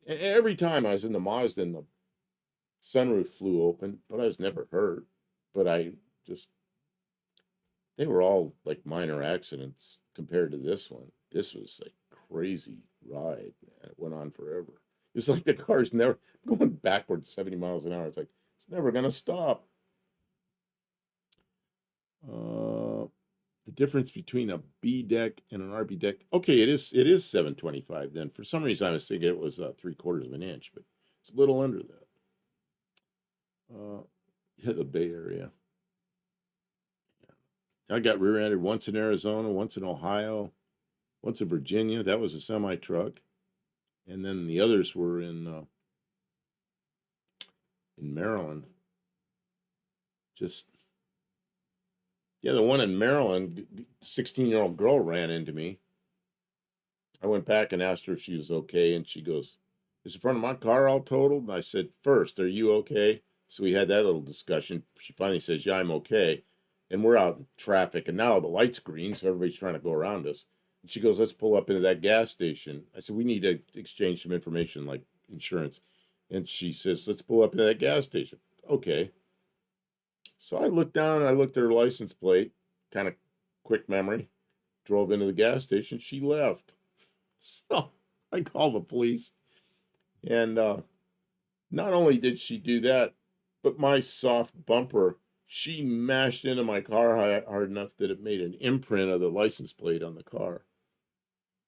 every time I was in the Mazda, and the sunroof flew open, but I was never hurt. But they were all like minor accidents compared to this one. This was like crazy ride, man. It went on forever. It's like the car's never going backwards 70 miles an hour. It's like it's never gonna stop. The difference between a B deck and an RB deck. Okay, it is 725 then. For some reason I was thinking it was 3/4 of an inch, but it's a little under that. Yeah, the Bay Area. I got rear-ended once in Arizona, once in Ohio, once in Virginia. That was a semi-truck. And then the others were in Maryland. The one in Maryland, 16-year-old girl ran into me. I went back and asked her if she was okay, and she goes, is the front of my car all totaled? And I said, first, are you okay? So we had that little discussion. She finally says, yeah, I'm okay. And we're out in traffic, and now the light's green, so everybody's trying to go around us. And she goes, let's pull up into that gas station. I said, we need to exchange some information like insurance. And she says, let's pull up into that gas station. Okay. So I looked down and I looked at her license plate, kind of quick memory, drove into the gas station. She left. So I called the police. And not only did she do that, but my soft bumper, she mashed into my car hard enough that it made an imprint of the license plate on the car.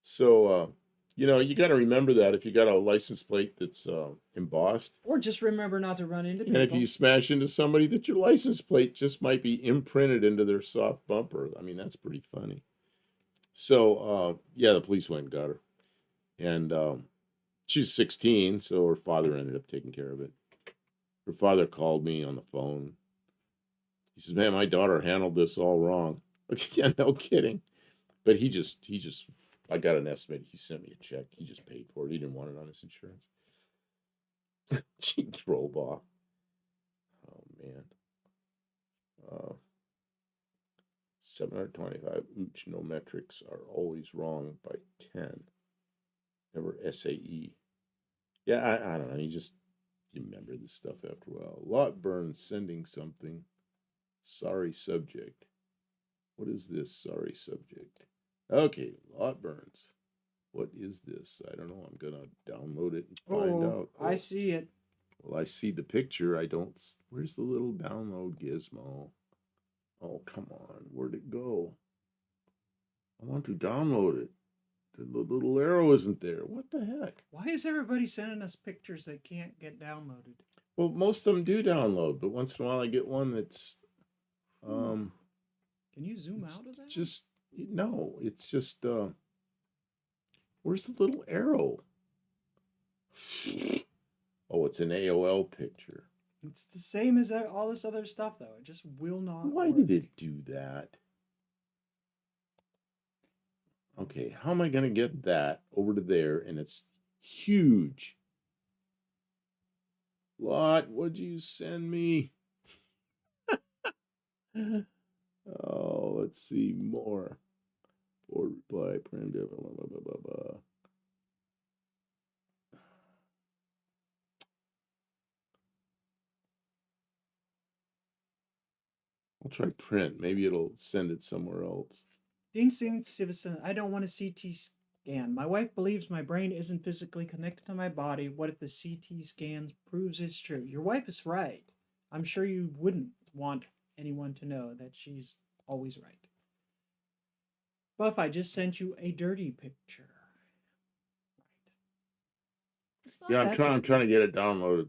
So, you got to remember that if you got a license plate that's embossed, Or just remember not to run into and if people. you smash into somebody, that your license plate just might be imprinted into their soft bumper. I mean, that's pretty funny. So, yeah, the police went and got her. And she's 16, so her father ended up taking care of it. Her father called me on the phone. He says, man, my daughter handled this all wrong. Yeah, no kidding. But I got an estimate. He sent me a check. He just paid for it. He didn't want it on his insurance. She drove off. Oh, man. 725. Ooch, no metrics are always wrong by 10. Never SAE. Yeah, I don't know. You remember this stuff after a while. Lot burns sending something. Sorry subject. What is this sorry subject? Okay, lot burns. What is this? I don't know. I'm gonna download it and find out. I see it. Well, I see the picture. I don't. Where's the little download gizmo? Oh, come on. Where'd it go? I want to download it. The little arrow isn't there. What the heck? Why is everybody sending us pictures that can't get downloaded? Well, most of them do download, but once in a while I get one that's Can you zoom out of that? just no. It's just where's the little arrow? Oh, it's an AOL picture. It's the same as all this other stuff, though. It just will not. Why work. did it do that? Okay, how am I going to get that over to there? And it's huge. Lot, what'd you send me? Oh, let's see more. Board reply, print, blah, blah, blah, blah, blah. I'll try print. Maybe it'll send it somewhere else. Dean Stevenson, I don't want a CT scan. My wife believes my brain isn't physically connected to my body. What if the CT scans proves it's true? Your wife is right. I'm sure you wouldn't want anyone to know that she's always right. Buff, I just sent you a dirty picture. Right. It's not Yeah, I'm that trying dirty. to get it downloaded.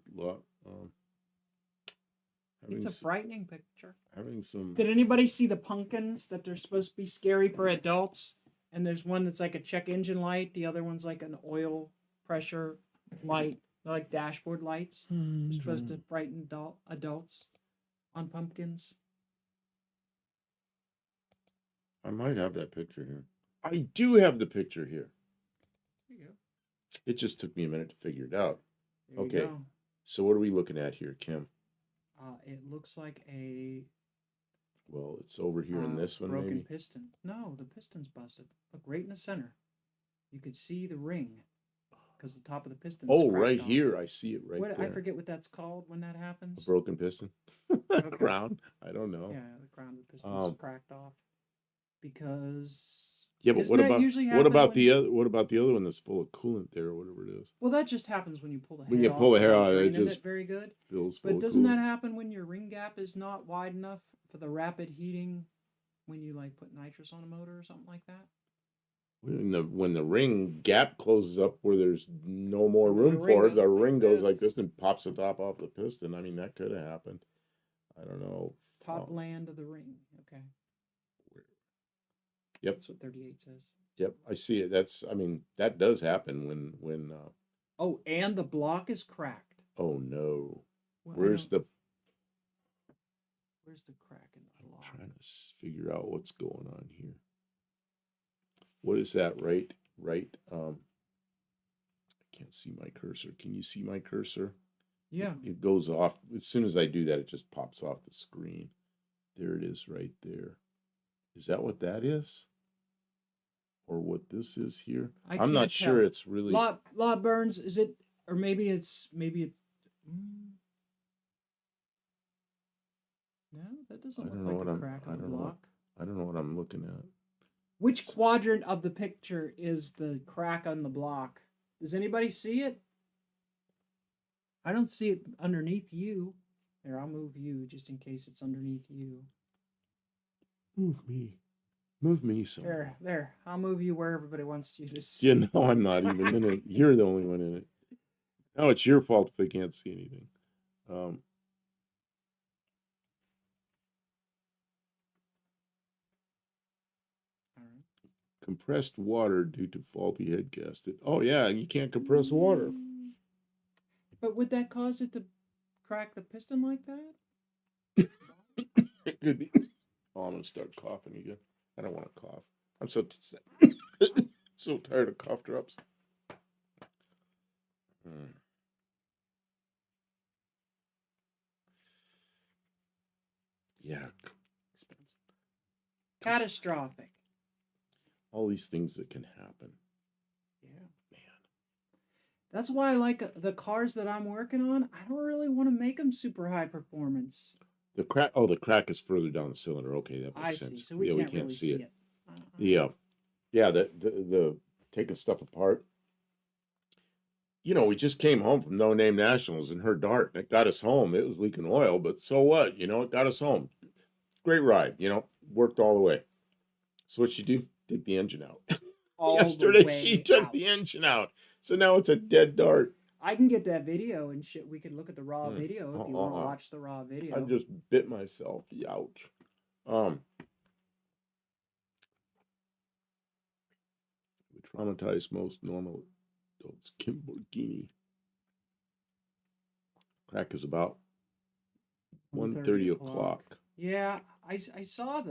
It's a frightening picture. Having some. Did anybody see the pumpkins that they're supposed to be scary for adults? And there's one that's like a check engine light. The other one's like an oil pressure light. They're like dashboard lights. They're supposed to frighten adults on pumpkins. I might have that picture here. I do have the picture here. There you go. It just took me a minute to figure it out. There Okay. you go. So what are we looking at here, Kim? It looks like a Well, it's over here in this one, broken maybe. piston. No, the piston's busted. Look right in the center. You could see the ring because the top of the piston. Oh, right here. I see it right there. I forget what that's called when that happens. A broken piston. Okay. Crown. I don't know. Yeah, the crown of the piston's cracked off because. Yeah, but what about the other? What about the other one that's full of coolant there, or whatever it is? Well, that just happens when you pull the hair. When you pull the hair out, it just very good. Feels full. But of doesn't coolant. that happen when your ring gap is not wide enough for the rapid heating? When you like put nitrous on a motor or something like that. When the ring gap closes up where there's no more room for it, the ring goes like this and pops the top off the piston. I mean, that could have happened. I don't know. Top land of the ring. Okay. Yep. That's what 38 says. Yep, I see it. That does happen when. Oh, and the block is cracked. Oh no. Well, Where's the crack in the block? I'm trying to figure out what's going on here. What is that? Right. I can't can't see my cursor. Can you see my cursor? Yeah. It goes off. As soon as I do that, it just pops off the screen. There it is right there. Is that what that is? Or what this is here? I I'm not can't sure tell. it's really. Lot Burns, is it, or maybe it's no, that I doesn't don't look know like what a I'm. crack I on the don't know what. block. I don't know what I'm looking at. Which quadrant of the picture is the crack on the block? Does anybody see it? I don't see it underneath you. There, I'll move you just in case it's underneath you. Move me. Move me somewhere. There. I'll move you where everybody wants you to see. Yeah, no, I'm not even in it. You're the only one in it. No, it's your fault if they can't see anything. Um, All right. compressed water due to faulty head gasket. Oh yeah, you can't compress water. But would that cause it to crack the piston like that? It could be. Oh, I'm gonna start coughing again. I don't want to cough. I'm so so tired of cough drops. Hmm. Yeah, Expensive. Catastrophic. all these things that can happen. Yeah. Man, That's why I like the cars that I'm working on. I don't really want to make them super high performance. the crack. Oh, the crack is further down the cylinder. Okay, that I makes see. sense. So we Yeah, we can't can't really see see it. it. Yeah, yeah. The taking stuff apart. You know, we just came home from No Name Nationals in her Dart, and it got us home. It was leaking oil, but so what? You know, it got us home. Great ride. You know, worked all the way. So what she do? Take the engine out. All the Yesterday she way took out. the engine out, so now it's a dead Dart. I can get that video and shit. We could look at the raw Hmm. video if you want to watch the raw video. I just bit myself. Ouch. We traumatize most normal adults. Kimborghini. Crack is about 1:30 o'clock. Yeah, I saw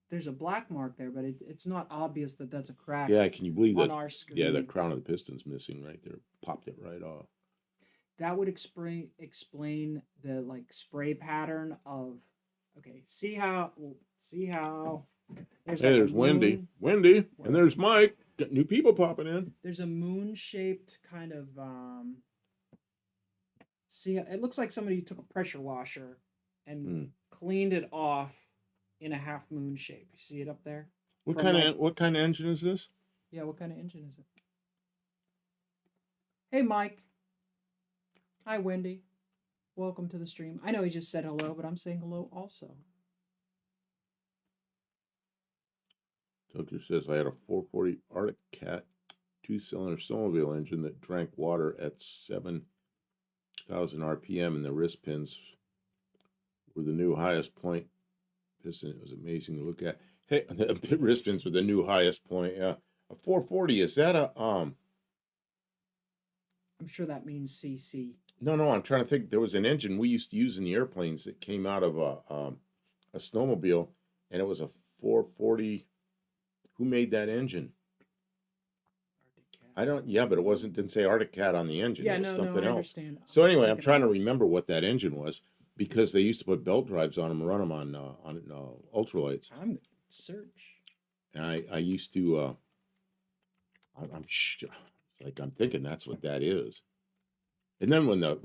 there's a black mark there, but it's not obvious that that's a crack Yeah, can you believe on that? our screen. Yeah, the crown of the piston's missing right there. Popped it right off. That would explain the like spray pattern of. Okay, see how there's Hey, like there's Wendy, and there's Mike. Got new people popping in. There's a moon shaped kind of see, it looks like somebody took a pressure washer and cleaned it off in a half moon shape. You see it up there? What kind of engine is this? Yeah, what kind of engine is it? Hey, Mike. Hi, Wendy. Welcome to the stream. I know he just said hello, but I'm saying hello also. Tucker says I had a 440 Arctic Cat 2-cylinder snowmobile engine that drank water at 7,000 RPM, and the wrist pins were the new highest point piston. It was amazing to look at. Hey, the wrist pins were the new highest point. Yeah, a 440. Is that a I'm sure that means CC. No. I'm trying to think. There was an engine we used to use in the airplanes that came out of a snowmobile, and it was a 440. Who made that engine? I don't. Yeah, but it didn't say Arctic Cat on the engine. Yeah, it was no, something I else. understand. So anyway, I'm trying to remember what that engine was because they used to put belt drives on them and run them on ultralights. I'm gonna search. And I used to. I'm thinking that's what that is. And then when the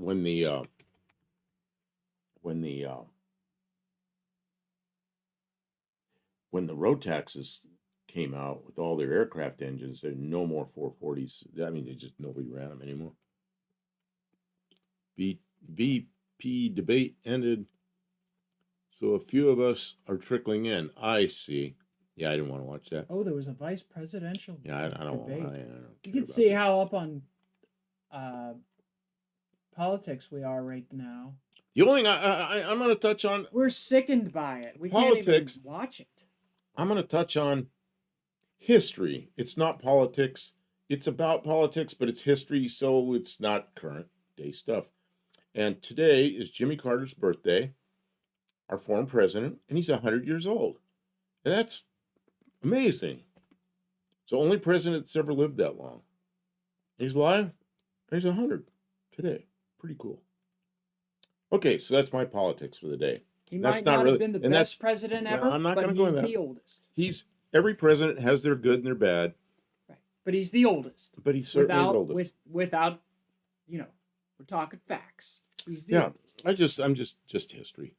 road taxes came out with all their aircraft engines, there are no more 440s. I mean, nobody ran them anymore. VP debate ended, so a few of us are trickling in. I see. Yeah, I didn't want to watch that. Oh, there was a vice presidential I don't debate. I don't You care can see how up on politics we are right now. The only thing I'm going to touch on. We're sickened by it. We politics, can't even watch it. I'm going to touch on history. It's not politics. It's about politics, but it's history, so it's not current day stuff. And today is Jimmy Carter's birthday, our former president, and he's 100 years old. And that's amazing. It's the only president that's ever lived that long. He's alive. He's 100 today. Pretty cool. Okay, so that's my politics for the day. He That's might not not have really, been the and that's best president well, ever, I'm not but going to go he's in that. the oldest. Every president has their good and their bad, Right. But he's the oldest. but he's certainly the oldest. Without, we're talking facts. He's the Yeah, oldest. I'm just history.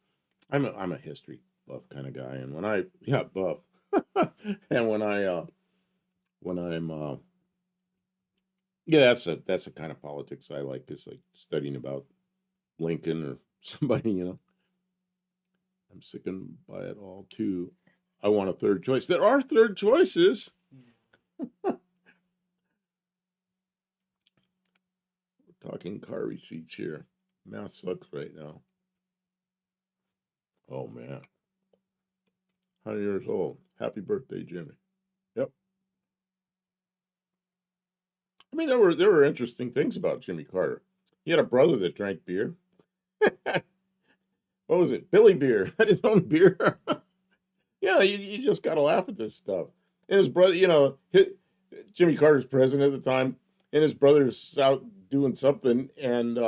I'm a history buff kind of guy, and buff, and when I'm yeah, that's the kind of politics I like. Is like studying about Lincoln or somebody. I'm sickened by it all too. I want a third choice. There are third choices. We're talking car receipts here. Math sucks right now. Oh man. 100 years old. Happy birthday, Jimmy. Yep. I mean, there were interesting things about Jimmy Carter. He had a brother that drank beer. What was it? Billy Beer. Had his own beer. Yeah, you just gotta laugh at this stuff. And his brother, Jimmy Carter's president at the time, and his brother's out doing something, and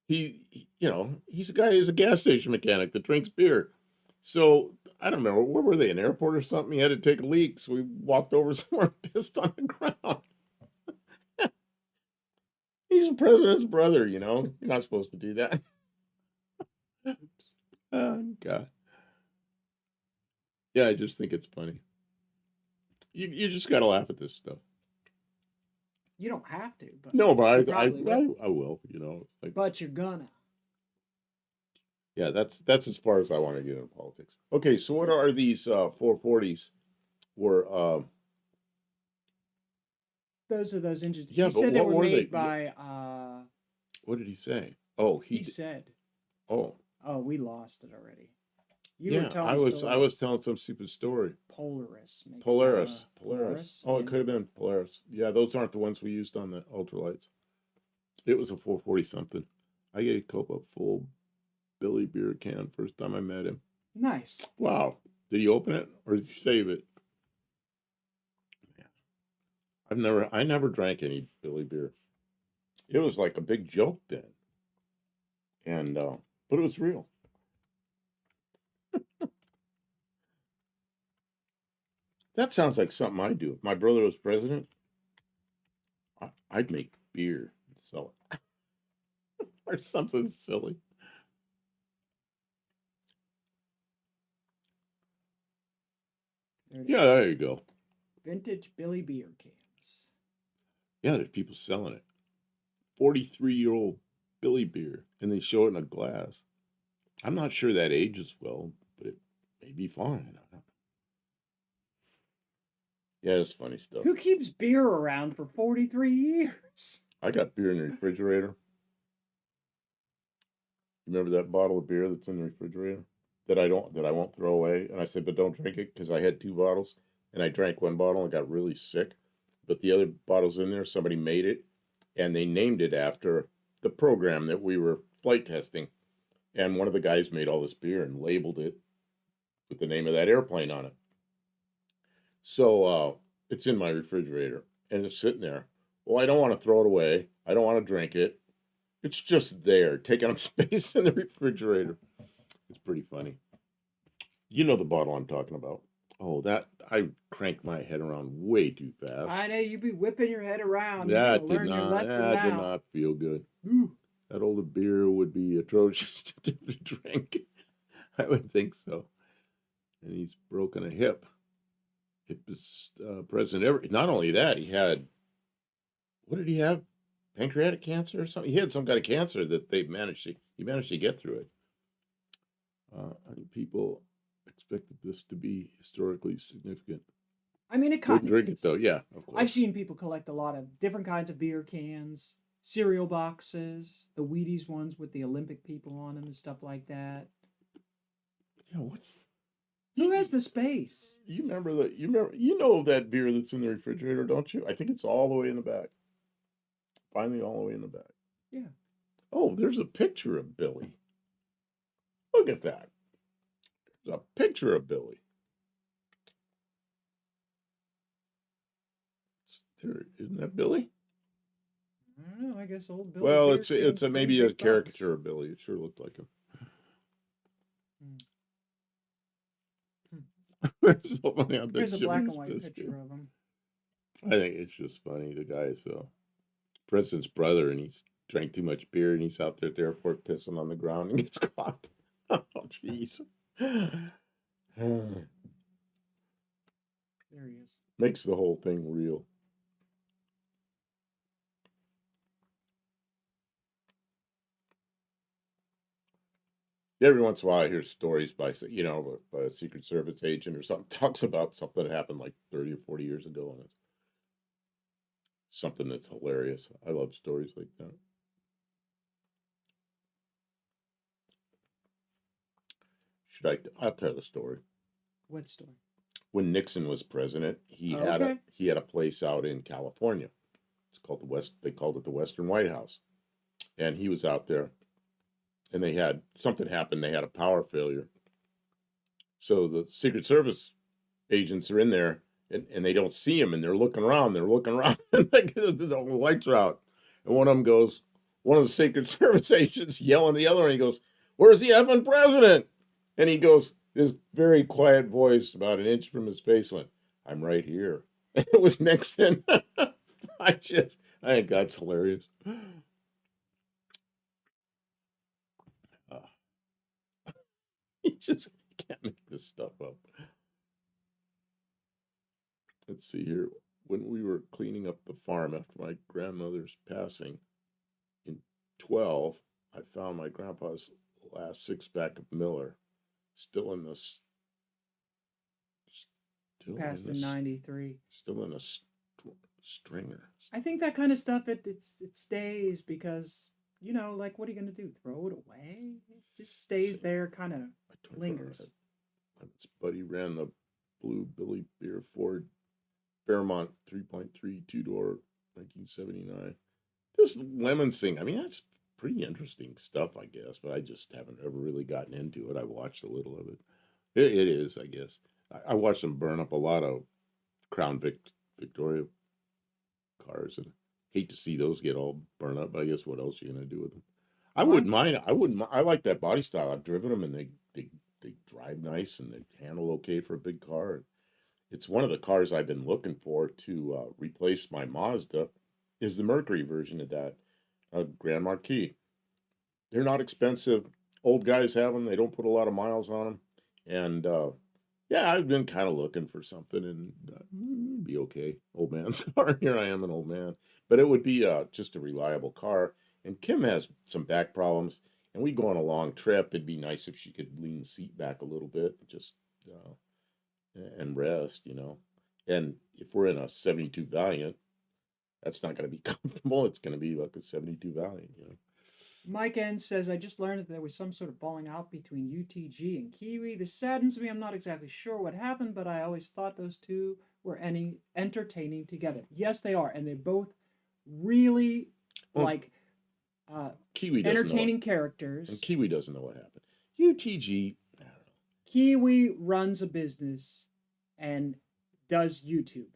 he's a guy, he's a gas station mechanic that drinks beer. So I don't remember, where were they, an airport or something? He had to take a leak, so we walked over somewhere and pissed on the ground. He's the president's brother, You're not supposed to do that. Oops. Oh, God. Yeah, I just think it's funny. You just got to laugh at this stuff. You don't have to, but no, but I will. will. But you're gonna. Yeah, that's as far as I want to get into politics. Okay, so what are these 440s? Were those are those engines. Yeah, he but said they what were were they? made by. What did he say? Oh, he said. Oh. Oh, we lost it already. I was telling some stupid story. Polaris. Polaris. Oh, it could have been Polaris. Yeah, those aren't the ones we used on the ultralights. It was a 440 something. I gave Cope a full Billy beer can first time I met him. Nice. Wow. Did he open it or did he save it? Yeah. I never drank any Billy beer. It was like a big joke then. And but it was real. That sounds like something I'd do. If my brother was president, I'd make beer and sell it. Or something silly. Yeah, there you go. Vintage Billy beer cans. Yeah, there's people selling it. 43-year-old Billy beer, and they show it in a glass. I'm not sure that ages well, but it may be fine. Yeah, it's funny stuff. Who keeps beer around for 43 years? I got beer in the refrigerator. Remember that bottle of beer that's in the refrigerator that I won't throw away? And I said, but don't drink it, because I had 2 bottles and I drank 1 bottle and got really sick. But the other bottles in there, somebody made it, and they named it after the program that we were flight testing. And one of the guys made all this beer and labeled it with the name of that airplane on it. So it's in my refrigerator and it's sitting there. Well, I don't want to throw it away. I don't want to drink it. It's just there, taking up space in the refrigerator. It's pretty funny. You know the bottle I'm talking about. Oh, that I cranked my head around way too fast. I know you'd be whipping your head around. That did not feel good. Ooh. That older beer would be atrocious to drink. I would think so. And he's broken a hip. Hippest president ever. Not only that, he had, what did he have? Pancreatic cancer or something? He had some kind of cancer that he managed to get through it. I think people expected this to be historically significant. I mean, it kind of drink it though, yeah, of course. I've seen people collect a lot of different kinds of beer cans, cereal boxes, the Wheaties ones with the Olympic people on them and stuff like that. Yeah, who has the space? You know that beer that's in the refrigerator, don't you? I think it's all the way in the back. Finally, all the way in the back. Yeah. Oh, there's a picture of Billy. Look at that. There's a picture of Billy. There, isn't that Billy? I don't know. guess old Billy Well, Beer it's a getting maybe a big bucks. caricature of Billy. It sure looked like him. It's so funny. I bet Here's a black Jimmy's and white pissed, picture dude. of him. I think it's just funny. The guy's president's brother, and he's drank too much beer, and he's out there at the airport pissing on the ground and gets caught. Oh, jeez. There he is. Makes the whole thing real. Every once in a while, I hear stories by a Secret Service agent or something talks about something that happened like 30 or 40 years ago, and it's something that's hilarious. I love stories like that. I'll tell the story. What story? When Nixon was president, he had a place out in California. It's called they called it the Western White House. And he was out there, and something happened, they had a power failure. So the Secret Service agents are in there, and they don't see him, and they're looking around, and the lights are out. And one of the Secret Service agents yelling at the other one, he goes, "Where's the effing president?" And he goes, this very quiet voice about an inch from his face went, "I'm right here." And it was Nixon. I think that's hilarious. You just can't make this stuff up. Let's see here. When we were cleaning up the farm after my grandmother's passing in 12, I found my grandpa's last six-pack of Miller still in the Passed in 93. Still in a stringer. I think that kind of stuff it stays because like what are you gonna do? Throw it away? It just stays there, kind of lingers. My buddy ran the blue Billy Beer Ford Fairmont 3.3 two-door 1979. This Lemons thing, I mean, that's pretty interesting stuff, I guess, but I just haven't ever really gotten into it. I watched a little of it. It is, I guess. I watched them burn up a lot of Crown Victoria cars, and hate to see those get all burned up, but I guess what else are you going to do with them? I wouldn't mind. I like that body style. I've driven them, and they drive nice, and they handle okay for a big car. It's one of the cars I've been looking for to replace my Mazda, is the Mercury version of that, Grand Marquis. They're not expensive. Old guys have them. They don't put a lot of miles on them. And yeah, I've been kind of looking for something, and it'd be okay. Old man's car. Here I am, an old man. But it would be just a reliable car. And Kim has some back problems, and we go on a long trip. It'd be nice if she could lean the seat back a little bit, just and rest, And if we're in a 72 Valiant, that's not going to be comfortable. It's going to be like a 72 Valiant, Mike N says, I just learned that there was some sort of falling out between UTG and Kiwi. This saddens me. I'm not exactly sure what happened, but I always thought those two were entertaining together. Yes, they are. And they both really Kiwi entertaining characters. And Kiwi doesn't know what happened. UTG, I don't know. Kiwi runs a business and does YouTube.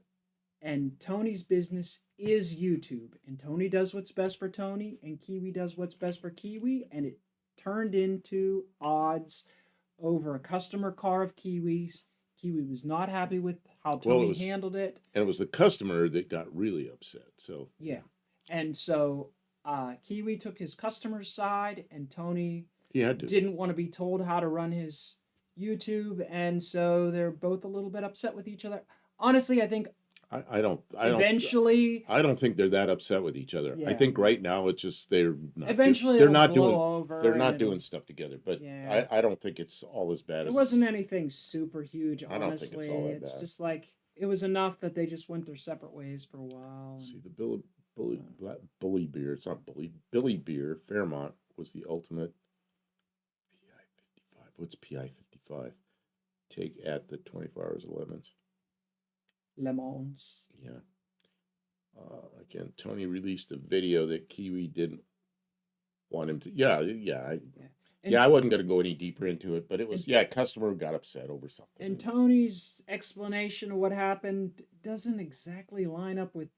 And Tony's business is YouTube. And Tony does what's best for Tony, and Kiwi does what's best for Kiwi. And it turned into odds over a customer car of Kiwi's. Kiwi was not happy with how Tony handled it. And it was the customer that got really upset. So yeah. And so Kiwi took his customer's side, and Tony didn't want to be told how to run his YouTube. And so they're both a little bit upset with each other. Honestly, I think I don't think they're that upset with each other. Yeah. I think right now it's just they're not doing stuff together. But yeah. I don't think it's all as bad. It wasn't anything super huge. Honestly, I don't think it's all that bad. It's just like it was enough that they just went their separate ways for a while. See the Bully Beer. It's not Billy Beer. Fairmont was the ultimate PI 55. What's PI 55? Take at the 24 Hours of Lemons. Yeah. Again, Tony released a video that Kiwi didn't want him to. I wasn't going to go any deeper into it, but it was, customer got upset over something. And Tony's explanation of what happened doesn't exactly line up with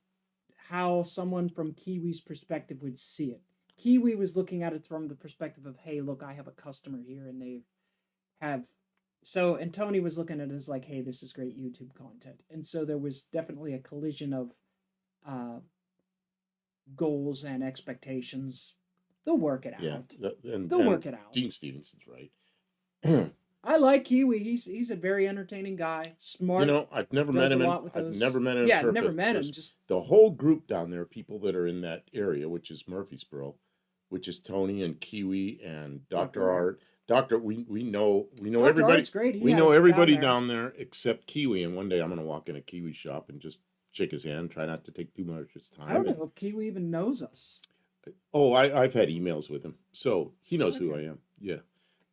how someone from Kiwi's perspective would see it. Kiwi was looking at it from the perspective of, hey, look, I have a customer here and they have so and Tony was looking at it as like, hey, this is great YouTube content. And so there was definitely a collision of uh, goals and expectations. They'll work it Yeah, out. and They'll work it out. Dean Stevenson's right. I like Kiwi. He's a very entertaining guy. Smart. I've never Does met him. a lot with I've those. never met him. Yeah, in never met him. Just the whole group down there, people that are in that area, which is Murfreesboro, which is Tony and Kiwi and Dr. Art. Doctor, we know Dr. everybody. Art's great. He We has know us everybody down there except Kiwi. And one day I'm gonna walk in a Kiwi shop and just shake his hand. Try not to take too much of his time. I don't know if Kiwi even knows us. Oh, I've had emails with him, so he knows who I Okay. am. Yeah.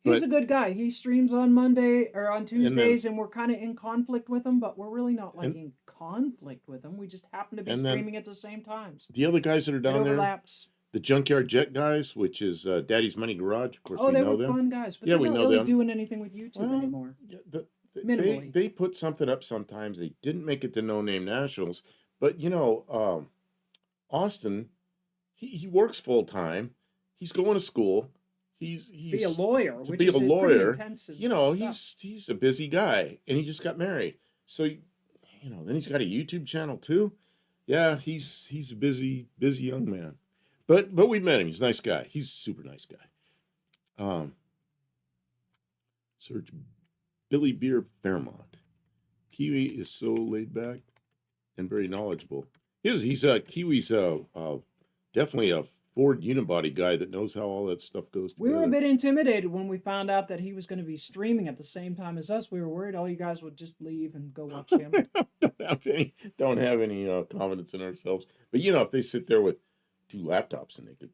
He's But a good guy. He streams on Monday or on and then Tuesdays, and we're kind of in conflict with him, but we're really not like and in conflict with him. We just happen to be and then streaming at the same times. the other guys that are It down there, overlaps. the Junkyard Jet guys, which is Daddy's Money Garage. Of course, Oh, we they know were them. fun guys, but Yeah, they're we not know really them. doing anything with YouTube Well, anymore. yeah, Minimally. they put something up sometimes. They didn't make it to No Name Nationals, but Austin, he works full time. He's going to school. He's Be a lawyer, to which be is a pretty lawyer. intensive stuff. He's a busy guy, and he just got married. So then he's got a YouTube channel too. Yeah, he's a busy young man. But we met him. He's a nice guy. He's a super nice guy. Search Billy Beer Fairmont. Kiwi is so laid back and very knowledgeable. He's Kiwi's definitely a Ford unibody guy that knows how all that stuff goes We were a together. bit intimidated when we found out that he was going to be streaming at the same time as us. We were worried all you guys would just leave and go watch him. don't have any confidence in ourselves. But if they sit there with two laptops and they could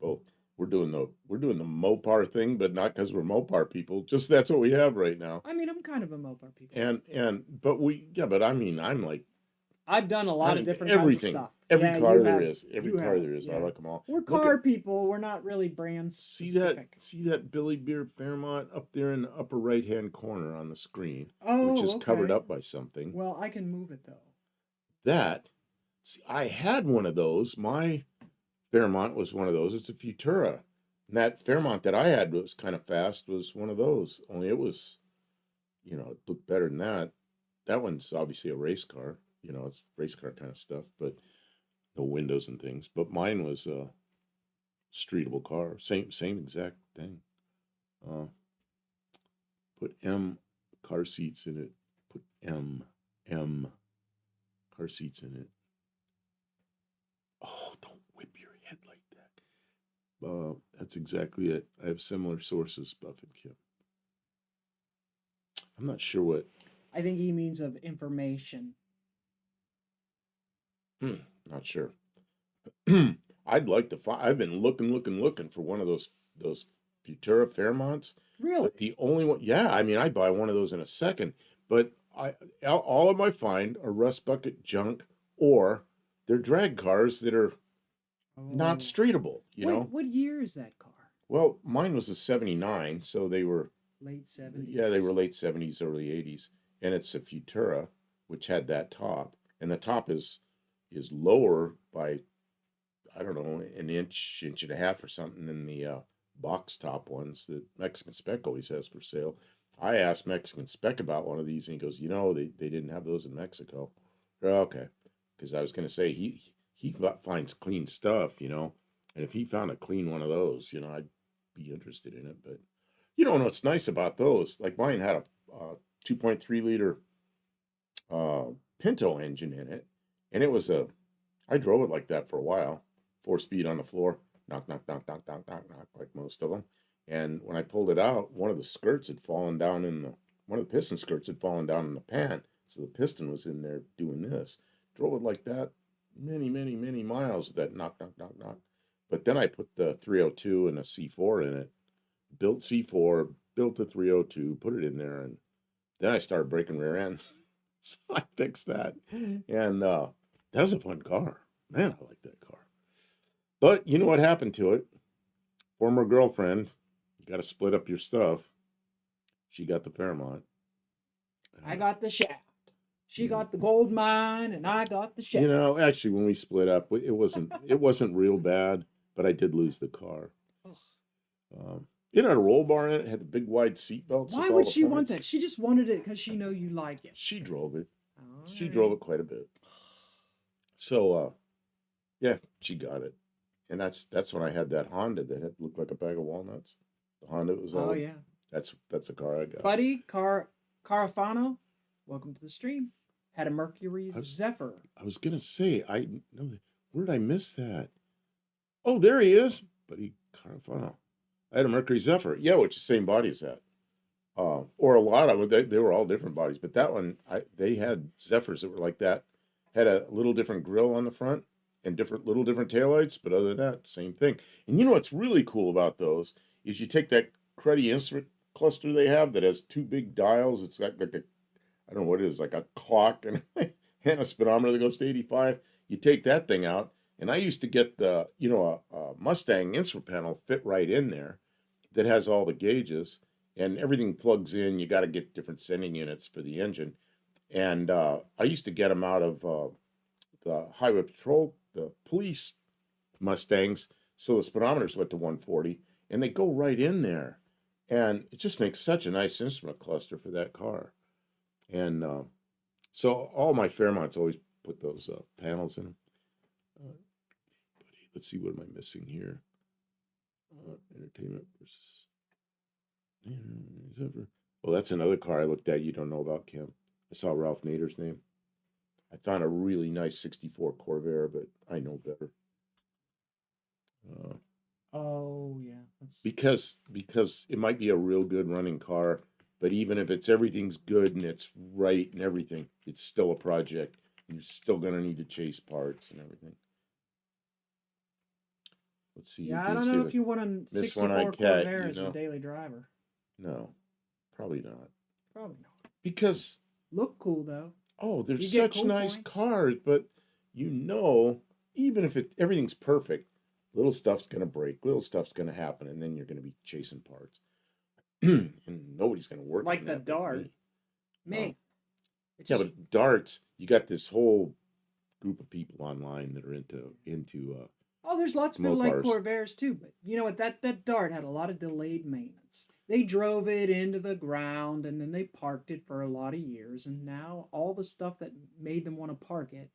both. We're doing the Mopar thing, but not because we're Mopar people. Just that's what we have right now. I mean, I'm kind of a Mopar people. But I mean, I'm like I've done a lot of different everything. kinds of stuff. Every Yeah, car you there have. is. Every You car have, there is. I yeah. like them all. We're Look car people. We're not really brand see specific. that Billy Beer Fairmont up there in the upper right hand corner on the screen, Oh, which is covered okay. up by something. Well, I can move it though. I had one of those. My Fairmont was one of those. It's a Futura. And that Fairmont that I had was kind of fast was one of those. Only it was, it looked better than that. That one's obviously a race car. It's race car kind of stuff, but no windows and things. But mine was a streetable car. Same exact thing. Put M car seats in it. Put M car seats in it. Oh, don't whip your head like that. That's exactly it. I have similar sources, Buff and Kim. I'm not sure what. I think he means of information. Not sure. I'd like to find. I've been looking for one of those Futura Fairmonts. Really? But the only one, yeah. I mean, I'd buy one of those in a second. But all of my find are rust bucket junk, or they're drag cars that are not streetable. What year is that car? Well, mine was a '79, so they were late '70s. Yeah, they were late '70s, early '80s, and it's a Futura, which had that top, and the top is lower by, I don't know, an inch and a half or something than the box top ones that Mexican Spec always has for sale. I asked Mexican Spec about one of these, and he goes, they didn't have those in Mexico. Okay, because I was going to say he finds clean stuff, and if he found a clean one of those, I'd be interested in it. But what's nice about those? Like mine had a 2.3 liter Pinto engine in it, and I drove it like that for a while, 4-speed on the floor, knock, knock, knock, knock, knock, knock, knock, like most of them. And when I pulled it out, one of the piston skirts had fallen down in the pan, so the piston was in there doing this. Drove it like that many, many, many miles with that knock, knock, knock, knock. But then I put the 302 and a C4 in it, built C4, built a 302, put it in there, and then I started breaking rear ends. So I fixed that. And that was a fun car. Man, I like that car. But you know what happened to it? Former girlfriend, you got to split up your stuff. She got the Fairmont. I got the Shaft. She got the gold mine and I got the You shaft. know, actually, when we split up, it wasn't real bad, but I did lose the car. Ugh. It had a roll bar in it, had the big wide seat belts Why with all would the she want points. that? She just wanted it because she know you like it. She drove it. All She drove right. it quite a bit. So yeah, she got it. And that's when I had that Honda that had looked like a bag of walnuts. The Honda was Oh old. yeah. That's the car I got. Buddy, Carafano, welcome to the stream. Had a Mercury I was Zephyr. I was gonna say I know that. Where did I miss that? Oh, there he is, Buddy Carafano. I had a Mercury Zephyr. Yeah, which is the same body as that. Or a lot of them. They were all different bodies, but that one, they had Zephyrs that were like that. Had a little different grill on the front and different taillights, but other than that, same thing. And you know what's really cool about those is you take that cruddy instrument cluster they have that has two big dials. It's got like a, I don't know what it is, like a clock and and a speedometer that goes to 85. You take that thing out, and I used to get the, a Mustang instrument panel fit right in there that has all the gauges and everything plugs in. You got to get different sending units for the engine. And I used to get them out of the highway patrol, the police Mustangs. So the speedometers went to 140 and they go right in there. And it just makes such a nice instrument cluster for that car. And so all my Fairmonts always put those panels in them. Let's see, what am I missing here? Entertainment versus. Well, that's another car I looked at you don't know about, Kim. I saw Ralph Nader's name. I found a really nice 64 Corvair, but I know better. Oh yeah. Because it might be a real good running car, but even if everything's good and it's right and everything, it's still a project. You're still gonna need to chase parts and everything. Let's see. Yeah, I don't know if you want a Miss 64 One-Eyed Cat, Corvair as a daily driver. No, probably not. Probably not. Because Look cool though. they're You get such cool nice points. cars, but even if everything's perfect, little stuff's gonna break, little stuff's gonna happen, and then you're gonna be chasing parts. And nobody's gonna work Like on the that but Dart. me. Man. It's Yeah, just but darts, you got this whole group of people online that are into oh, there's lots of people like mopars. Corvairs too, but you know what? That Dart had a lot of delayed maintenance. They drove it into the ground and then they parked it for a lot of years, and now all the stuff that made them want to park it,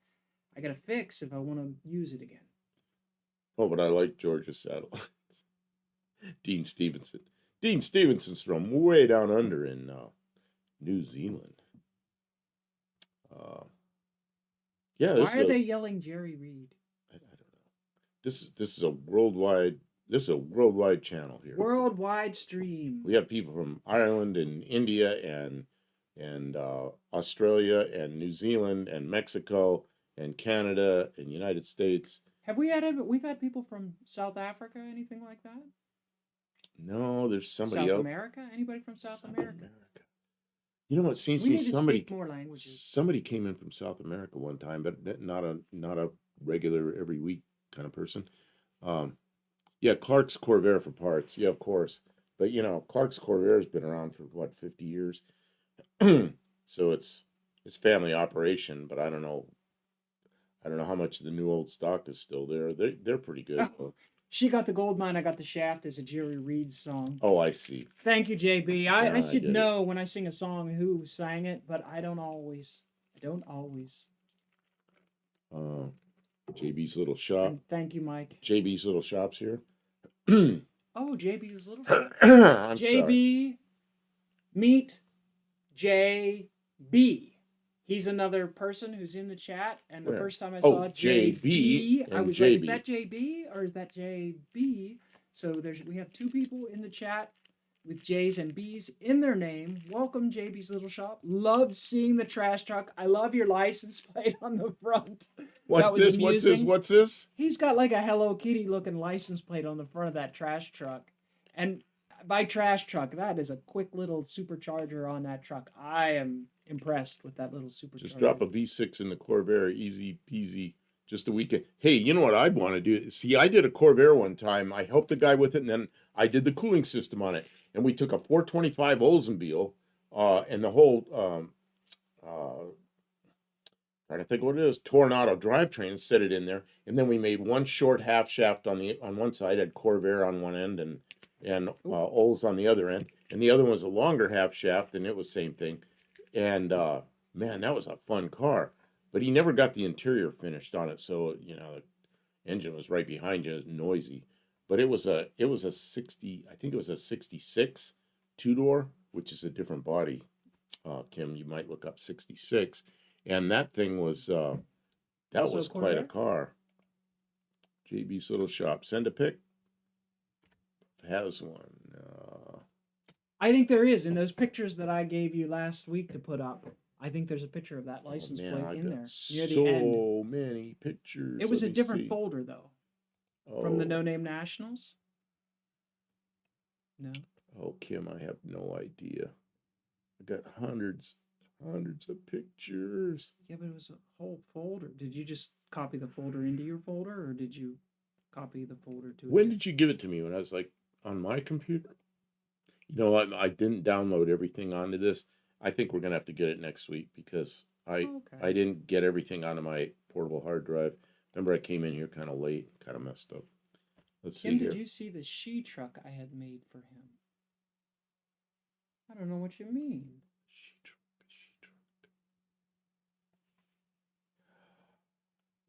I gotta fix if I want to use it again. Oh, but I like Georgia Satellite. Dean Stevenson. Dean Stevenson's from way down under in New Zealand. Yeah, Why are they yelling Jerry Reed? I don't know. This is a worldwide channel here. Worldwide stream. We have people from Ireland and India and Australia and New Zealand and Mexico and Canada and United States. We've had people from South Africa, anything like that? No, there's somebody South else. America? Anybody from South America? You know what seems We to me need to somebody speak more languages. somebody came in from South America one time, but not a regular every week kind of person. Yeah, Clark's Corvair for parts. Yeah, of course. But Clark's Corvair has been around for what, 50 years. So it's family operation, but I don't know how much of the new old stock is still there. They're pretty good. Oh, she got the gold mine, I got the shaft is a Jerry Reed song. Oh, I see. Thank you, JB. Yeah, I should get it. know when I sing a song who sang it, but I don't always. JB's little shop. And thank you, Mike. JB's little shop's here. Oh, JB's little shop. I'm JB, sorry. meet JB. He's another person who's in the chat, and the Where? first time I Oh, saw JB JB, I and was like, "Is JB. that JB or is that JB?" So we have two people in the chat with J's and B's in their name. Welcome, JB's Little Shop. Loved seeing the trash truck. I love your license plate on the front. What's this? Amusing. What's this? He's got like a Hello Kitty looking license plate on the front of that trash truck. And by trash truck, that is a quick little supercharger on that truck. I am impressed with that little supercharger. Just drop a V6 in the Corvair, easy peasy. Just a weekend. Hey, you know what I'd want to do? See, I did a Corvair one time. I helped a guy with it, and then I did the cooling system on it. And we took a 425 Oldsmobile and the whole trying to think what it is, Tornado drivetrain and set it in there. And then we made one short half shaft on one side, had Corvair on one end and Olds on the other end. And the other one was a longer half shaft, and it was same thing. And man, that was a fun car. But he never got the interior finished on it, so the engine was right behind you, it was noisy. But it was a 60, I think it was a 66 two-door, which is a different body. Kim, you might look up 66. And that thing was that Also was quite a Corvair? car. JB's little shop. Send a pic. Has one. I think there is in those pictures that I gave you last week to put up. I think there's a picture of that license man, plate I in got there near the end. So many pictures. It was a Let me different see. folder though, from the Oh. No Name Nationals. No. Oh, Kim, I have no idea. I got hundreds of pictures. Yeah, but it was a whole folder. Did you just copy the folder into your folder, or did you copy the folder to? When did you give it to me? When I was like on my computer? I didn't download everything onto this. I think we're gonna have to get it next week because I didn't get everything onto my portable hard drive. Remember, I came in here kind of late, kind of messed up. Let's see Kim, here. did you see the she truck I had made for him? I don't know what you mean.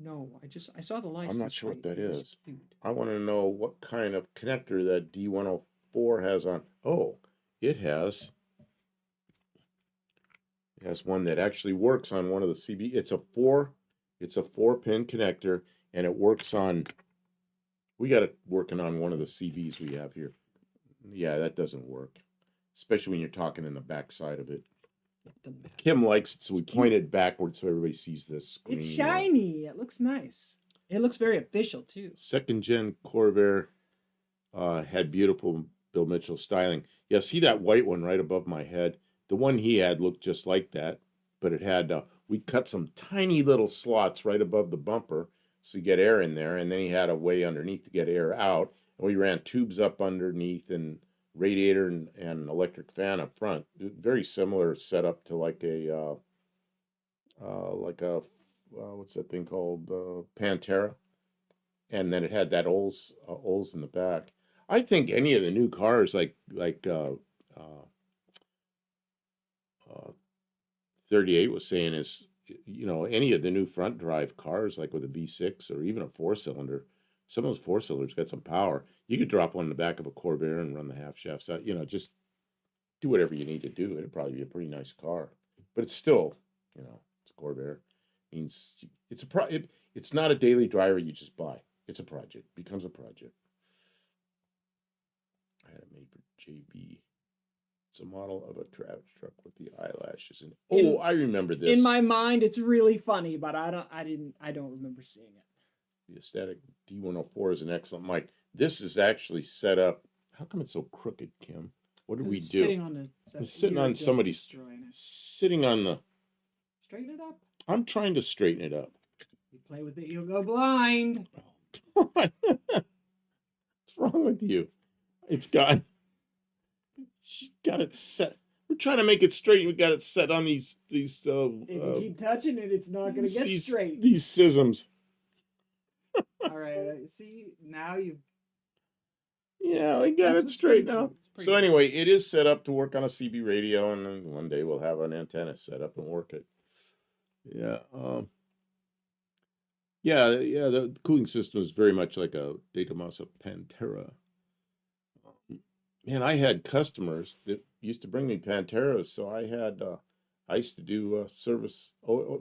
No, I saw the license. I'm not sure what plate. that It was is. cute. I want to know what kind of connector that D104 has on. Oh, it has one that actually works on one of the CB. It's a 4-pin connector, and it works on. We got it working on one of the CVs we have here. Yeah, that doesn't work, especially when you're talking in the back side of it. Kim likes it, so we point it backwards so everybody sees the screen. It's shiny. It looks nice. It looks very official too. Second gen Corvair had beautiful Bill Mitchell styling. Yeah, see that white one right above my head? The one he had looked just like that, but it had we cut some tiny little slots right above the bumper so you get air in there, and then he had a way underneath to get air out. And we ran tubes up underneath and radiator and electric fan up front. Very similar setup to like a what's that thing called, Pantera, and then it had that Olds in the back. I think any of the new cars like 38 was saying is any of the new front drive cars like with a V6 or even a 4-cylinder. Some of those 4-cylinders got some power. You could drop one in the back of a Corvair and run the half shafts out. Just do whatever you need to do. It'd probably be a pretty nice car, but it's still, it's Corvair. Means it's not a daily driver you just buy. It's a project. Becomes a project. I had it made for JB. It's a model of a trash truck with the eyelashes. And I remember this. In my mind, it's really funny, but I don't remember seeing it. The aesthetic D104 is an excellent mic. This is actually set up. How come it's so crooked, Kim? What did we do? Sitting on the. It's sitting on somebody's. Sitting on the. Straighten it up. I'm trying to straighten it up. You play with it, you'll go blind. What's wrong with you? It's got it set. We're trying to make it straight. We got it set on these. If you keep touching it, it's not going to get straight. These schisms. All right. See, now you. Yeah, we got it straight now. So anyway, it is set up to work on a CB radio, and then one day we'll have an antenna set up and work it. Yeah. The cooling system is very much like a Data Masa Pantera. Man, I had customers that used to bring me Panteras, so I used to do service. A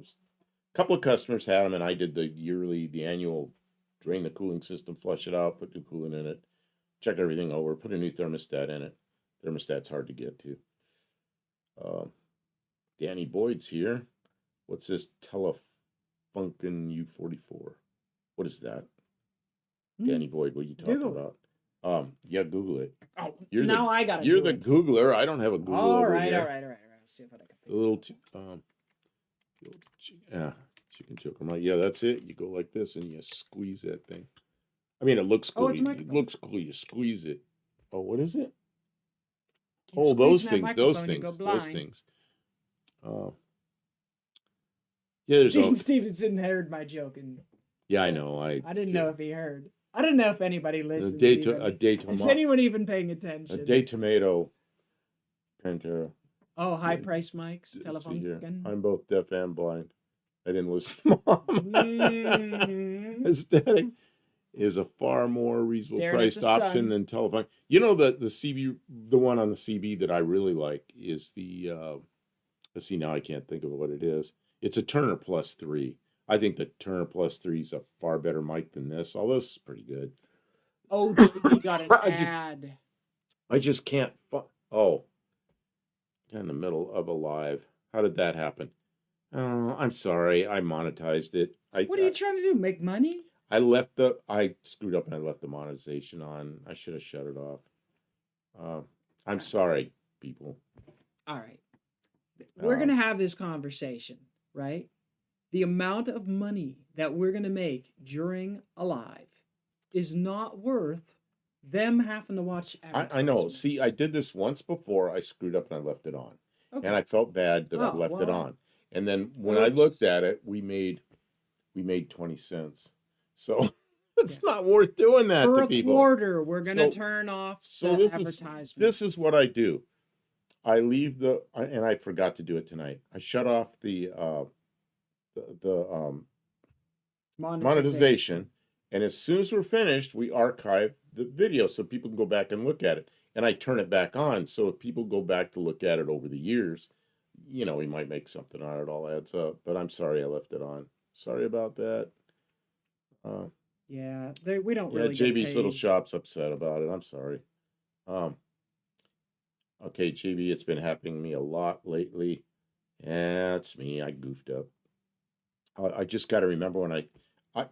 couple of customers had them, and I did the annual drain the cooling system, flush it out, put new coolant in it, check everything over, put a new thermostat in it. Thermostat's hard to get to. Danny Boyd's here. What's this Telefunken U44? What is that? Danny Boyd, what are you talking about? Yeah, Google it. Oh, I got it. You're the Googler. I don't have a Google over here. All right. Let's see if I can. A little, chicken choker. Yeah, that's it. You go like this and you squeeze that thing. I mean, it looks cool. It looks cool. You squeeze it. Oh, what is it? Those things. Yeah, there's Dean a Stevenson heard my joke, and yeah, I know. I didn't know if he heard. I don't know if anybody a listens day even. to a day Is tomato anyone even paying a attention? day tomato Pantera. Oh, high Yeah, price mics, let's see here. telefunken. I'm both deaf and blind. I didn't listen to Mom. Mm, Aesthetic is a far more reasonable staring at the priced option sun. than telephone. You know the CB, the one on the CB that I really like is the let's see, now I can't think of what it is. It's a Turner Plus 3. I think the Turner Plus 3 is a far better mic than this, although this is pretty good. Oh, JB got an I just ad. I just can't oh, in the middle of a live. How did that happen? Oh, I'm sorry. I monetized it. What are you trying to do? Make money? I screwed up and I left the monetization on. I should have shut it off. I'm sorry, people. All right. We're Uh, going to have this conversation, right? The amount of money that we're going to make during a live is not worth them having to watch I know. See, I advertisements. did this once before. I screwed up and I left it on. And Okay. I felt bad that I Oh, left it well, on. And then when I looked oops. at it, we made 20 cents. So Yeah. it's not worth doing that For to a people. quarter, we're going to So turn off so the this advertisement. is what I do. I leave and I forgot to do it tonight. I shut off the monetization, and as soon as we're finished, we archive the video so people can go back and look at it. And I turn it back on, so if people go back to look at it over the years, we might make something on it. All adds up. But I'm sorry I left it on. Sorry about that. Uh, Yeah, we don't yeah, really get JB's little paid. shop's upset about it. I'm sorry. Um, okay, JB, it's been happening to me a lot lately. Yeah, it's me. I goofed up. I just got to remember when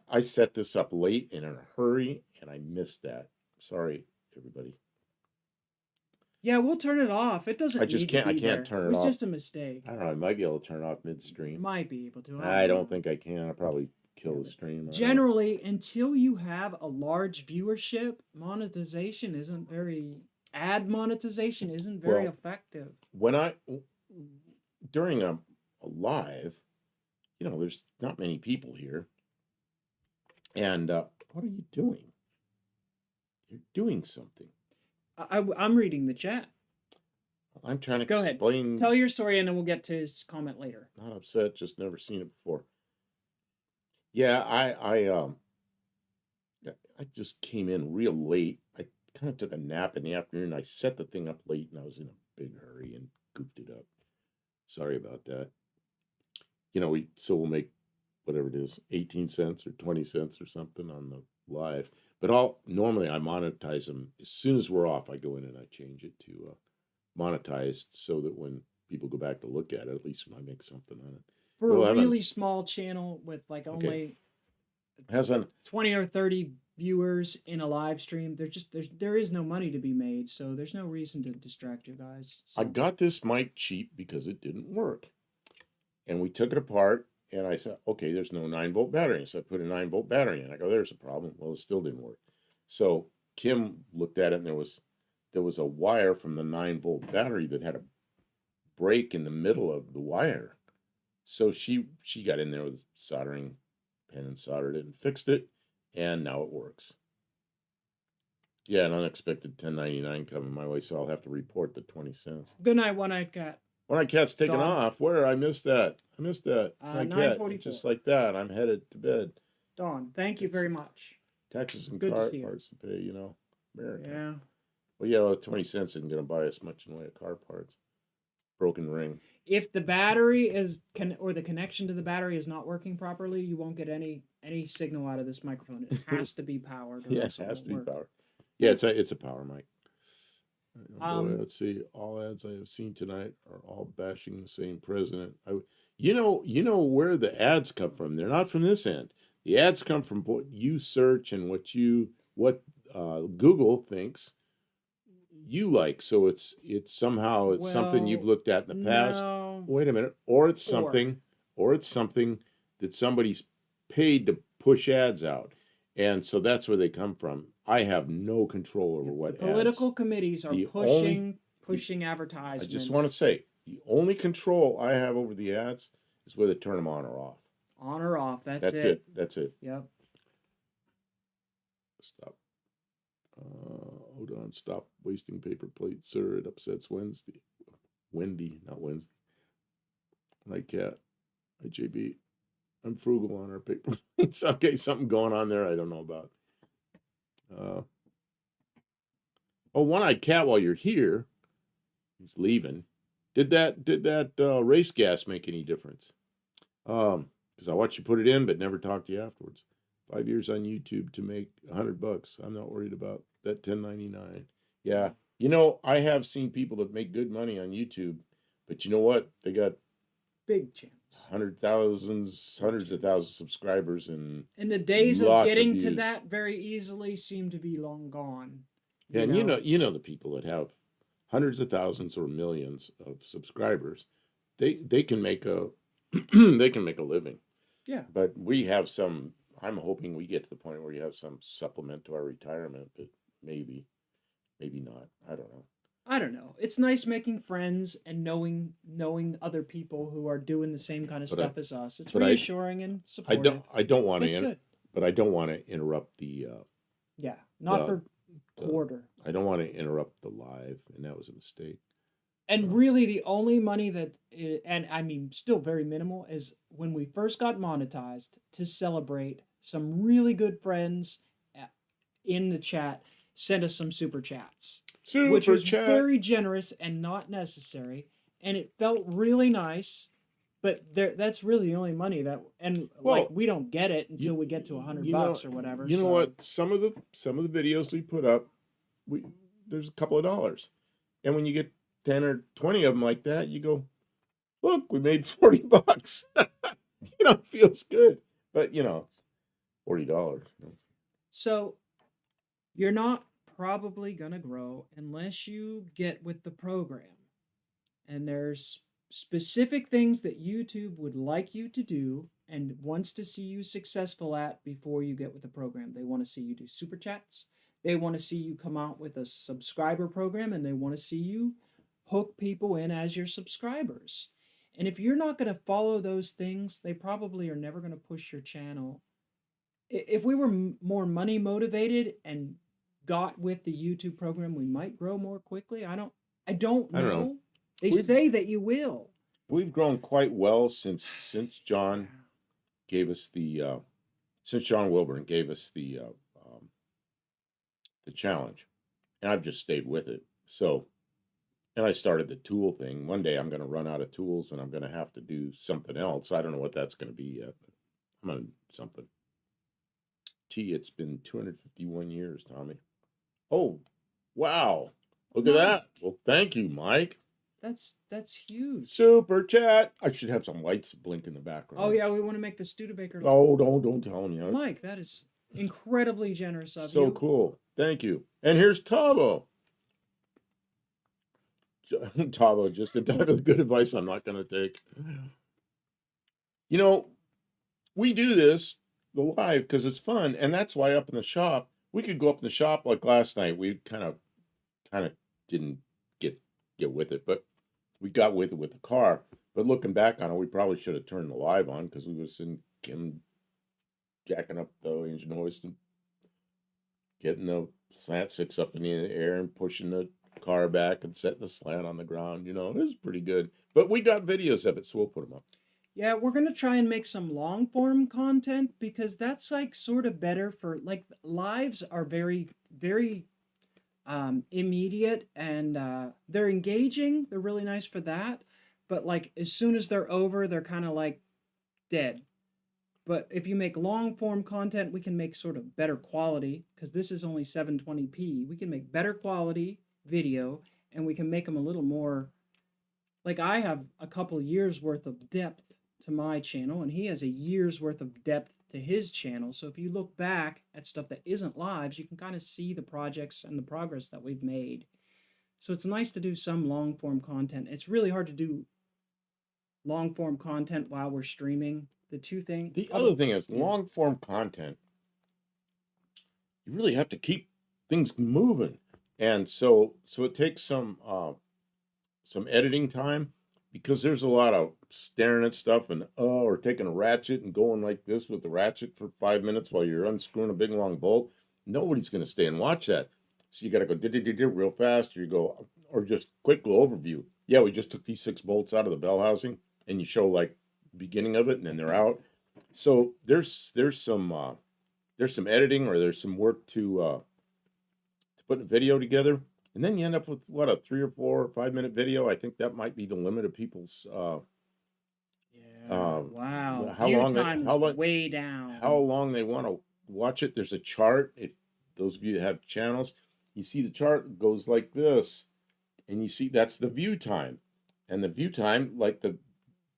I set this up late and in a hurry, and I missed that. Sorry, everybody. Yeah, we'll turn it off. It I doesn't just need to can't. I be can't there. It turn it was off. just a mistake. I don't know. I might be able to turn it off midstream. Might be able to. I don't know. think I can. I'll probably kill Yeah, the stream. I don't know. generally, until you have a large viewership, monetization isn't very ad monetization isn't very Well, effective. when during a live, there's not many people here, and what are you doing? You're doing something. I'm reading the chat. I'm trying to Go ahead. explain. Tell your story, and then we'll get to his comment later. Not upset, just never seen it before. Yeah, I just came in real late. I kind of took a nap in the afternoon. I set the thing up late, and I was in a big hurry and goofed it up. Sorry about that. We'll make whatever it is, 18 cents or 20 cents or something on the live. But normally I monetize them as soon as we're off. I go in and I change it to monetized so that when people go back to look at it, at least I make something on it. For a really small channel with like only has 20 or 30 viewers in a live stream, there is no money to be made, so there's no reason to distract you guys. So. I got this mic cheap because it didn't work. And we took it apart and I said, okay, there's no 9-volt battery. So I put a 9-volt battery in. I go, there's a problem. Well, it still didn't work. So Kim looked at it and there was a wire from the 9-volt battery that had a break in the middle of the wire. So she got in there with a soldering pen and soldered it and fixed it, and now it works. Yeah, an unexpected 10.99 coming my way, so I'll have to report the 20 cents. Good night, One-Eyed Cat. One-Eyed Cat's taken off. Where? I missed that. One-Eyed Cat. 9:44. Just like that, I'm headed to bed. Dawn, thank you very much. Taxes and Good car to see you. parts to pay, America. Yeah. Well, yeah, 20 cents isn't going to buy us much in the way of car parts. Broken ring. If the battery or the connection to the battery is not working properly, you won't get any signal out of this microphone. It has to be powered. Yeah, it has to be powered. Yeah, it's a power mic. Boy, let's see. All ads I have seen tonight are all bashing the same president. You know where the ads come from. They're not from this end. The ads come from what you search and what Google thinks you like. So it's somehow something you've looked at in the past. No. Wait a minute. Or it's something that somebody's paid to push ads out. And so that's where they come from. I have no control over what political committees are pushing advertisements. I just want to say the only control I have over the ads is whether to turn them on or off. On or off. That's That's it. it. That's it. Yep. Stop. Hold on. Stop wasting paper plates, sir. It upsets Wednesday. Wendy, not Wednesday. Hi, Cat. Hi, JB. I'm frugal on our paper plates. Okay, something going on there I don't know about. Oh, One-Eyed Cat, while you're here, he's leaving. Did that race gas make any difference? Because I watched you put it in, but never talked to you afterwards. 5 years on YouTube to make $100. I'm not worried about that 10.99. Yeah, I have seen people that make good money on YouTube, but you know what? They got Big chance. hundreds of thousands of subscribers, and And the days of lots of getting to views. that very easily seem to be long gone. Yeah, and you know the people that have hundreds of thousands or millions of subscribers, they can make a they can make a living. Yeah. But we have some. I'm hoping we get to the point where you have some supplement to our retirement, but maybe not. I don't know. I don't know. It's nice making friends and knowing other people who are doing the same kind of But I- stuff as us. It's but I- reassuring and I supportive. don't want It's to, good. but I don't want to interrupt the. Yeah. Not the- for quarter. I don't want to interrupt the live, and that was a mistake. And really, the only money that, and I mean, still very minimal, is when we first got monetized to celebrate. Some really good friends in the chat sent us some super chats, which Super was chat. very generous and not necessary, and it felt really nice. But that's really the only money that, and Well, like we don't get it until we get to $100 or whatever. You know so- what? Some of the videos we put up, there's a couple of dollars, and when you get 10 or 20 of them like that, you go, look, we made $40. It feels good, but it's $40. So you're not probably going to grow unless you get with the program. And there's specific things that YouTube would like you to do and wants to see you successful at before you get with the program. They want to see you do super chats. They want to see you come out with a subscriber program, and they want to see you hook people in as your subscribers. And if you're not going to follow those things, they probably are never going to push your channel. If we were more money motivated and got with the YouTube program, we might grow more quickly. I don't know. They say that you will. We've grown quite well since John gave us the since John Wilburn gave us the challenge, and I've just stayed with it. So, and I started the tool thing. One day I'm going to run out of tools, and I'm going to have to do something else. I don't know what that's going to be yet, but I'm going to do something. It's been 251 years, Tommy. Oh, wow. Look at that. Well, thank you, Mike. That's huge. Super chat. I should have some lights blink in the background. Oh yeah, we want to make the Studebaker. Oh, don't tell me. Mike, that is incredibly generous of you. So cool. Thank you. And here's Tavo. Tavo, just a type of good advice I'm not going to take. We do this the live because it's fun, and that's why up in the shop we could go up in the shop like last night. We kind of didn't get with it, but we got with it with the car. But looking back on it, we probably should have turned the live on because we was in Kim jacking up the engine hoist and getting the slant six up in the air and pushing the car back and setting the slant on the ground. It was pretty good. But we got videos of it, so we'll put them up. Yeah, we're going to try and make some long form content because that's like sort of better for like lives are very, very immediate and they're engaging. They're really nice for that. But like as soon as they're over, they're kind of like dead. But if you make long form content, we can make sort of better quality because this is only 720p. We can make better quality video and we can make them a little more. Like I have a couple years worth of depth to my channel and he has a year's worth of depth to his channel. So if you look back at stuff that isn't lives, you can kind of see the projects and the progress that we've made. So it's nice to do some long form content. It's really hard to do long form content while we're streaming. The other thing is long form content. You really have to keep things moving. And so it takes some editing time, because there's a lot of staring at stuff and or taking a ratchet and going like this with the ratchet for 5 minutes while you're unscrewing a big long bolt. Nobody's going to stay and watch that. So you got to go real fast, or you go, or just quick little overview. Yeah, we just took these 6 bolts out of the bell housing, and you show like beginning of it, and then they're out. So there's some editing, or there's some work to put a video together, and then you end up with what, a 3 or 4 or 5 minute video. I think that might be the limit of people's Yeah. Wow. how View long they time is way down. how long they want to watch it. There's a chart. If those of you that have channels, you see the chart goes like this, and you see that's the view time, and the view time, like the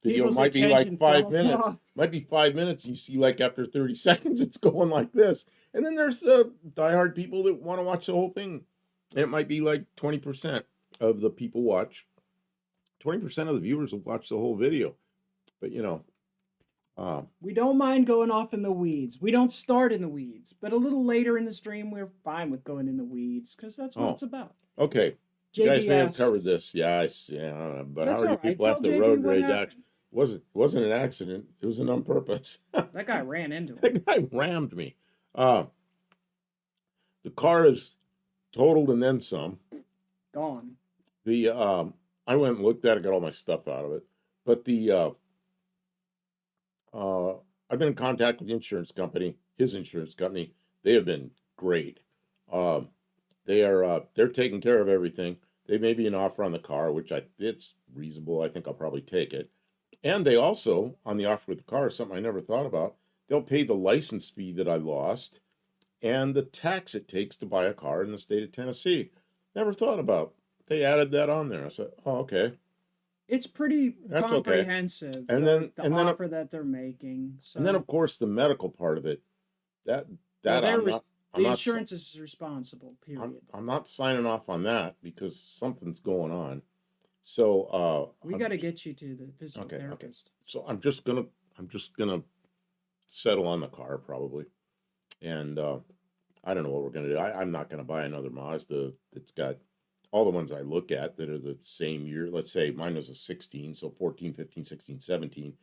video People's might be like attention 5 minutes. falls off. Might be 5 minutes. You see, like after 30 seconds, it's going like this. And then there's the diehard people that want to watch the whole thing. And it might be like 20% of the people watch. 20% of the viewers will watch the whole video. But We don't mind going off in the weeds. We don't start in the weeds, but a little later in the stream, we're fine with going in the weeds because that's what Oh. it's about. okay. You guys JB may have asked- covered this. Yeah, yeah. But That's how are you all right. people Tell after JB road what rage? happened. Wasn't an accident. It was an on purpose. That guy ran into it. That guy rammed me. The car is totaled and then some. Gone. I went and looked at it, got all my stuff out of it. But I've been in contact with the insurance company, his insurance company. They have been great. They're taking care of everything. They made me an offer on the car, which it's reasonable. I think I'll probably take it. And they also, on the offer with the car, something I never thought about, they'll pay the license fee that I lost and the tax it takes to buy a car in the state of Tennessee. Never thought about. They added that on there. I said, oh, okay. It's pretty That's okay. comprehensive. And then- the and then- offer that they're making. So And then, of course, the medical part of it. That Well, I'm not. I'm the not, insurance is responsible. Period. I'm not signing off on that because something's going on. So We got to get you to the physical Okay, okay. therapist. so I'm just gonna settle on the car probably, and I don't know what we're gonna do. I'm not gonna buy another Mazda that's got all the ones I look at that are the same year. Let's say mine was a 16, so 14, 15, 16, 17.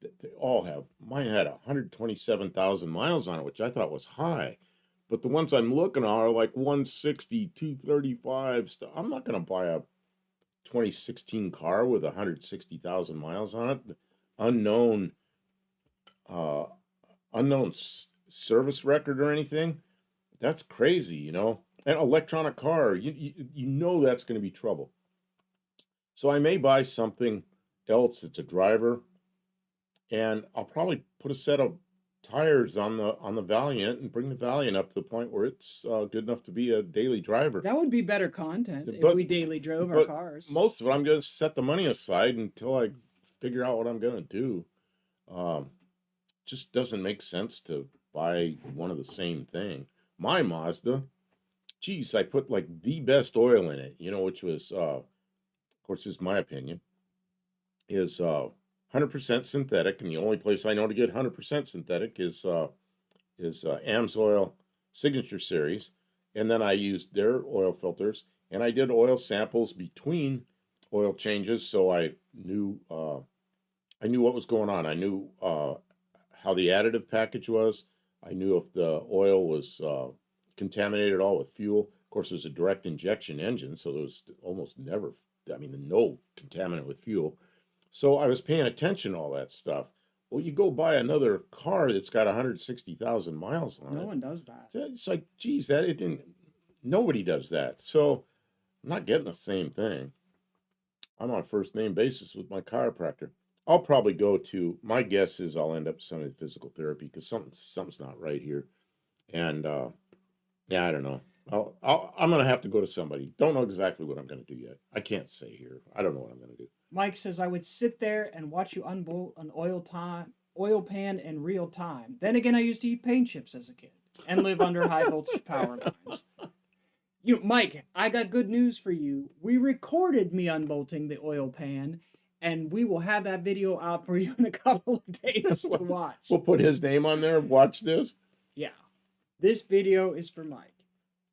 They all have. Mine had 127,000 miles on it, which I thought was high. But the ones I'm looking at are like 160, 235. I'm not gonna buy a 2016 car with 160,000 miles on it. Unknown uh service record or anything. That's crazy. An electronic car, you know that's going to be trouble. So I may buy something else that's a driver, and I'll probably put a set of tires on the Valiant and bring the Valiant up to the point where it's good enough to be a daily driver. That would be better content if But- we daily drove our but cars. Most of it, I'm going to set the money aside until I figure out what I'm going to do. Just doesn't make sense to buy one of the same thing. My Mazda, geez, I put like the best oil in it, which was, of course, this is my opinion, is 100% synthetic, and the only place I know to get 100% synthetic is AMSOIL Signature Series, and then I used their oil filters, and I did oil samples between oil changes, so I knew what was going on. I knew how the additive package was. I knew if the oil was contaminated at all with fuel. Of course, it was a direct injection engine, so there was almost never, no contaminant with fuel. So I was paying attention to all that stuff. Well, you go buy another car that's got 160,000 miles on it. No one does that. It's like, geez, nobody does that. So I'm not getting the same thing. I'm on first name basis with my chiropractor. I'll probably my guess is I'll end up sending physical therapy because something's not right here. And yeah, I don't know. I'm going to have to go to somebody. Don't know exactly what I'm going to do yet. I can't say here. I don't know what I'm going to do. Mike says I would sit there and watch you unbolt an oil pan in real time. Then again, I used to eat paint chips as a kid and live under high voltage power lines. Mike, I got good news for you. We recorded me unbolting the oil pan, and we will have that video out for you in a couple of days to watch. We'll put his name on there. Watch this. Yeah. This video is for Mike.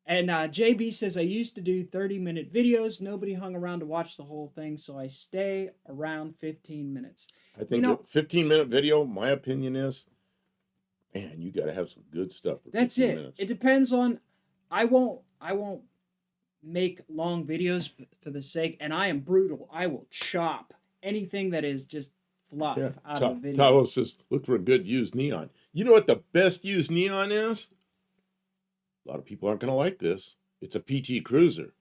And JB says, I used to do 30-minute videos. Nobody hung around to watch the whole thing, so I stay around 15 minutes. I You think a know, 15-minute video, my opinion is, man, you got to have some good stuff for that's 15 it. minutes. It depends on. I won't make long videos for the sake, and I am brutal. I will chop anything that is just fluff Yeah. out of a video. Tavo says, look for a good used neon. You know what the best used neon is? A lot of people aren't going to like this. It's a PT Cruiser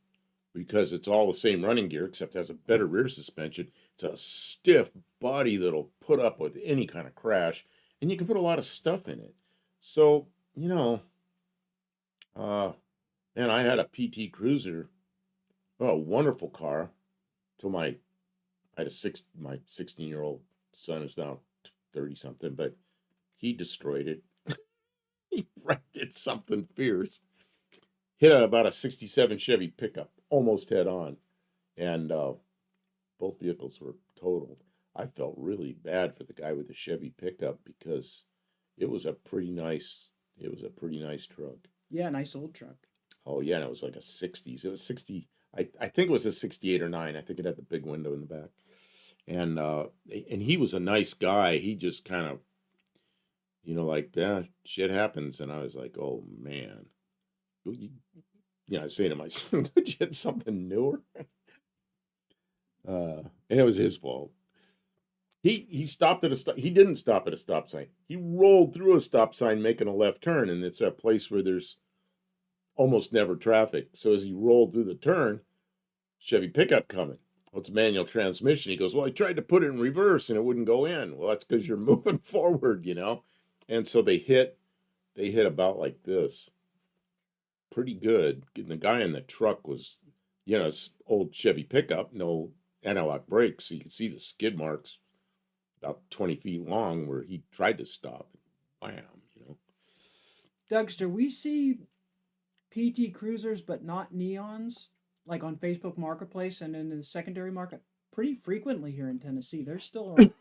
because it's all the same running gear except it has a better rear suspension. It's a stiff body that'll put up with any kind of crash, and you can put a lot of stuff in it. So, uh, man, I had a PT Cruiser, a wonderful car, till I had my 16-year-old son is now 30 something, but he destroyed it. He wrecked it something fierce. Hit about a 67 Chevy pickup, almost head on. And both vehicles were totaled. I felt really bad for the guy with the Chevy pickup because it was a pretty nice truck. Yeah, nice old truck. Oh yeah, and it was like a 60s. It was 60. I think it was a 68 or 9. I think it had the big window in the back. And he was a nice guy. He just kind of, like, yeah, shit happens. And I was like, oh man. I was saying to my son, could you get something newer? And it was his fault. He stopped at he didn't stop at a stop sign. He rolled through a stop sign making a left turn, and it's a place where there's almost never traffic. So as he rolled through the turn, Chevy pickup coming. Well, it's a manual transmission. He goes, well, I tried to put it in reverse and it wouldn't go in. Well, that's because you're moving forward, And so they hit about like this. Pretty good. And the guy in the truck was, it's old Chevy pickup, no anti-lock brakes. So you can see the skid marks about 20 feet long where he tried to stop. Bam, Dougster, we see PT Cruisers but not neons, like on Facebook Marketplace and in the secondary market, pretty frequently here in Tennessee. They're still around.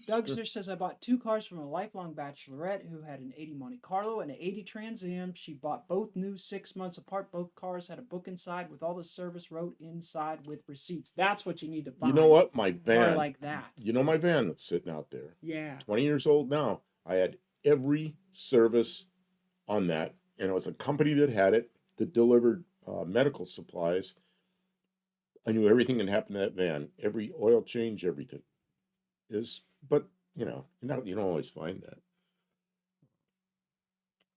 Dougster says, I bought 2 cars from a lifelong bachelorette who had an 80 Monte Carlo and an 80 Trans Am. She bought both new 6 months apart. Both cars had a book inside with all the service wrote inside with receipts. That's what you need to find. You know what? My A car van, like that. my van that's sitting out there. Yeah. 20 years old now. I had every service on that. And it was a company that had it, that delivered medical supplies. I knew everything that happened to that van. Every oil change, everything. But you don't always find that.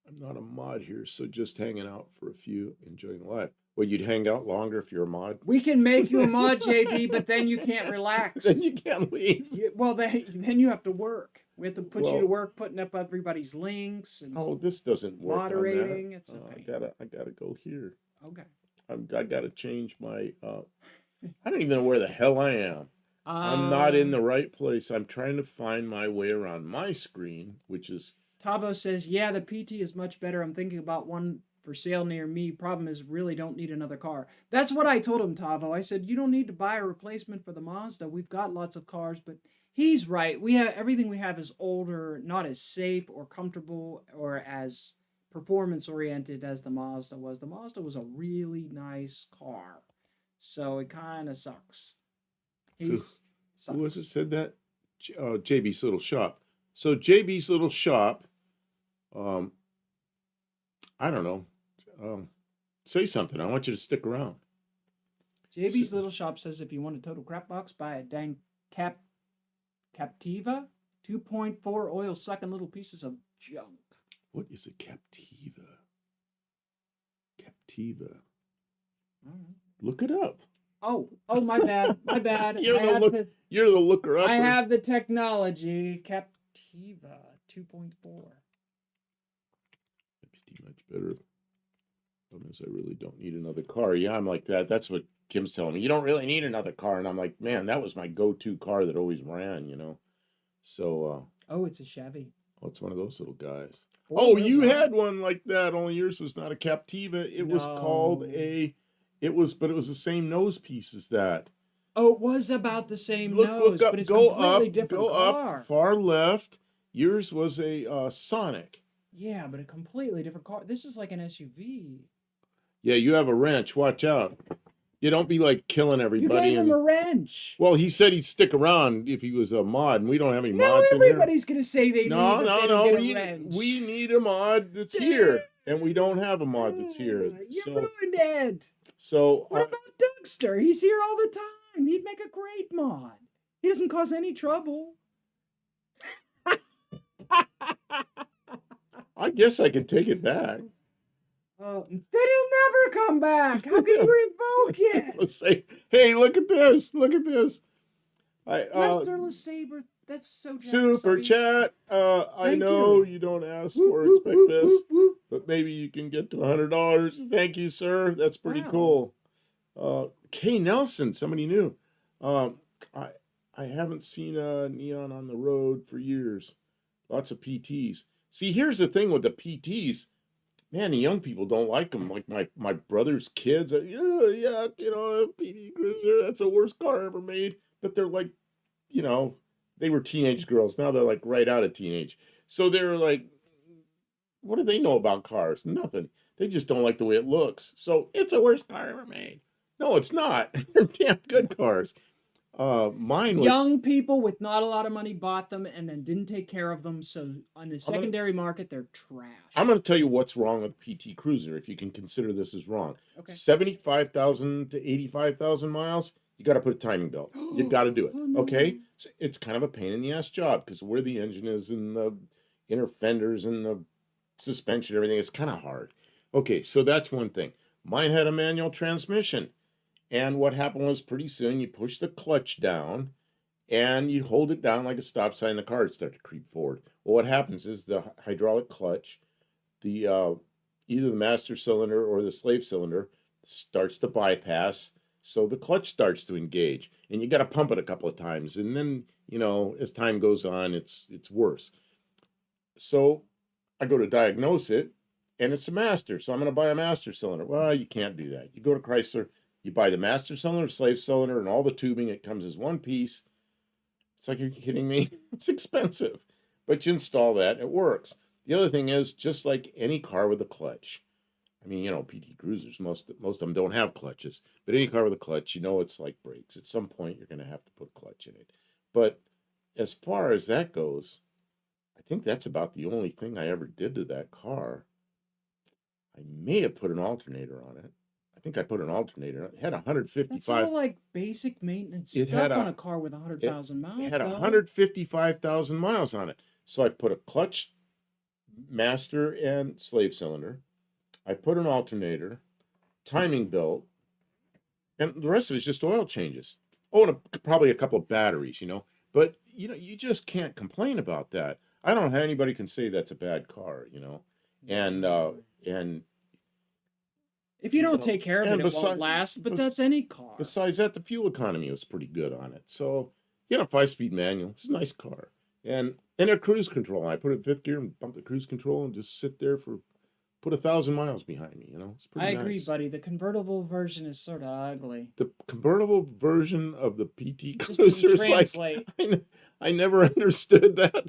I'm not a mod here, so just hanging out for a few, enjoying life. Well, you'd hang out longer if you're a mod. We can make you a mod, JB, but then you can't relax. Then you can't leave. Well, then you have to work. We have to put you to work putting up everybody's links and this doesn't work. moderating. On that. It's okay. I gotta go here. Okay. I gotta change my. I don't even know where the hell I am. I'm not in the right place. I'm trying to find my way around my screen, which is. Tabo says, yeah, the PT is much better. I'm thinking about one for sale near me. Problem is, really don't need another car. That's what I told him, Tavo. I said, you don't need to buy a replacement for the Mazda. We've got lots of cars, but he's right. Everything we have is older, not as safe or comfortable or as performance oriented as the Mazda was. The Mazda was a really nice car. So it kind of sucks. Who was it said that? JB's Little Shop. So JB's Little Shop, I don't know. Say something. I want you to stick around. JB's Little Shop says if you want a total crap box, buy a dang Captiva 2.4 oil sucking little pieces of junk. What is a Captiva? Captiva. Look it up. Oh, my bad. My bad. You're the looker up. I have the technology. Captiva 2.4. That'd be much better. Problem is, I really don't need another car. Yeah, I'm like that. That's what Kim's telling me. You don't really need another car. And I'm like, man, that was my go-to car that always ran, So. Oh, it's a Chevy. Oh, it's one of those little guys. Four-wheel you drive. had one like that. Only yours was not a Captiva. It was called a. But it was the same nose piece as that. Oh, it was about the same Look nose, up, but it's go completely up, different go car. up, far left. Yours was a Sonic. Yeah, but a completely different car. This is like an SUV. Yeah, you have a wrench. Watch out. You don't be like killing You everybody. gave him a wrench. Well, he said he'd stick around if he was a mod, and we don't have any Now mods in here. everybody's gonna say they No, leave if no, they don't no. get a We wrench. need a mod that's here, and we don't have a mod that's here. You So ruined it. so What about Dougster? He's here all the time. He'd make a great mod. He doesn't cause any trouble. I guess I could take it back. Then he'll never come back. How can you revoke it? Let's say, hey, look at this. Look at this. Lester LeSabre, that's so generous Super of you. chat. I Thank know you. you don't ask Whoop, or whoop, expect whoop, this, whoop, whoop. but maybe you can get to $100. Thank you, sir. That's pretty Wow. cool. Kay Nelson, somebody new. Um, I I haven't seen a neon on the road for years. Lots of PTs. See, here's the thing with the PTs. Man, the young people don't like them. Like my brother's kids, yeah, a PT Cruiser, that's the worst car ever made. But they're like, you know, they were teenage girls. Now they're like right out of teenage. So they're like, what do they know about cars? Nothing. They just don't like the way it looks. So it's the worst car ever made. No, it's not. They're damn good cars. Mine was. Young people with not a lot of money bought them and then didn't take care of them. So on the I'm gonna, secondary market, they're trash. I'm going to tell you what's wrong with PT Cruiser. If you can consider this as wrong, Okay. 75,000 to 85,000 miles. You got to put a timing belt. You got to do it. Oh, no. Okay. So it's kind of a pain in the ass job because where the engine is and the inner fenders and the suspension, everything, it's kind of hard. Okay. So that's one thing. Mine had a manual transmission. And what happened was pretty soon you push the clutch down and you hold it down like a stop sign, the car would start to creep forward. Well, what happens is the hydraulic clutch, the either the master cylinder or the slave cylinder starts to bypass, so the clutch starts to engage, and you got to pump it a couple of times, and then as time goes on, it's worse. So I go to diagnose it, and it's a master, so I'm going to buy a master cylinder. Well, you can't do that. You go to Chrysler, you buy the master cylinder, slave cylinder, and all the tubing. It comes as one piece. It's like, are you kidding me? It's expensive. But you install that, it works. The other thing is, just like any car with a clutch, I mean, PT Cruisers, most of them don't have clutches, but any car with a clutch, it's like brakes. At some point, you're going to have to put clutch in it. But as far as that goes, I think that's about the only thing I ever did to that car. I may have put an alternator on it. I think I put an alternator. It had That's 155. all like basic maintenance It stuff had on a car with 100,000 miles. It had though. 155,000 miles on it. So I put a clutch, master, and slave cylinder. I put an alternator, timing belt, and the rest of it is just oil changes. Oh, and probably a couple of batteries, But you just can't complain about that. I don't know how anybody can say that's a bad car, And and If you don't take care of and it, it won't last. But that's any car. Besides that, the fuel economy was pretty good on it. So, 5-speed manual. It's a nice car. And a cruise control. I put it in fifth gear and bump the cruise control and just sit there put 1,000 miles behind me. It's pretty I nice. agree, buddy. The convertible version is sort of ugly. The convertible version of the PT Just Cruiser didn't is like, translate. I never understood that.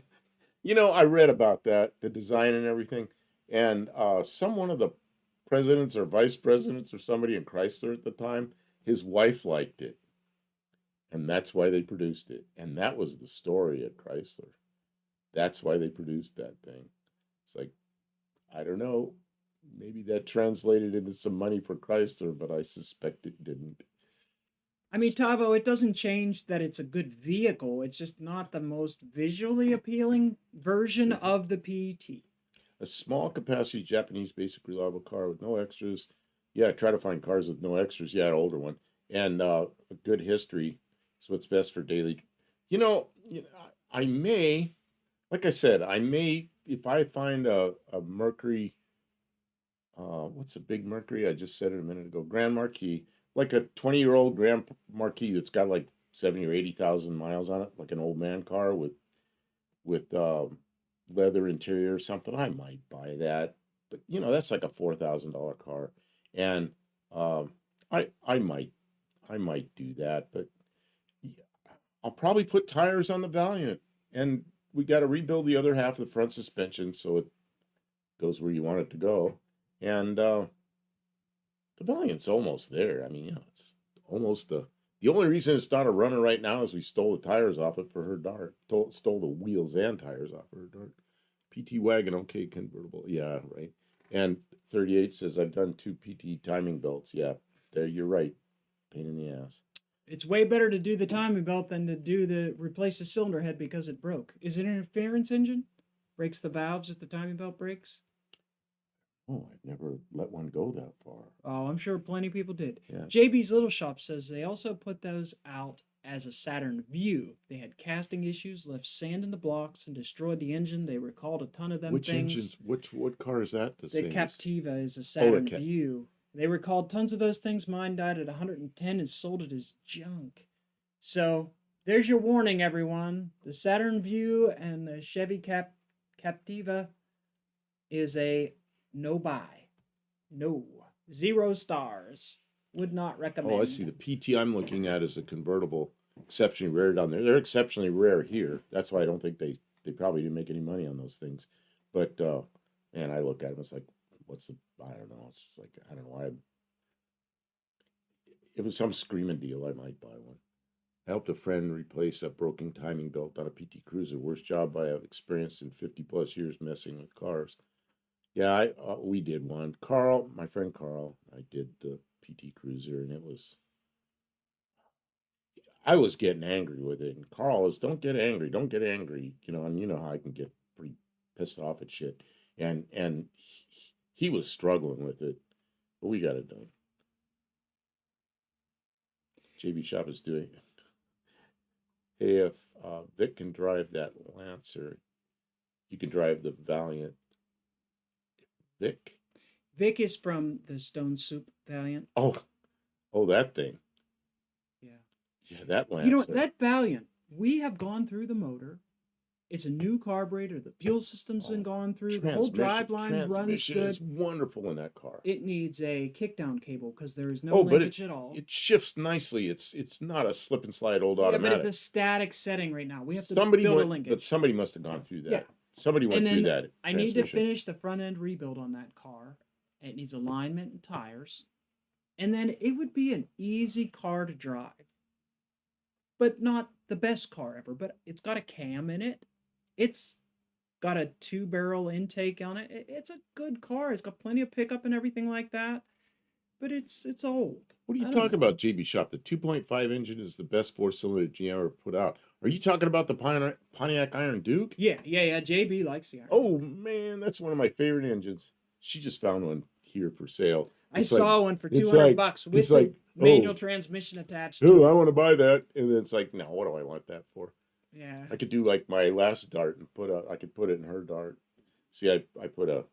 I read about that, the design and everything. And one of the presidents or vice presidents or somebody in Chrysler at the time, his wife liked it. And that's why they produced it. And that was the story at Chrysler. That's why they produced that thing. It's like, I don't know. Maybe that translated into some money for Chrysler, but I suspect it didn't. I mean, Tavo, it doesn't change that it's a good vehicle. It's just not the most visually appealing version of the PT. A small capacity Japanese basic reliable car with no extras. Yeah, I try to find cars with no extras. Yeah, an older one. And a good history is what's best for daily. I may, like I said, if I find a Mercury, what's a big Mercury? I just said it a minute ago. Grand Marquis, like a 20-year-old Grand Marquis that's got like 70 or 80,000 miles on it, like an old man car with leather interior or something. I might buy that, but that's like a $4,000 car, and I might do that, but I'll probably put tires on the Valiant, and we got to rebuild the other half of the front suspension so it goes where you want it to go, and The Valiant's almost there. I mean, it's almost the only reason it's not a runner right now is we stole the tires off it for her dart. Stole the wheels and tires off her dart. PT wagon, okay, convertible. Yeah, right. And 38 says I've done 2 PT timing belts. Yeah, there you're right. Pain in the ass. It's way better to do the timing belt than to replace the cylinder head because it broke. Is it an interference engine? Breaks the valves if the timing belt breaks? Oh, I've never let one go that far. Oh, I'm sure plenty of people did. Yeah. JB's Little Shop says they also put those out as a Saturn View. They had casting issues, left sand in the blocks, and destroyed the engine. They recalled a ton of them Which things. engines? What car is that? The same as- Captiva is a Oh, Saturn View. They recalled tons of those things. Mine died at 110 and sold it as junk. So there's your warning, everyone. The Saturn View and the Chevy Captiva is a no buy. No. 0 stars. Would not recommend. Oh, I see. The PT I'm looking at is a convertible, exceptionally rare down there. They're exceptionally rare here. That's why I don't think they probably didn't make any money on those things. But man, I look at them. It's like, what's the? I don't know. It's just like I don't know. If it was some screaming deal, I might buy one. I helped a friend replace a broken timing belt on a PT Cruiser. Worst job I have experienced in 50+ years messing with cars. Yeah, we did one. Carl, my friend Carl, I did the PT Cruiser, and I was getting angry with it. And Carl was, don't get angry, don't get angry, and you know how I can get pretty pissed off at shit. And he was struggling with it, but we got it done. JB Shop is doing it. Hey, if Vic can drive that Lancer, you can drive the Valiant. Vic? Vic is from the Stone Soup Valiant. Oh, that thing. Yeah. Yeah, that Lancer. You know what? That Valiant, we have gone through the motor. It's a new carburetor. The fuel system's been gone through. The whole driveline runs good. It's wonderful in that car. It needs a kickdown cable because there is no linkage at all. It shifts nicely. It's not a slip and slide old automatic. Yeah, but it's a static setting right now. We have to build a linkage. But somebody must have gone through that. Yeah. Somebody went through that. I need to finish the front end rebuild on that car. It needs alignment and tires. And then it would be an easy car to drive. But not the best car ever. But it's got a cam in it. It's got a 2-barrel intake on it. It's a good car. It's got plenty of pickup and everything like that. But it's old. What are you talking about, JB Shop? The 2.5 engine is the best 4-cylinder GM ever put out. Are you talking about the Pontiac Iron Duke? Yeah. JB likes the Iron Duke. Oh, man, that's one of my favorite engines. She just found one here for sale. I saw one for $200 with the manual transmission attached to it. I want to buy that. And then it's like, no, what do I want that for? Yeah. I could do like my last dart and I could put it in her dart. See, I put a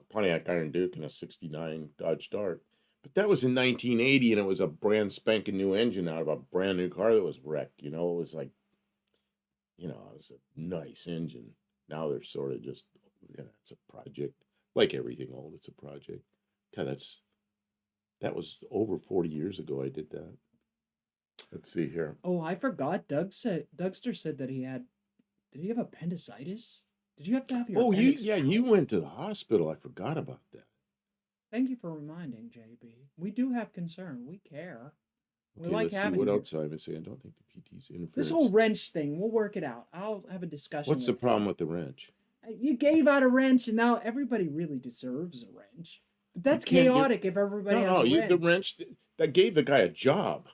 Pontiac Iron Duke in a 69 Dodge Dart. But that was in 1980, and it was a brand spanking new engine out of a brand new car that was wrecked. It was like, it was a nice engine. Now they're sort of just, it's a project. Like everything old, it's a project. God, that was over 40 years ago I did that. Let's see here. Oh, I forgot. Dougster said that did he have appendicitis? Did you have to have your appendix? You went to the hospital. I forgot about that. Thank you for reminding, JB. We do have concern. We care. Okay, we like having. What else Simon say? I don't think the PT's interference. This whole wrench thing, we'll work it out. I'll have a discussion. What's the problem with the wrench? You gave out a wrench, and now everybody really deserves a wrench. But that's chaotic if everybody has a wrench. The wrench that gave the guy a job.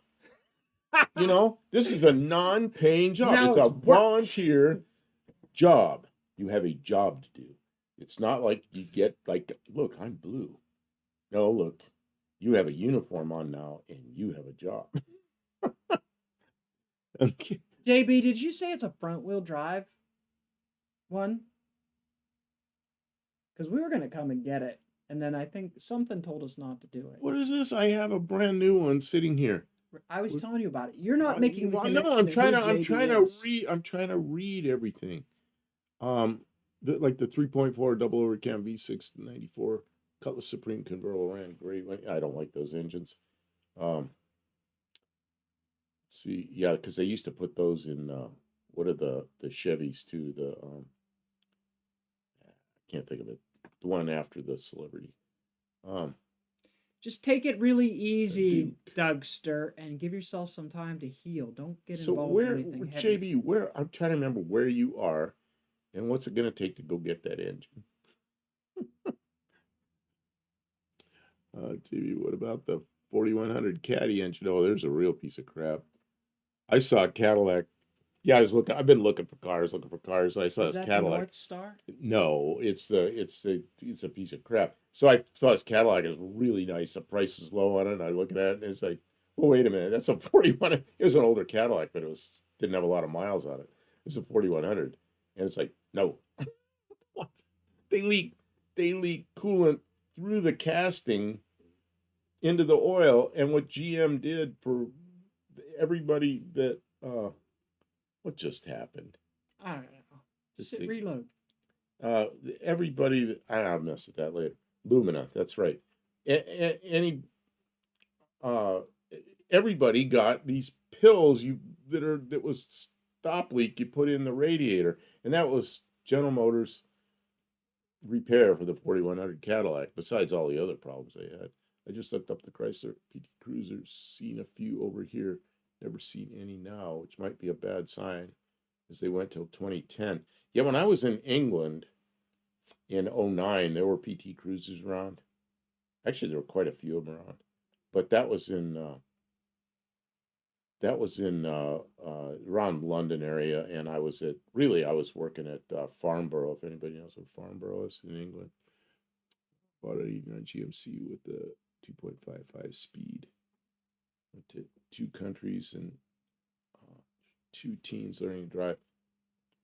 This is a non-paying job. Now, it's a volunteer job. You have a job to do. It's not like you get look, I'm blue. No, look, you have a uniform on now, and you have a job. Okay. JB, did you say it's a front-wheel drive one? Because we were going to come and get it, and then I think something told us not to do it. What is this? I have a brand new one sitting here. I was telling you about it. You're not making the connection. No, I'm trying to read everything. The 3.4 double overcam V6 94 Cutlass Supreme convertible ran great. I don't like those engines. See, yeah, because they used to put those in what are the Chevys too? I can't think of it. The one after the Celebrity. Just take it really easy, Duke. Dougster, and give yourself some time to heal. Don't get So involved in where, anything heavy. JB, where, I'm trying to remember where you are and what's it going to take to go get that engine? JB, what about the 4100 Caddy engine? Oh, there's a real piece of crap. I saw a Cadillac. Yeah, I've been looking for cars, and I saw Is this that the Cadillac. North Star? No, it's a piece of crap. So I saw this Cadillac is really nice. The price was low on it. And I look at it and it's like, well, wait a minute, that's a 41. It was an older Cadillac, but didn't have a lot of miles on it. It's a 4100, and it's like, no, what? They leak they leak coolant through the casting into the oil, and what GM did for everybody that what just happened? I don't know. Just Just hit think, reload. everybody. I'll mess with that later. Lumina, that's right. Any uh, everybody got these pills that was stop leak you put in the radiator, and that was General Motors repair for the 4100 Cadillac. Besides all the other problems they had, I just looked up the Chrysler PT Cruisers. Seen a few over here. Never seen any now, which might be a bad sign, as they went till 2010. Yeah, when I was in England in '09, there were PT Cruisers around. Actually, there were quite a few of them around, but around London area, and I was working at Farnborough. If anybody knows what Farnborough is in England, bought an 89 GMC with the 2.55 speed. Went to 2 countries and 2 teens learning to drive.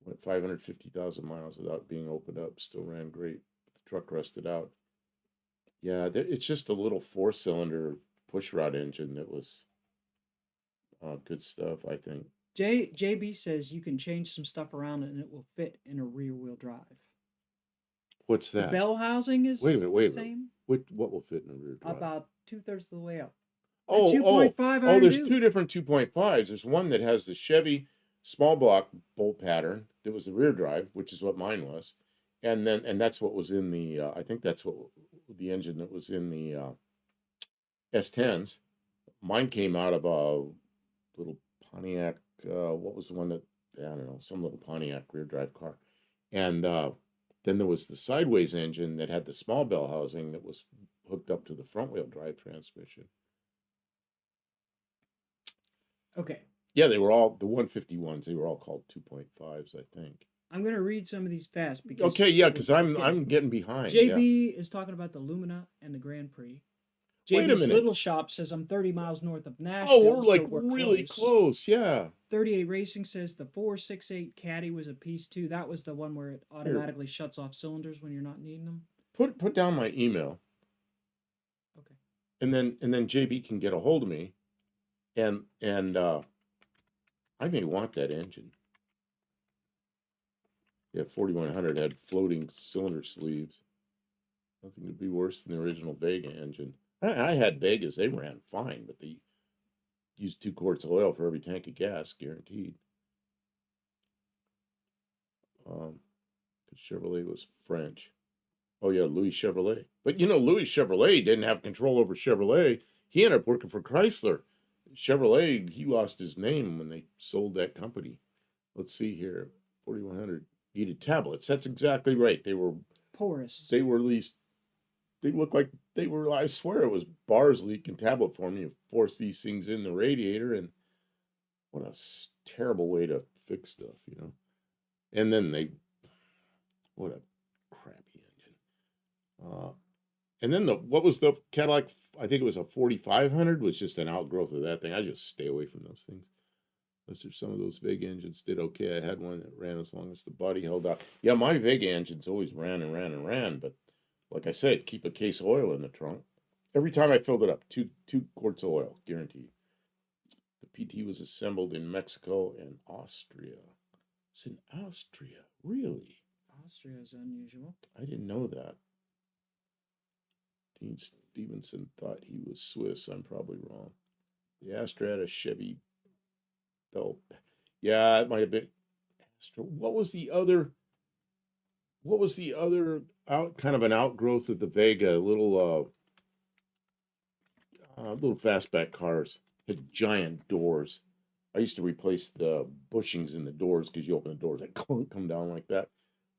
Went 550,000 miles without being opened up. Still ran great. The truck rusted out. Yeah, it's just a little 4-cylinder pushrod engine that was good stuff, I think. JB says you can change some stuff around and it will fit in a rear wheel drive. What's The that? bell housing is Wait a minute, the wait a minute. same, What will fit in a rear drive? about 2/3 of the way up. The Oh, 2.5 Iron there's Duke. 2 different 2.5s. There's one that has the Chevy small block bolt pattern that was the rear drive, which is what mine was. And that's what was in the, I think that's what the engine that was in the S10s. Mine came out of a little Pontiac, what was the one that, I don't know, some little Pontiac rear drive car. And then there was the sideways engine that had the small bell housing that was hooked up to the front wheel drive transmission. Okay. Yeah, they were all the 151s. They were all called 2.5s, I think. I'm going to read some of these fast because Okay, yeah, because it's I'm getting behind. Yeah. JB is talking about the Lumina and the Grand Prix. Wait a JB's minute. Little Shop says I'm 30 miles north of Oh, Nashville, we're like so we're really close. close. Yeah. 38 Racing says the 468 Caddy was a piece too. That was the one where it automatically shuts off cylinders when you're not needing them. Put down my email. Okay. And then JB can get a hold of me, and I may want that engine. Yeah, 4100 had floating cylinder sleeves. Nothing could be worse than the original Vega engine. I had Vegas. They ran fine, but they used 2 quarts of oil for every tank of gas, guaranteed. Chevrolet was French. Oh yeah, Louis Chevrolet. But Louis Chevrolet didn't have control over Chevrolet. He ended up working for Chrysler. Chevrolet, he lost his name when they sold that company. Let's see here. 4100 needed tablets. That's exactly right. They were porous. They were at least, they looked like they were, I swear it was bars leaking tablet form. You force these things in the radiator, and what a terrible way to fix stuff, And then what a crappy engine. And then what was the Cadillac? I think it was a 4500, was just an outgrowth of that thing. I just stay away from those things. Unless there's some of those Vega engines did okay. I had one that ran as long as the body held out. Yeah, my Vega engines always ran and ran and ran, but like I said, keep a case of oil in the trunk. Every time I filled it up, two quarts of oil, guaranteed. The PT was assembled in Mexico and Austria. It's in Austria, really? Austria is unusual. I didn't know that. Dean Stevenson thought he was Swiss. I'm probably wrong. The Astra had a Chevy belt. Yeah, it might have been Astra. What was the other kind of an outgrowth of the Vega? A little Little fastback cars had giant doors. I used to replace the bushings in the doors because you open the doors, they clunk, come down like that.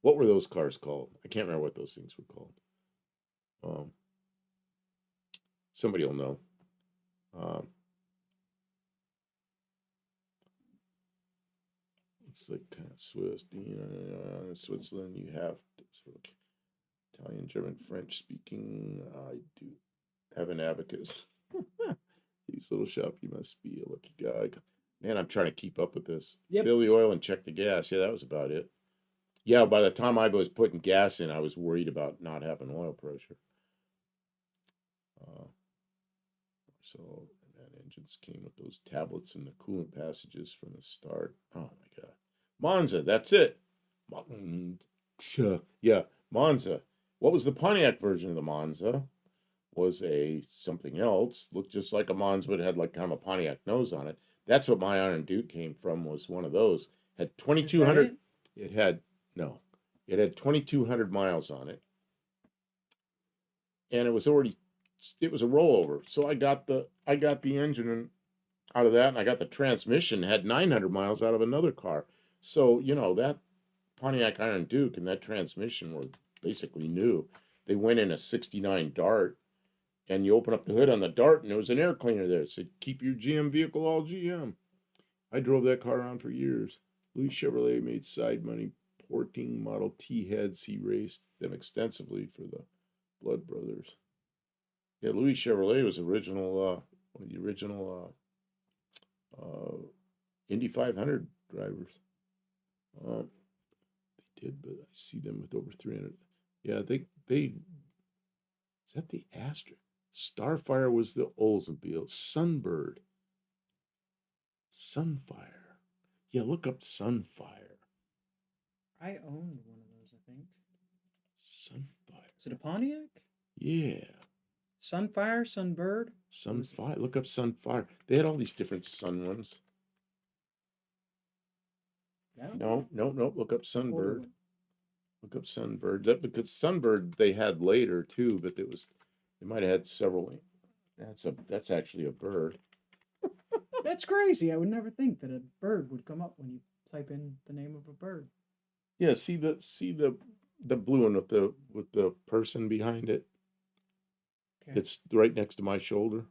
What were those cars called? I can't remember what those things were called. Um, Somebody will know. Um, it's like kind of Swiss. Switzerland, you have sort of Italian, German, French speaking. I do have an abacus. Use little shop. You must be a lucky guy. Man, I'm trying to keep up with this. Yep. Fill the oil and check the gas. Yeah, that was about it. Yeah, by the time I was putting gas in, I was worried about not having oil pressure. Uh, so, and that engines came with those tablets and the coolant passages from the start. Oh my God. Monza, that's it. Yeah, Monza. What was the Pontiac version of the Monza? Was a something else, looked just like a Monza, but had like kind of a Pontiac nose on it. That's what my Iron Duke came from, was one of those. Had Is that 2,200, it? it had, no, it had 2,200 miles on it. And it was already, it was a rollover. So I got the engine out of that, and I got the transmission, had 900 miles out of another car. So, you know, that Pontiac Iron Duke and that transmission were basically new. They went in a 69 Dart, and you open up the hood on the Dart, and there was an air cleaner there. It said, keep your GM vehicle all GM. I drove that car around for years. Louis Chevrolet made side money porting Model T heads. He raced them extensively for the Blood Brothers. Yeah, Louis Chevrolet was one of the original Indy 500 drivers. They did, but I see them with over 300. Yeah, they is that the Astra? Starfire was the Oldsmobile. Sunbird. Sunfire. Yeah, look up Sunfire. I owned one of those, I think. Sunfire. Is it a Pontiac? Yeah. Sunfire, Sunbird? Sunfire. Look up Sunfire. They had all these different sun ones. No, no, no. Look up Sunbird. Look up Sunbird. That, because Sunbird they had later too, but it was, they might have had several. That's actually a bird. That's crazy. I would never think that a bird would come up when you type in the name of a bird. Yeah, see the blue one with the person behind it. Okay. It's right next to my shoulder.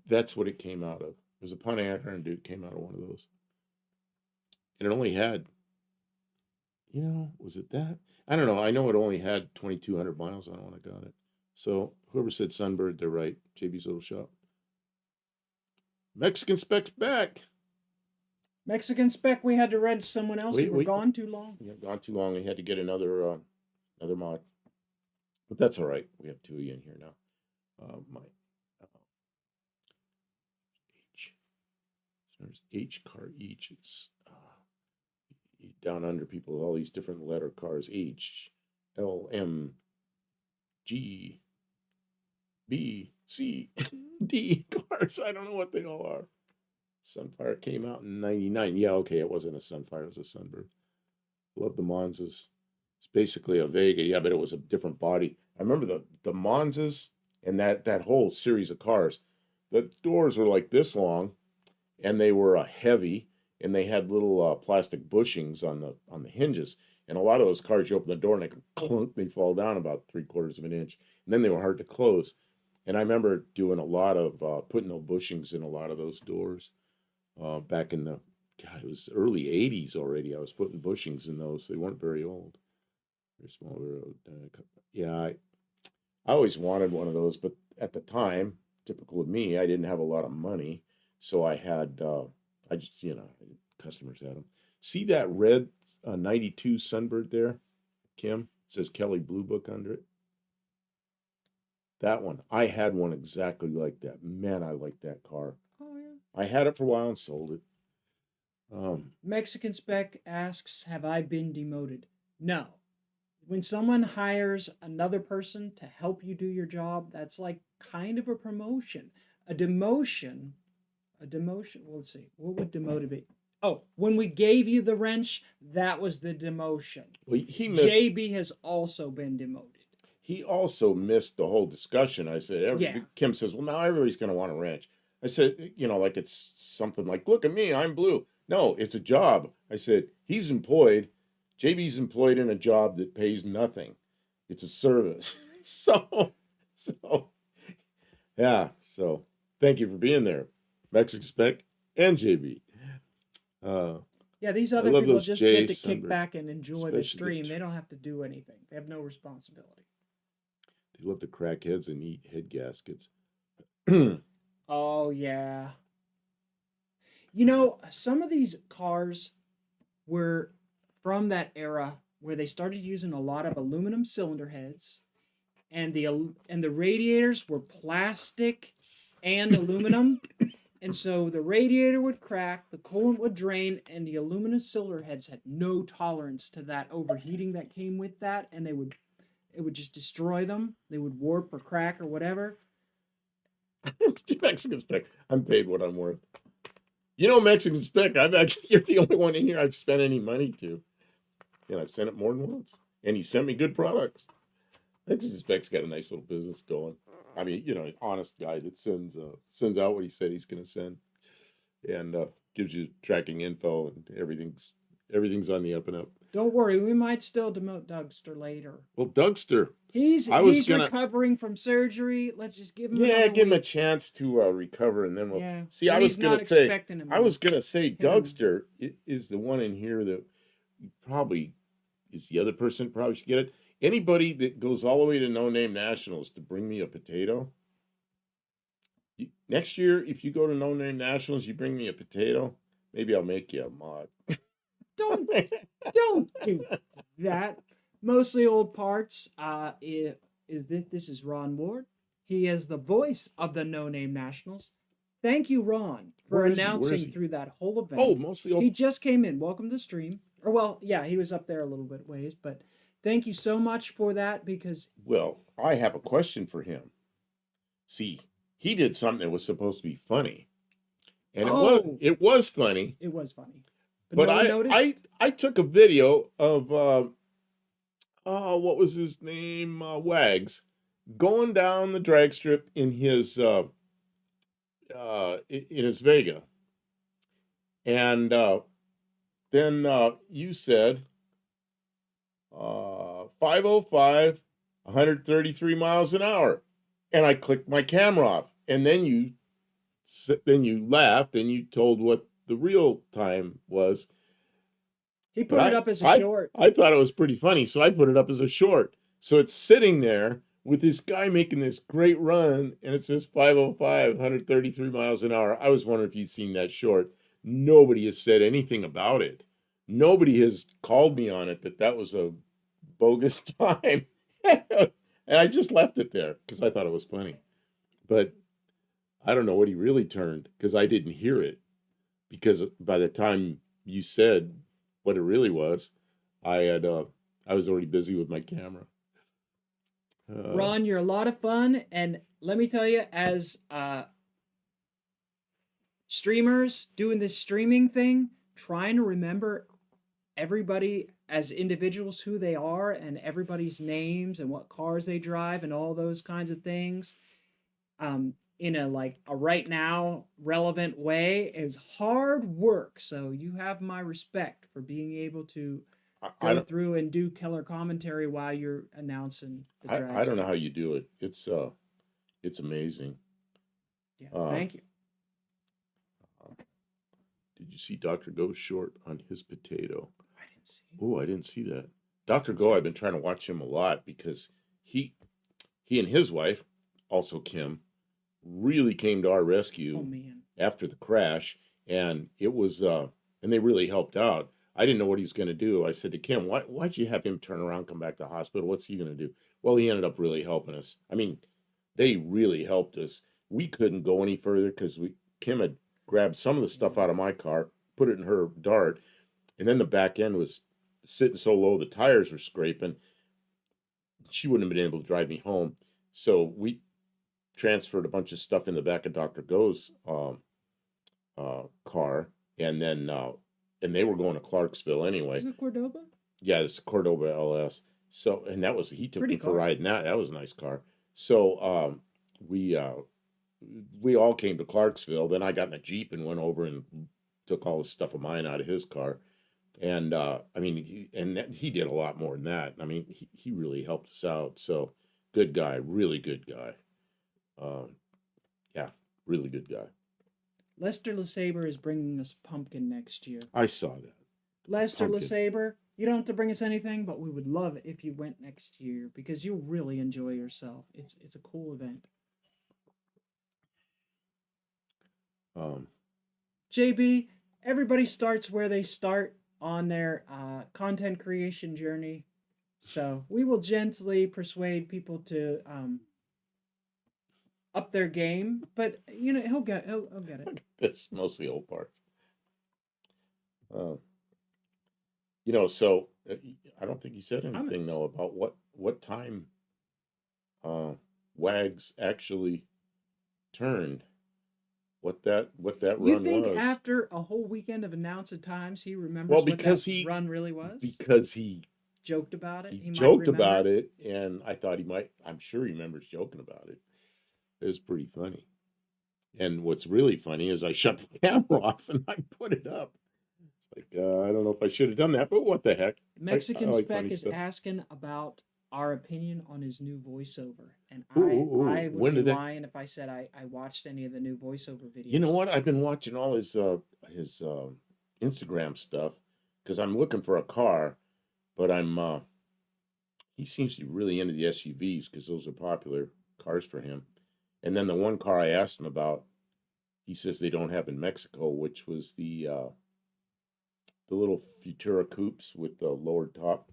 That's what it came out of. It was a Pontiac Iron Duke, came out of one of those. And it only had, was it that? I don't know. I know it only had 2,200 miles on it when I got it. So whoever said Sunbird, they're right. JB's Little Shop. Mexican Spec's back. Mexican Spec, we had to rent someone else. You were Wait. gone too long. Yeah, gone too long. We had to get another mod. But that's all right. We have two of you in here now. My H. There's H car each. It's down under people, all these different letter cars. H, L, M, G, B, C, D cars. I don't know what they all are. Sunfire came out in 99. Yeah, okay, it wasn't a Sunfire, it was a Sunbird. Love the Monzas. It's basically a Vega, yeah, but it was a different body. I remember the Monzas and that whole series of cars. The doors were like this long, and they were heavy, and they had little plastic bushings on the hinges. And a lot of those cars, you open the door and they go clunk, they fall down about 3/4 of an inch, and then they were hard to close. And I remember doing a lot of putting those bushings in a lot of those doors back in the, God, it was early 80s already. I was putting bushings in those. They weren't very old. Very small. Yeah, I always wanted one of those, but at the time, typical of me, I didn't have a lot of money, so I had I just customers had them. See that red 92 Sunbird there, Kim? It says Kelly Blue Book under it. That one, I had one exactly like that. Man, I like that car. Oh, yeah. I had it for a while and sold it. Mexican Spec asks, have I been demoted? No. When someone hires another person to help you do your job, that's like kind of a promotion. A demotion, well, let's see, what would demoted be? Oh, when we gave you the wrench, that was the demotion. Well, he missed. JB has also been demoted. He also missed the whole discussion. I said, Yeah. Kim says, well, now everybody's going to want a wrench. I said, like it's something like, look at me, I'm blue. No, it's a job. I said, he's employed. JB's employed in a job that pays nothing. It's a service. So, yeah. So thank you for being there, Mexican Spec and JB. Yeah, these I other love people those just J get to kick sunbirds, back and enjoy the especially stream. They don't have to do anything. They have no responsibility. they love to crack heads and eat head gaskets. Oh yeah. Some of these cars were from that era where they started using a lot of aluminum cylinder heads, and the radiators were plastic and aluminum. And so the radiator would crack, the coolant would drain, and the aluminum cylinder heads had no tolerance to that overheating that came with that, and it would just destroy them. They would warp or crack or whatever. Mexican Spec, I'm paid what I'm worth. Mexican Spec, you're the only one in here I've spent any money to. And I've sent it more than once. And he sent me good products. Mexican Spec's got a nice little business going. I mean, an honest guy that sends out what he said he's going to send, and gives you tracking info, and everything's on the up and up. Don't worry, we might still demote Dougster later. Well, Dougster, He's recovering from surgery. Let's just give him give him a week. chance to recover, and then we'll see. I was gonna say Dougster is the one in here that probably is the other person probably should get it. Anybody that goes all the way to No Name Nationals to bring me a potato. Next year, if you go to No Name Nationals, you bring me a potato, maybe I'll make you a mod. Don't do that. Mostly old parts. This is Ron Ward. He is the voice of the No Name Nationals. Thank you, Ron, for announcing through that whole event. Oh, mostly old. He just came in. Welcome to the stream. Or well, yeah, he was up there a little bit ways, but thank you so much for that because. Well, I have a question for him. See, he did something that was supposed to be funny, and it was funny. It was funny, but I took a video of what was his name, Wags, going down the drag strip in his Vega, and then you said 505, 133 miles an hour. And I clicked my camera off. And then you laughed and you told what the real time was. He put it up as a short. I thought it was pretty funny, so I put it up as a short. So it's sitting there with this guy making this great run, and it says 505, 133 miles an hour. I was wondering if you'd seen that short. Nobody has said anything about it. Nobody has called me on it that was a bogus time. And I just left it there because I thought it was funny. But I don't know what he really turned because I didn't hear it. Because by the time you said what it really was, I was already busy with my camera. Ron, you're a lot of fun. And let me tell you, as streamers doing this streaming thing, trying to remember everybody as individuals who they are and everybody's names and what cars they drive and all those kinds of things in a right now relevant way is hard work. So you have my respect for being able to go through and do killer commentary while you're announcing the drag. I don't know how you do it. It's amazing. Yeah, thank you. Did you see Dr. Go's short on his potato? Oh, I didn't see that. Dr. Go, I've been trying to watch him a lot because he and his wife, also Kim, really came to our rescue after the crash, and it was and they really helped out. I didn't know what he was going to do. I said to Kim, why'd you have him turn around, come back to the hospital? What's he going to do? Well, he ended up really helping us. I mean, they really helped us. We couldn't go any further because Kim had grabbed some of the stuff out of my car, put it in her Dart, and then the back end was sitting so low the tires were scraping. She wouldn't have been able to drive me home. So we transferred a bunch of stuff in the back of Dr. Go's car, and then and they were going to Clarksville anyway. Is it Cordoba? Yeah, it's Cordoba LS. So, and that was, he took Pretty me for a car. ride in that. That was a nice car. So, we uh we all came to Clarksville. Then I got in a Jeep and went over and took all the stuff of mine out of his car. And I mean, he did a lot more than that. I mean, he really helped us out. So, good guy, really good guy. Um, yeah, really good guy. Lester LeSabre is bringing us pumpkin next year. I saw that. Lester Pumpkin. LeSabre, you don't have to bring us anything, but we would love it if you went next year because you'll really enjoy yourself. It's a cool event. Um, JB, everybody starts where they start on their content creation journey. So we will gently persuade people to up their game, but you know he'll get it. It's mostly old parts. Uh, you know, so I don't think he said anything Hummus. though about what time Wags actually turned. What that You run think was. after a whole weekend of announced times he remembers Well, what that run really was? because he Joked about it. he He might joked remember. about it, and I thought he might. I'm sure he remembers joking about it. It was pretty funny. And what's really funny is I shut the camera off and I put it up. It's like I don't know if I should have done that, but what the heck? Mexican I like Spec funny is stuff. asking about our opinion on his new voiceover, and I would When be did that? lying if I said I watched any of the new voiceover videos. You know what? I've been watching all his Instagram stuff because I'm looking for a car, but he seems to be really into the SUVs because those are popular cars for him. And then the one car I asked him about, he says they don't have in Mexico, which was the little Futura coupes with the lowered top,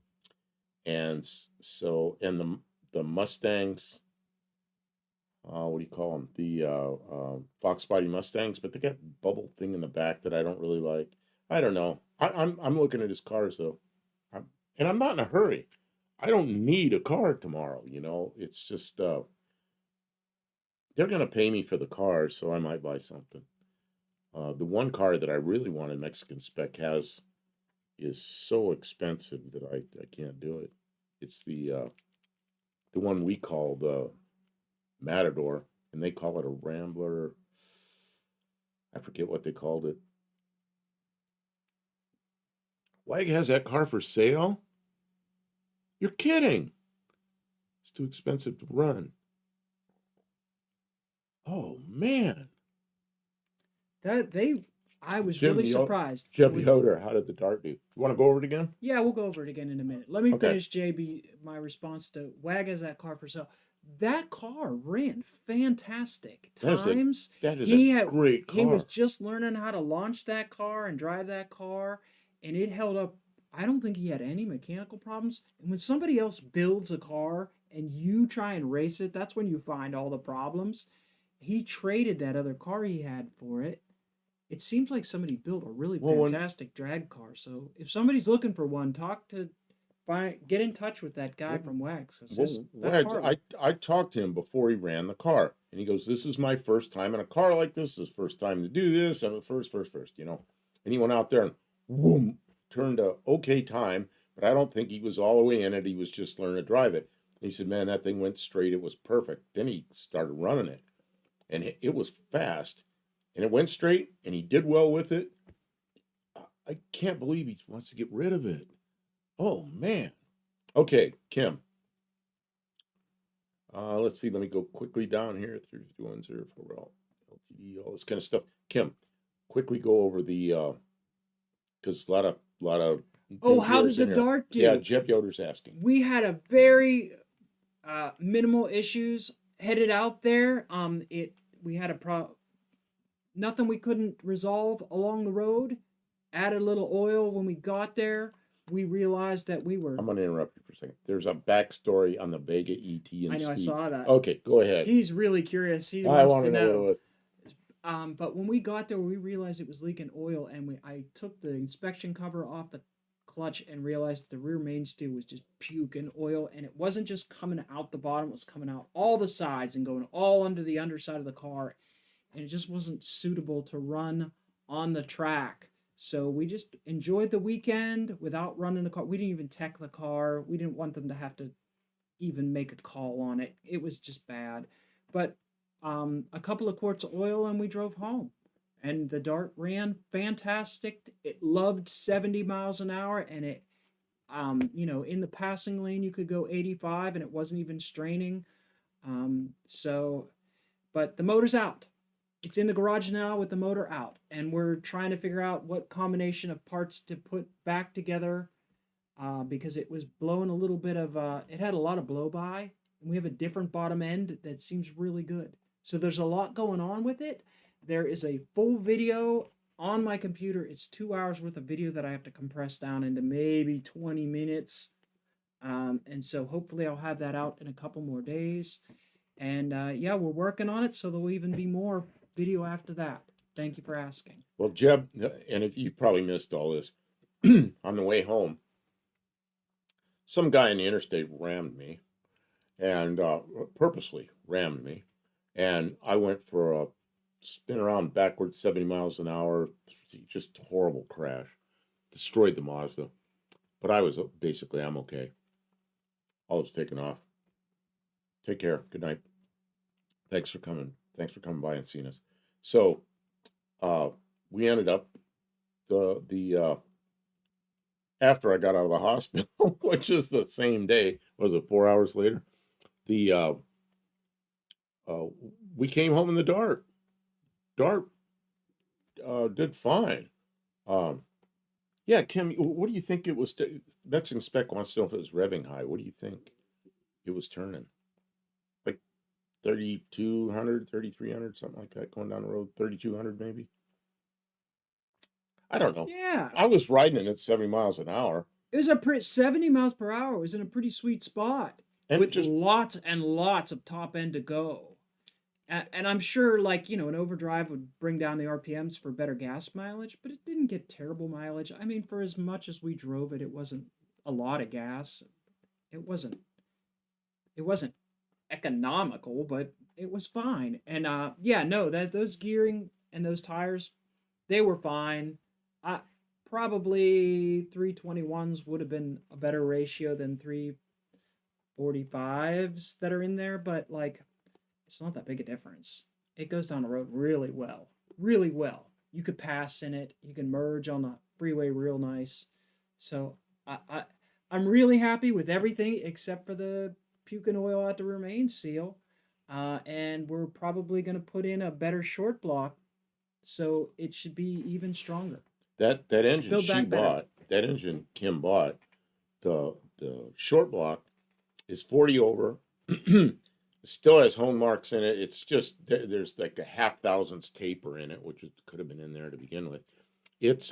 and so and the Mustangs. What do you call them? The Fox Body Mustangs, but they got bubble thing in the back that I don't really like. I don't know. I'm looking at his cars though, and I'm not in a hurry. I don't need a car tomorrow. You know, it's just they're gonna pay me for the car, so I might buy something. The one car that I really wanted Mexican Spec has is so expensive that I can't do it. It's the one we call the Matador, and they call it a Rambler. I forget what they called it. Wag has that car for sale? You're kidding. It's too expensive to run. Oh man. I was Jim, really surprised. Jeff Yoder, how did the dart do? You want to go over it again? Yeah, we'll go over it again in a minute. Let me Okay. finish JB my response to Wag has that car for sale. That car ran fantastic times. That is a great car. He was just learning how to launch that car and drive that car, and it held up. I don't think he had any mechanical problems. And when somebody else builds a car and you try and race it, that's when you find all the problems. He traded that other car he had for it. It seems like somebody built a really fantastic drag car. So if somebody's looking for one, get in touch with that guy from Wags. Wags, I talked to him before he ran the car, and he goes, "This is my first time in a car like this. This is first time to do this. I'm the first, you know." And he went out there and boom, turned a okay time, but I don't think he was all the way in it. He was just learning to drive it. And he said, "Man, that thing went straight. It was perfect." Then he started running it, and it was fast, and it went straight, and he did well with it. I can't believe he wants to get rid of it. Oh man. Okay, Kim. Let's see. Let me go quickly down here. 35104 LTD, all this kind of stuff. Kim, quickly go over the because a lot of. Oh, how did the dart do? Yeah, Jeff Yoder's asking. We had a very minimal issues headed out there. We had nothing we couldn't resolve along the road. Added a little oil when we got there. We realized that we were. I'm going to interrupt you for a second. There's a backstory on the Vega ET and I know, Speed. I saw that. Okay, go ahead. He's really curious. He I wants want to know. What it was. But when we got there, we realized it was leaking oil, and I took the inspection cover off the clutch and realized the rear mainstay was just puking oil, and it wasn't just coming out the bottom; it was coming out all the sides and going all under the underside of the car, and it just wasn't suitable to run on the track. So we just enjoyed the weekend without running the car. We didn't even tech the car. We didn't want them to have to even make a call on it. It was just bad. But a couple of quarts of oil and we drove home. And the Dart ran fantastic. It loved 70 miles an hour, and it, in the passing lane you could go 85 and it wasn't even straining. So, but the motor's out. It's in the garage now with the motor out, and we're trying to figure out what combination of parts to put back together, because it was blowing a little bit of, it had a lot of blow by, and we have a different bottom end that seems really good. So there's a lot going on with it. There is a full video on my computer. It's 2 hours worth of video that I have to compress down into maybe 20 minutes. And so hopefully I'll have that out in a couple more days. And yeah, we're working on it, so there'll even be more video after that. Thank you for asking. Well, Jeb, and if you probably missed all this, on the way home, some guy in the interstate rammed me, and purposely rammed me, and I went for a spin around backwards 70 miles an hour, just horrible crash, destroyed the Mazda. But I was basically, I'm okay. All was taken off. Take care. Good night. Thanks for coming. Thanks for coming by and seeing us. So we ended up the after I got out of the hospital, which is the same day, was it 4 hours later? The we came home in the Dart. Dart did fine. Yeah, Kim, what do you think it was? Mexican Spec wants to know if it was revving high. What do you think it was turning? Like 3,200, 3,300, something like that, going down the road. 3,200 maybe. I don't know. Yeah, I was riding it at 70 miles an hour, it was a pretty 70 miles per hour. It was in a pretty sweet spot and with just lots and lots of top end to go. And I'm sure, like, an overdrive would bring down the RPMs for better gas mileage, but it didn't get terrible mileage. I mean, for as much as we drove it, it wasn't a lot of gas. It wasn't. It wasn't economical, but it was fine. And yeah, no, that those gearing and those tires, they were fine. I probably 321s would have been a better ratio than 345s that are in there, but like it's not that big a difference. It goes down the road really well. Really well. You could pass in it. You can merge on the freeway real nice. So I'm really happy with everything except for the puking oil at the remain seal. And we're probably going to put in a better short block, so it should be even stronger. that engine Build she back better. bought, that engine Kim bought, the short block is 40 over. It still has hone marks in it. It's just there's like a half thousandths taper in it, which could have been in there to begin with. It's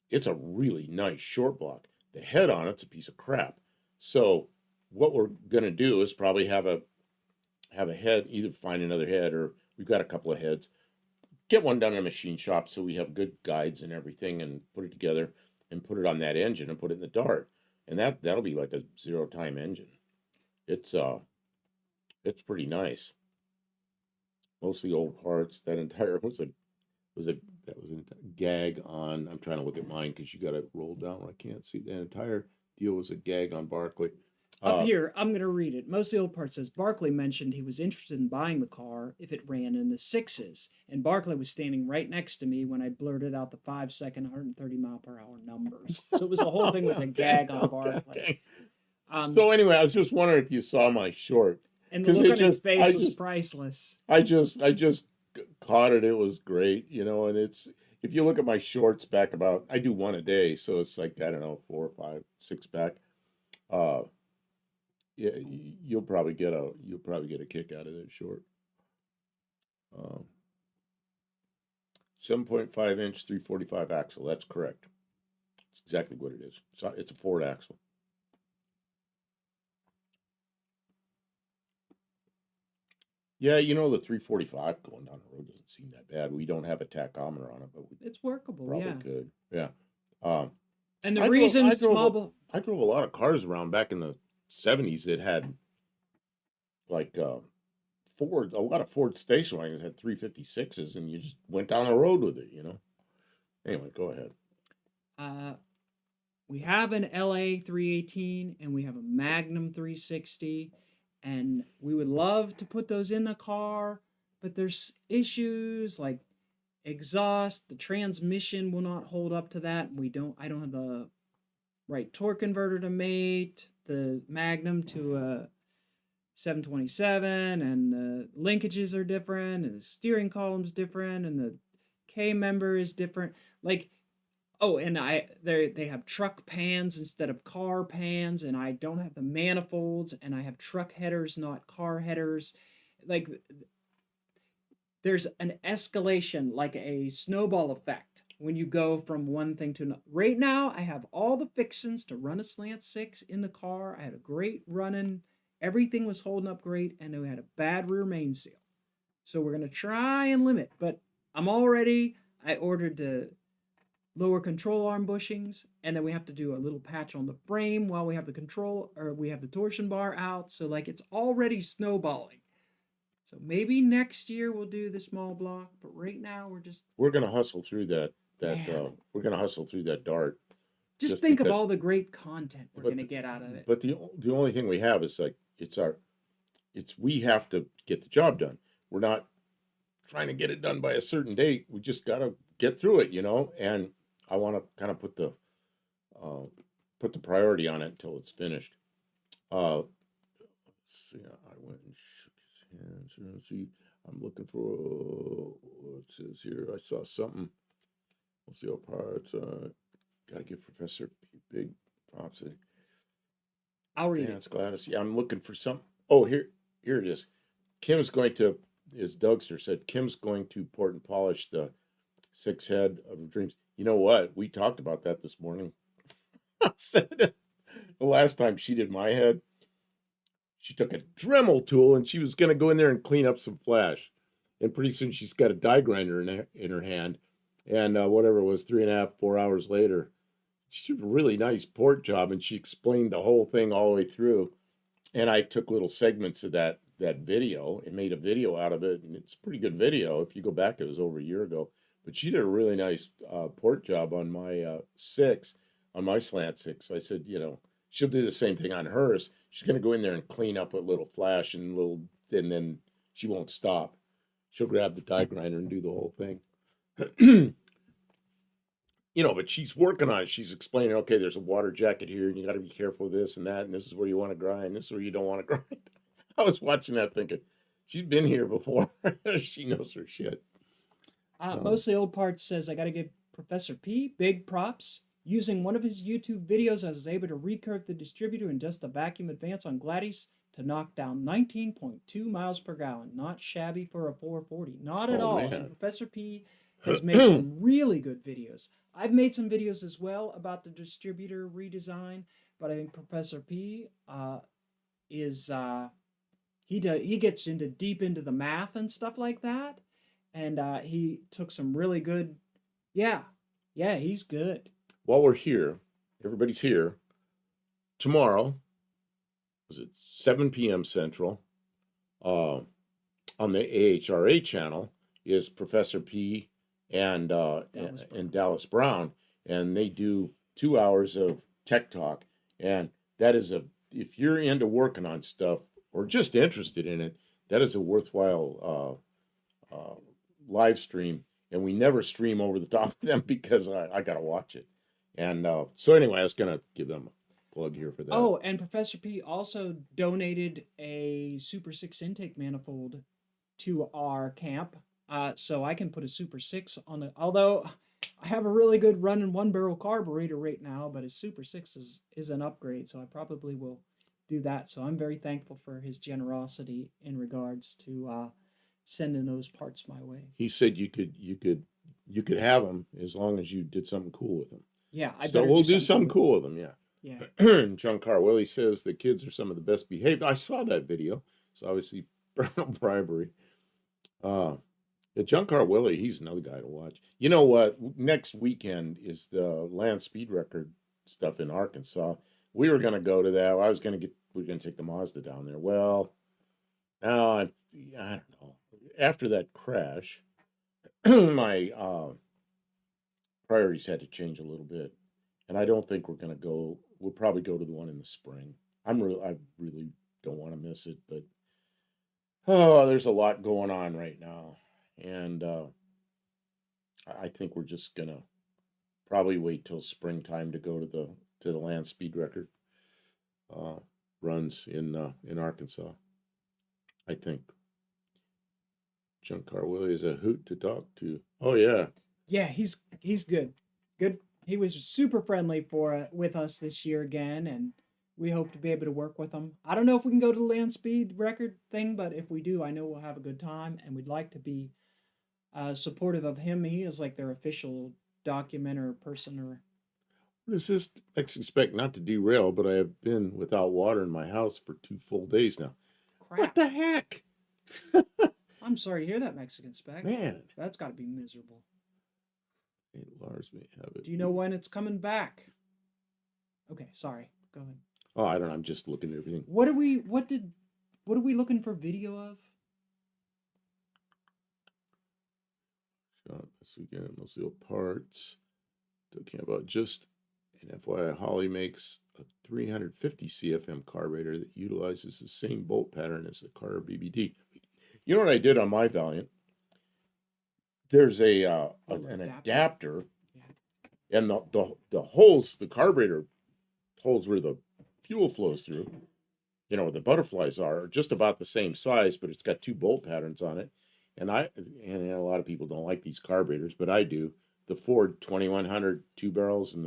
it's a really nice short block. The head on it's a piece of crap. So what we're gonna do is probably have a head, either find another head, or we've got a couple of heads. Get one done in a machine shop so we have good guides and everything, and put it together and put it on that engine and put it in the Dart, and that'll be like a 0 time engine. It's it's pretty nice. Mostly old parts. That entire was a that was a gag on. I'm trying to look at mine because you got it rolled down. I can't see. The entire deal was a gag on Barkley. Up Uh, here, I'm going to read it. Most of the old part says Barkley mentioned he was interested in buying the car if it ran in the sixes, and Barkley was standing right next to me when I blurted out the 5 second, 130 mile per hour numbers. So it was the whole thing was a okay, gag on okay, Barkley. okay. Um, So anyway, I was just wondering if you saw my short, and the because look it on his just face was priceless. I just caught it. It was great, and it's if you look at my shorts back about, I do one a day, so it's like I don't know, 4 or 5, 6 pack. Uh, yeah, you'll probably get a kick out of that short. 7.5 inch 345 axle. That's correct. It's exactly what it is. So it's a Ford axle. Yeah, the 345 going down the road doesn't seem that bad. We don't have a tachometer on it, but we It's workable, probably yeah. could. Yeah. Um, And the I drove I reasons drove mobile. I drove a lot of cars around back in the 70s that had like a lot of Ford station wagons had 356s, and you just went down the road with it. Anyway, go ahead. We have an LA 318 and we have a Magnum 360, and we would love to put those in the car, but there's issues like exhaust, the transmission will not hold up to that. I don't have the right torque converter to mate the Magnum to a 727, and the linkages are different, and the steering column's different, and the K member is different. Like, oh, and they have truck pans instead of car pans, and I don't have the manifolds, and I have truck headers, not car headers. Like, there's an escalation, like a snowball effect, when you go from one thing to another. Right now, I have all the fixins to run a slant six in the car. I had a great running. Everything was holding up great, and we had a bad rear main seal. So we're gonna try and limit, but I ordered the lower control arm bushings, and then we have to do a little patch on the frame while we have the torsion bar out. So like it's already snowballing. So maybe next year we'll do the small block, but right now We're gonna hustle through that. man, We're gonna hustle through that dart. just Just think of because. all the great content we're But gonna get out of it. but the only thing we have is like we have to get the job done. We're not trying to get it done by a certain date. We just gotta get through it, And I want to kind of uh, put the priority on it until it's finished. Uh, let's see, I went and shook his hand. So let's see, I'm looking for what it says here. I saw something. Let's see, parts. Got to give Professor P big props. I'll read it. Dance Gladys. Yeah, I'm looking for some. Oh, here it is. Kim's going to, as Dougster said, Kim's going to port and polish the six head of dreams. You know what? We talked about that this morning. I said the last time she did my head, she took a Dremel tool and she was going to go in there and clean up some flash. And pretty soon she's got a die grinder in her hand. And whatever it was, 3.5, 4 hours later, she did a really nice port job, and she explained the whole thing all the way through. And I took little segments of that video and made a video out of it, and it's a pretty good video. If you go back, it was over a year ago. But she did a really nice port job on my on my slant six. I said, she'll do the same thing on hers. She's going to go in there and clean up a little flash and then she won't stop. She'll grab the die grinder and do the whole thing. But she's working on it. She's explaining, okay, there's a water jacket here, and you got to be careful of this and that, and this is where you want to grind, this is where you don't want to grind. I was watching that thinking, she's been here before. She knows her shit. Mostly Old Parts says, I got to give Professor P big props. Using one of his YouTube videos, I was able to recurve the distributor and adjust the vacuum advance on Gladys to knock down 19.2 miles per gallon. Not shabby for a 440. Not at all. Man. And Professor P has made some really good videos. I've made some videos as well about the distributor redesign, but I think Professor P he gets deep into the math and stuff like that, and he took some really good. Yeah, he's good. While we're here, everybody's here. Tomorrow, was it 7 p.m. Central? On the AHRA channel is Professor P and Dallas Brown, and they do 2 hours of tech talk, and that is if you're into working on stuff or just interested in it, that is a worthwhile live stream. And we never stream over the top of them because I gotta watch it. And so anyway, I was gonna give them a plug here for that. Oh, and Professor P also donated a Super 6 intake manifold to our camp. So I can put a Super 6 on it. Although I have a really good running 1-barrel carburetor right now, but his Super 6 is an upgrade, so I probably will do that. So I'm very thankful for his generosity in regards to sending those parts my way. He said you could have them as long as you did something cool with them. Yeah, so we'll do something cool with them. Yeah. Yeah. John Carwillie says the kids are some of the best behaved. I saw that video. It's obviously bribery. John Carwillie, he's another guy to watch. You know what? Next weekend is the land speed record stuff in Arkansas. We were going to go to that. We were going to take the Mazda down there. Well, now I don't know. After that crash, my priorities had to change a little bit, and I don't think we're gonna go. We'll probably go to the one in the spring. I really don't want to miss it, but oh, there's a lot going on right now, and I think we're just gonna probably wait till springtime to go to the land speed record uh, runs in Arkansas. I think Giancarlo is a hoot to talk to. Oh yeah, Yeah, he's good. Good. He was super friendly for with us this year again, and we hope to be able to work with him. I don't know if we can go to the land speed record thing, but if we do, I know we'll have a good time, and we'd like to be supportive of him. He is like their official documenter person or what is this? I expect not to derail, but I have been without water in my house for 2 full days now. What crap. the heck, I'm sorry to hear that, Mexican spec. man? That's got to be miserable. Hey, Lars may have it. Do you know when it's coming back? Okay, sorry. Go ahead. Oh, I don't know. I'm just looking at everything. What are we looking for video of? Shot this weekend, mostly parts. Talking about just an FYI, Holly makes a 350 CFM carburetor that utilizes the same bolt pattern as the Carter BBD. You know what I did on my Valiant? There's an adapter, Yeah. and the holes, the carburetor holes where the fuel flows through, where the butterflies are just about the same size, but it's got two bolt patterns on it. And a lot of people don't like these carburetors, but I do. The Ford 2100 2 barrels and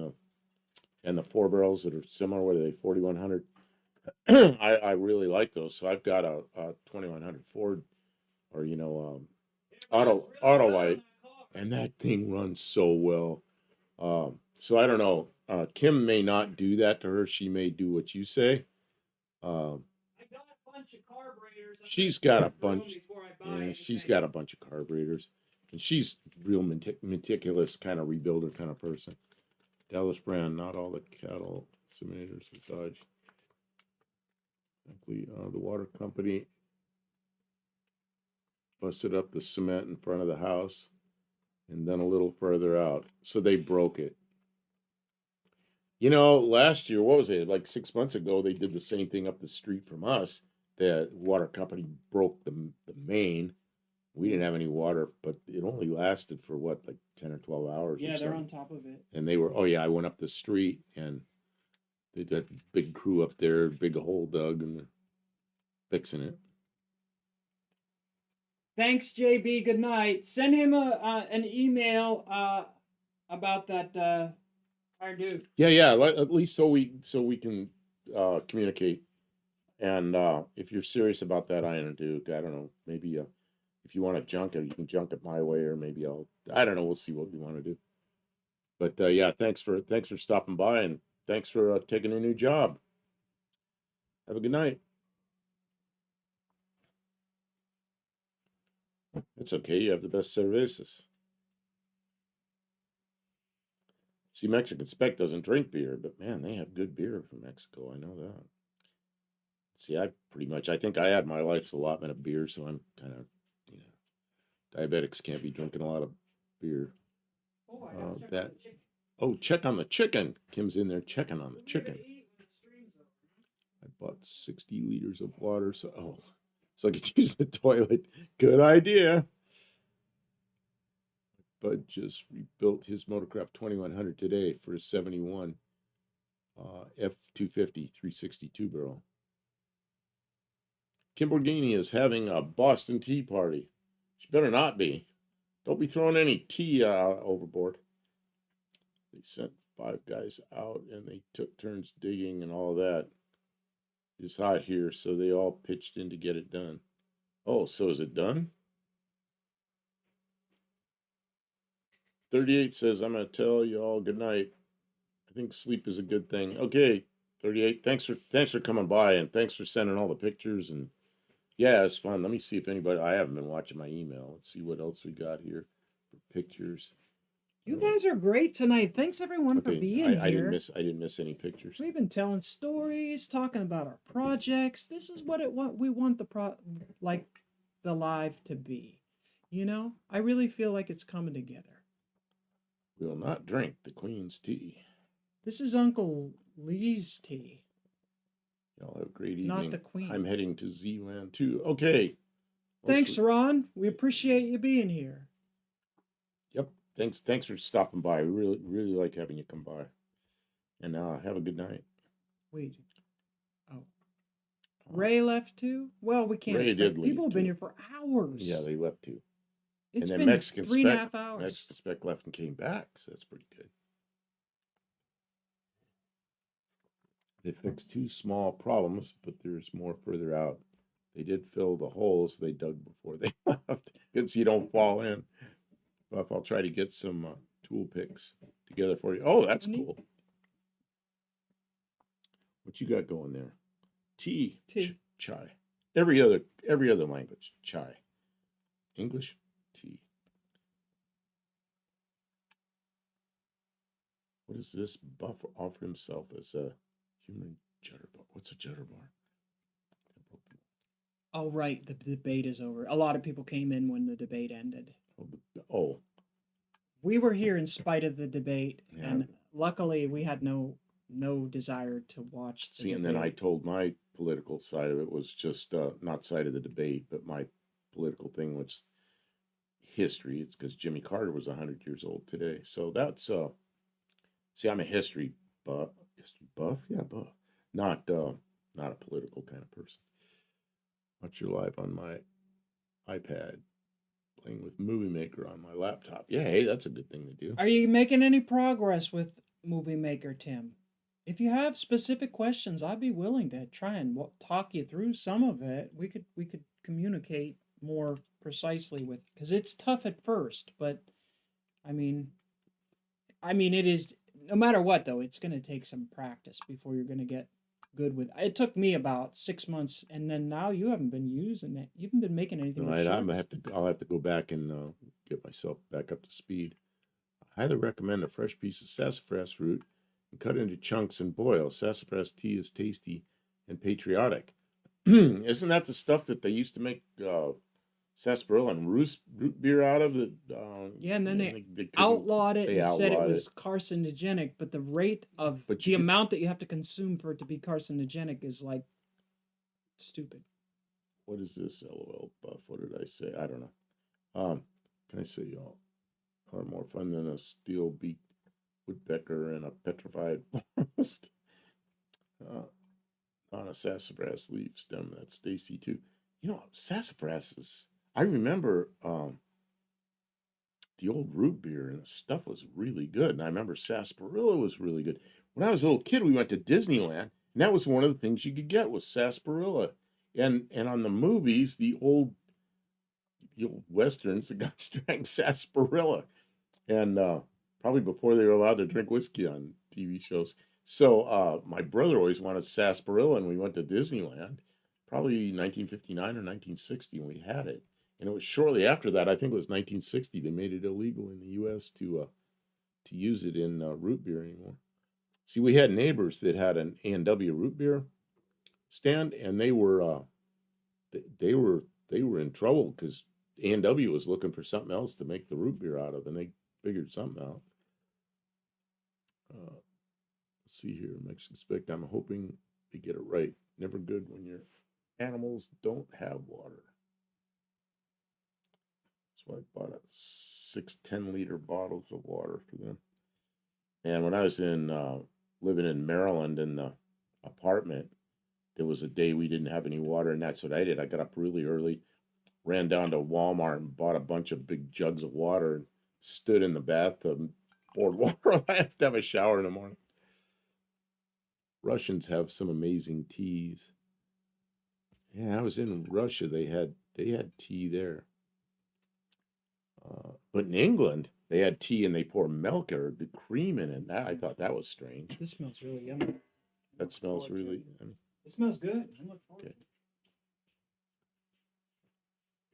the 4 barrels that are similar, what are they, 4100? I really like those. So I've got a 2100 Ford, or Autolite, and that thing runs so well. So I don't know. Kim may not do that to her. She may do what you say. Um, she's got a bunch. Yeah, she's got a bunch of carburetors, and she's real meticulous kind of rebuilder kind of person. Dallas brand, not all the cattle simulators are Dodge. Frankly, the water company busted up the cement in front of the house, and then a little further out, so they broke it. Last year, what was it? Like 6 months ago, they did the same thing up the street from us. The water company broke the main. We didn't have any water, but it only lasted for what, like 10 or 12 hours. Yeah, or they're something. on top of it. And they were, oh yeah, I went up the street and they got a big crew up there, big hole dug, and they're fixing it. Thanks, JB. Good night. Send him an email about that Iron Duke. Yeah. At least so we can communicate. And if you're serious about that Iron Duke, I don't know, maybe if you want to junk it, you can junk it my way, or maybe I don't know. We'll see what we want to do. But yeah, thanks for stopping by, and thanks for taking a new job. Have a good night. It's okay. You have the best cervezas. See, Mexican Spec doesn't drink beer, but man, they have good beer from Mexico. I know that. See, I think I had my life's allotment of beer, so I'm kind of, diabetics can't be drinking a lot of beer. Check on the chicken. Kim's in there checking on the chicken. I bought 60 liters of water, so I could use the toilet. Good idea. Bud just rebuilt his Motorcraft 2100 today for a 71 F250 362 barrel. Kimborghini is having a Boston tea party. She better not be. Don't be throwing any tea overboard. They sent 5 guys out and they took turns digging and all that. It's hot here, so they all pitched in to get it done. Oh, so is it done? 38 says, I'm going to tell you all good night. I think sleep is a good thing. Okay, 38, thanks for coming by, and thanks for sending all the pictures. And yeah, it's fun. Let me see if I haven't been watching my email. Let's see what else we got here for pictures. You guys are great tonight. Thanks everyone for being here. I didn't miss any pictures. We've been telling stories, talking about our projects. This is what we want the live to be. I really feel like it's coming together. We will not drink the Queen's tea. This is Uncle Lee's tea, Y'all have a great not evening. the Queen. I'm heading to Zealand too. Okay. Thanks, Ron. We appreciate you being here. Yep. Thanks for stopping by. We really like having you come by. And have a good night. Wait. Oh. Ray left too? Well, we can't Ray expect. did leave People have been too. here for hours. Yeah, they left too. It's and then been Mexican 3.5 Spec, hours. Mexican Spec left and came back, so that's pretty good. They fixed 2 small problems, but there's more further out. They did fill the holes they dug before they left. Good so you don't fall in. But I'll try to get some tool picks together for you. Oh, that's cool. What you got going there? Tea. Chai. Every other language. Chai. English. Tea. What is this? Buff offered himself as a human jitterbug. What's a jitterbug? Oh, right. The debate is over. A lot of people came in when the debate ended. Oh. We were here in spite of the debate, Yeah. and luckily we had no desire to watch the See, and then I told my political side of it was just not side of the debate, but my political thing was history. It's because Jimmy Carter was 100 years old today. So that's see, I'm a history buff. Yeah, buff. Not a political kind of person. Watch your live on my iPad, playing with Movie Maker on my laptop. Yeah, hey, that's a good thing to do. Are you making any progress with Movie Maker, Tim? If you have specific questions, I'd be willing to try and talk you through some of it. We could communicate more precisely with, because it's tough at first, but I mean it is, no matter what though, it's going to take some practice before you're going to get good with. It took me about 6 months, and then now you haven't been using it. You haven't been making anything. Right, I'll have to go back and get myself back up to speed. I highly recommend a fresh piece of sassafras root and cut into chunks and boil. Sassafras tea is tasty and patriotic. Isn't that the stuff that they used to make sarsaparilla and root beer out of? Yeah, and then they outlawed it and said it was carcinogenic, but the rate of the amount that you have to consume for it to be carcinogenic is like stupid. What is this? LOL buff. What did I say? I don't know. Can I say y'all are more fun than a steel-beaked woodpecker and a petrified forest? On a sassafras leaf stem. That's Stacy too. You know, sassafras is. I remember the old root beer and the stuff was really good. And I remember sarsaparilla was really good. When I was a little kid, we went to Disneyland, and that was one of the things you could get was sarsaparilla. And on the movies, the old westerns, the guys drank sarsaparilla, and probably before they were allowed to drink whiskey on TV shows. So my brother always wanted sarsaparilla, and we went to Disneyland, probably 1959 or 1960, and we had it. And it was shortly after that, I think it was 1960, they made it illegal in the U.S. to use it in root beer anymore. See, we had neighbors that had an A&W root beer stand, and they were in trouble because A&W was looking for something else to make the root beer out of, and they figured something out. Let's see here, Mexican Spec. I'm hoping they get it right. Never good when your animals don't have water. So I bought 6 10-liter bottles of water for them. And when I was living in Maryland in the apartment, there was a day we didn't have any water, and that's what I did. I got up really early, ran down to Walmart and bought a bunch of big jugs of water and stood in the bathtub and poured water. I have to have a shower in the morning. Russians have some amazing teas. Yeah, I was in Russia. They had tea there. But in England, they had tea and they pour milk or the cream in it. I thought that was strange. This smells really yummy. That smells really. It smells good. I look forward to it.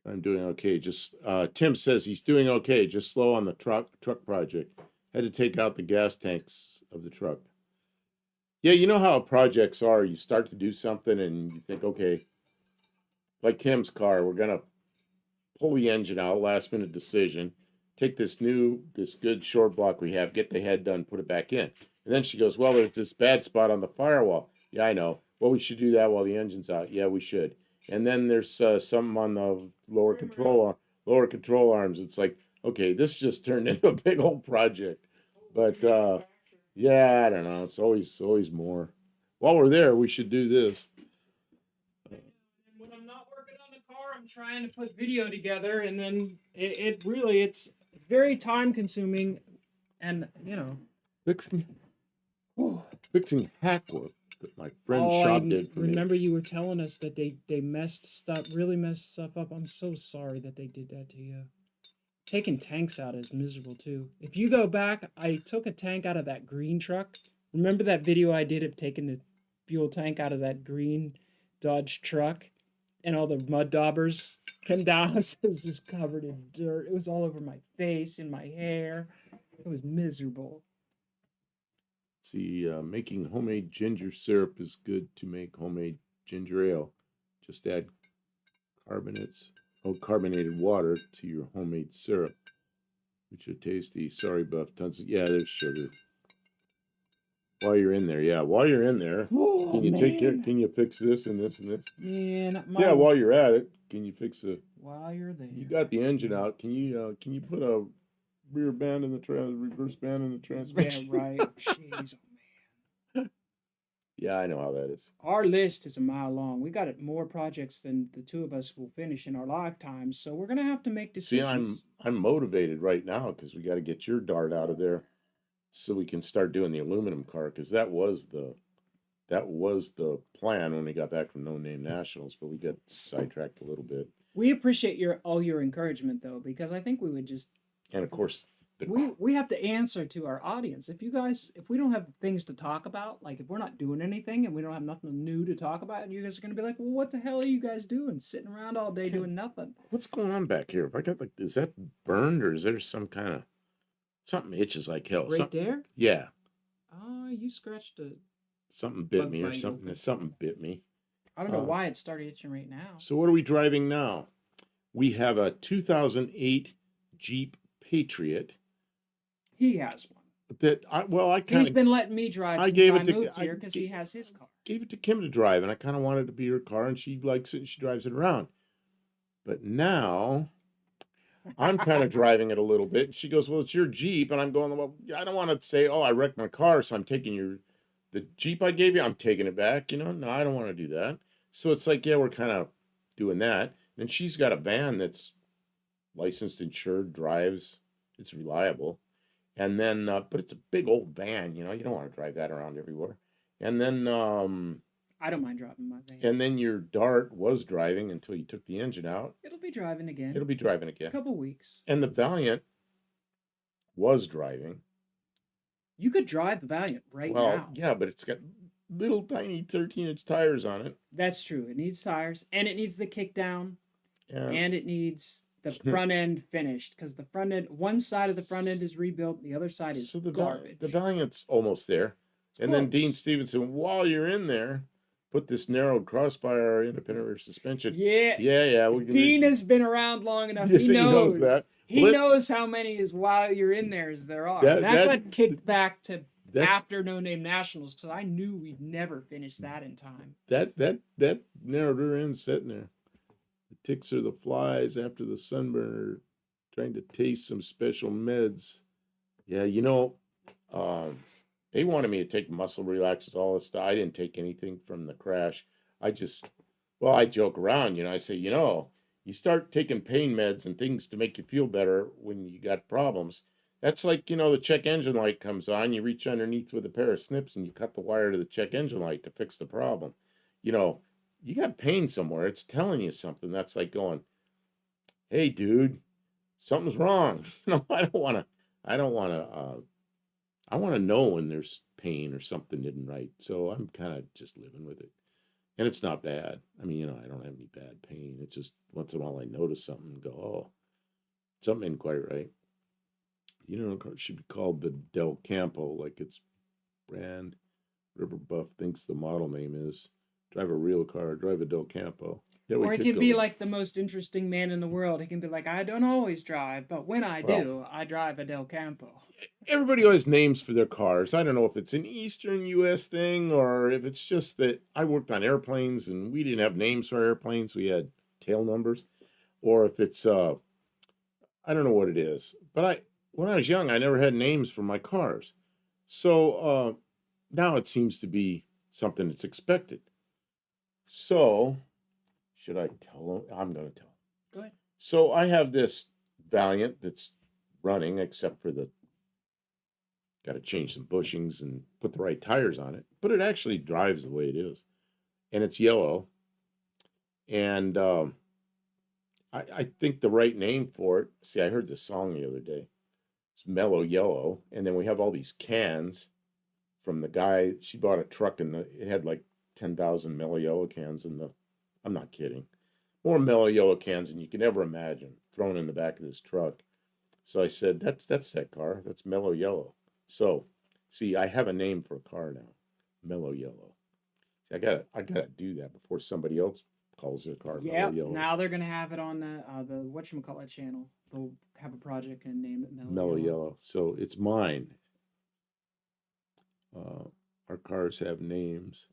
I'm doing okay. Just Tim says he's doing okay. Just slow on the truck project. Had to take out the gas tanks of the truck. Yeah, you know how projects are. You start to do something and you think, okay, like Tim's car, we're gonna pull the engine out, last minute decision. take this good short block we have, get the head done, put it back in. And then she goes, well, there's this bad spot on the firewall. Yeah, I know. Well, we should do that while the engine's out. Yeah, we should. And then there's something on the lower control arms. It's like, okay, this just turned into a big old project. But yeah, I don't know. It's always more. While we're there, we should do this. And when I'm not working on the car, I'm trying to put video together, and then it really it's very time consuming, and Fixing, fixing hack work that my friend Oh, Shop did for me. remember you were telling us that they really messed stuff up. I'm so sorry that they did that to you. Taking tanks out is miserable too. If you go back, I took a tank out of that green truck. Remember that video I did of taking the fuel tank out of that green Dodge truck, and all the mud daubers came down? It was just covered in dirt. It was all over my face and my hair. It was miserable. See, making homemade ginger syrup is good to make homemade ginger ale. Just add carbonated water to your homemade syrup, which are tasty. Sorry, Buff. Yeah, there's sugar. While you're in there, Oh, can you take care? Can you fix this and this and this? Man, Yeah, while you're at it, can you fix the? while you're there, You got the engine out. Can you put a reverse band in the transmission? Yeah, right. Jeez, oh man. Yeah, I know how that is. Our list is a mile long. We got more projects than the two of us will finish in our lifetimes, so we're gonna have to make See, decisions. I'm motivated right now because we got to get your dart out of there, so we can start doing the aluminum car, because that was the plan when we got back from No Name Nationals, but we got sidetracked a little bit. We appreciate all your encouragement though, because I think we would just And of course, we have to answer to our audience. If we don't have things to talk about, like if we're not doing anything and we don't have nothing new to talk about, you guys are gonna be like, well, what the hell are you guys doing? Sitting around all day doing nothing. What's going on back here? If I got is that burned, or is there some kind of something itches like hell? Right there? Yeah. Oh, you scratched a Something bit bug me, or bite something. open. Something bit me. I don't know why it started itching right now. So what are we driving now? We have a 2008 Jeep Patriot. He has one. He's been letting me drive I since gave I it to- moved I here because he has his car. gave it to Kim to drive, and I kind of wanted it to be her car, and she likes it, and she drives it around. But now I'm kind of driving it a little bit. And she goes, well, it's your Jeep. And I'm going, well, I don't want to say, oh, I wrecked my car, so I'm taking the Jeep I gave you, I'm taking it back. No, I don't want to do that. So it's like, yeah, we're kind of doing that. And she's got a van that's licensed, insured, drives, it's reliable. And then, but it's a big old van, you don't want to drive that around everywhere. And then, I don't mind driving my van. and then your Dart was driving until you took the engine out. It'll be driving again. It'll be driving a again. couple weeks. And the Valiant was driving. You could drive the Valiant right Well, now. yeah, but it's got little tiny 13-inch tires on it. That's true. It needs tires, and it needs the kick down, Yeah. and it needs the front end finished, because the front end, one side of the front end is rebuilt, the other side is So garbage. the Valiant's almost there. And then Dean Stevenson, while you're in there, put this narrowed crossfire independent rear suspension. Yeah. Yeah. Dean has been around long enough. Yes, He knows that. He knows how many is while you're in there as there are. That got kicked back to after No Name Nationals, because I knew we'd never finish that in time. That narrowed rear end sitting there. The ticks are the flies after the sunburn, trying to taste some special meds. Yeah, they wanted me to take muscle relaxers, all this stuff. I didn't take anything from the crash. I joke around, I say, you start taking pain meds and things to make you feel better when you got problems. That's like, the check engine light comes on, you reach underneath with a pair of snips and you cut the wire to the check engine light to fix the problem. You got pain somewhere. It's telling you something. That's like going, hey, dude, something's wrong. I want to know when there's pain or something isn't right. So I'm kind of just living with it. And it's not bad. I mean, I don't have any bad pain. It's just once in a while I notice something and go, oh, something ain't quite right. It should be called the Del Campo, like its brand. River Buff thinks the model name is. Drive a real car, drive a Del Campo. Yeah, we Or he could can go be with, like the most interesting man in the world. He can be like, I don't always drive, but when I well, do, I drive a Del Campo. everybody always names for their cars. I don't know if it's an Eastern US thing or if it's just that I worked on airplanes and we didn't have names for airplanes. We had tail numbers. Or if it's I don't know what it is. But when I was young, I never had names for my cars. So now it seems to be something that's expected. So should I tell them? I'm going to tell them. Go ahead. So I have this Valiant that's running, except for the got to change some bushings and put the right tires on it. But it actually drives the way it is, and it's yellow. And I think the right name for it. See, I heard this song the other day. It's Mellow Yellow, and then we have all these cans from the guy. She bought a truck and it had like 10,000 Mellow Yellow cans in the. I'm not kidding. More Mellow Yellow cans than you can ever imagine thrown in the back of this truck. So I said, that's that car. That's Mellow Yellow. So, see, I have a name for a car now, Mellow Yellow. See, I gotta do that before somebody else calls their car Mellow Yep. Yellow. Now they're gonna have it on the whatchamacallit channel. They'll have a project and name it Mellow Mellow Yellow. Yellow. So it's mine. Uh, our cars have names.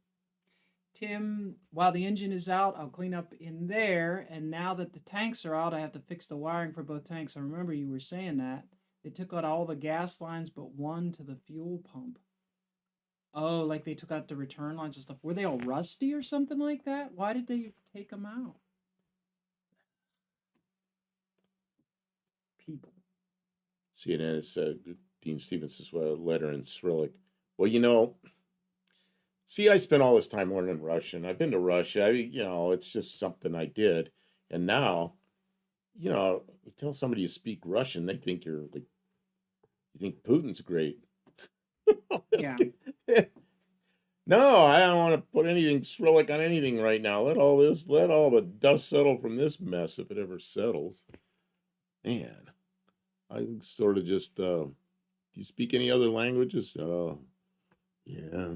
Tim, while the engine is out, I'll clean up in there. And now that the tanks are out, I have to fix the wiring for both tanks. I remember you were saying that. They took out all the gas lines but one to the fuel pump. Oh, like they took out the return lines and stuff. Were they all rusty or something like that? Why did they take them out? People. See, and then it's Dean Stevens' letter in Cyrillic. Well, see, I spent all this time learning Russian. I've been to Russia. It's just something I did. And now, you tell somebody you speak Russian, they think you're like, you think Putin's great. Yeah. No, I don't want to put anything Cyrillic on anything right now. Let all the dust settle from this mess if it ever settles. Man, I sort of just, do you speak any other languages? Oh, yeah.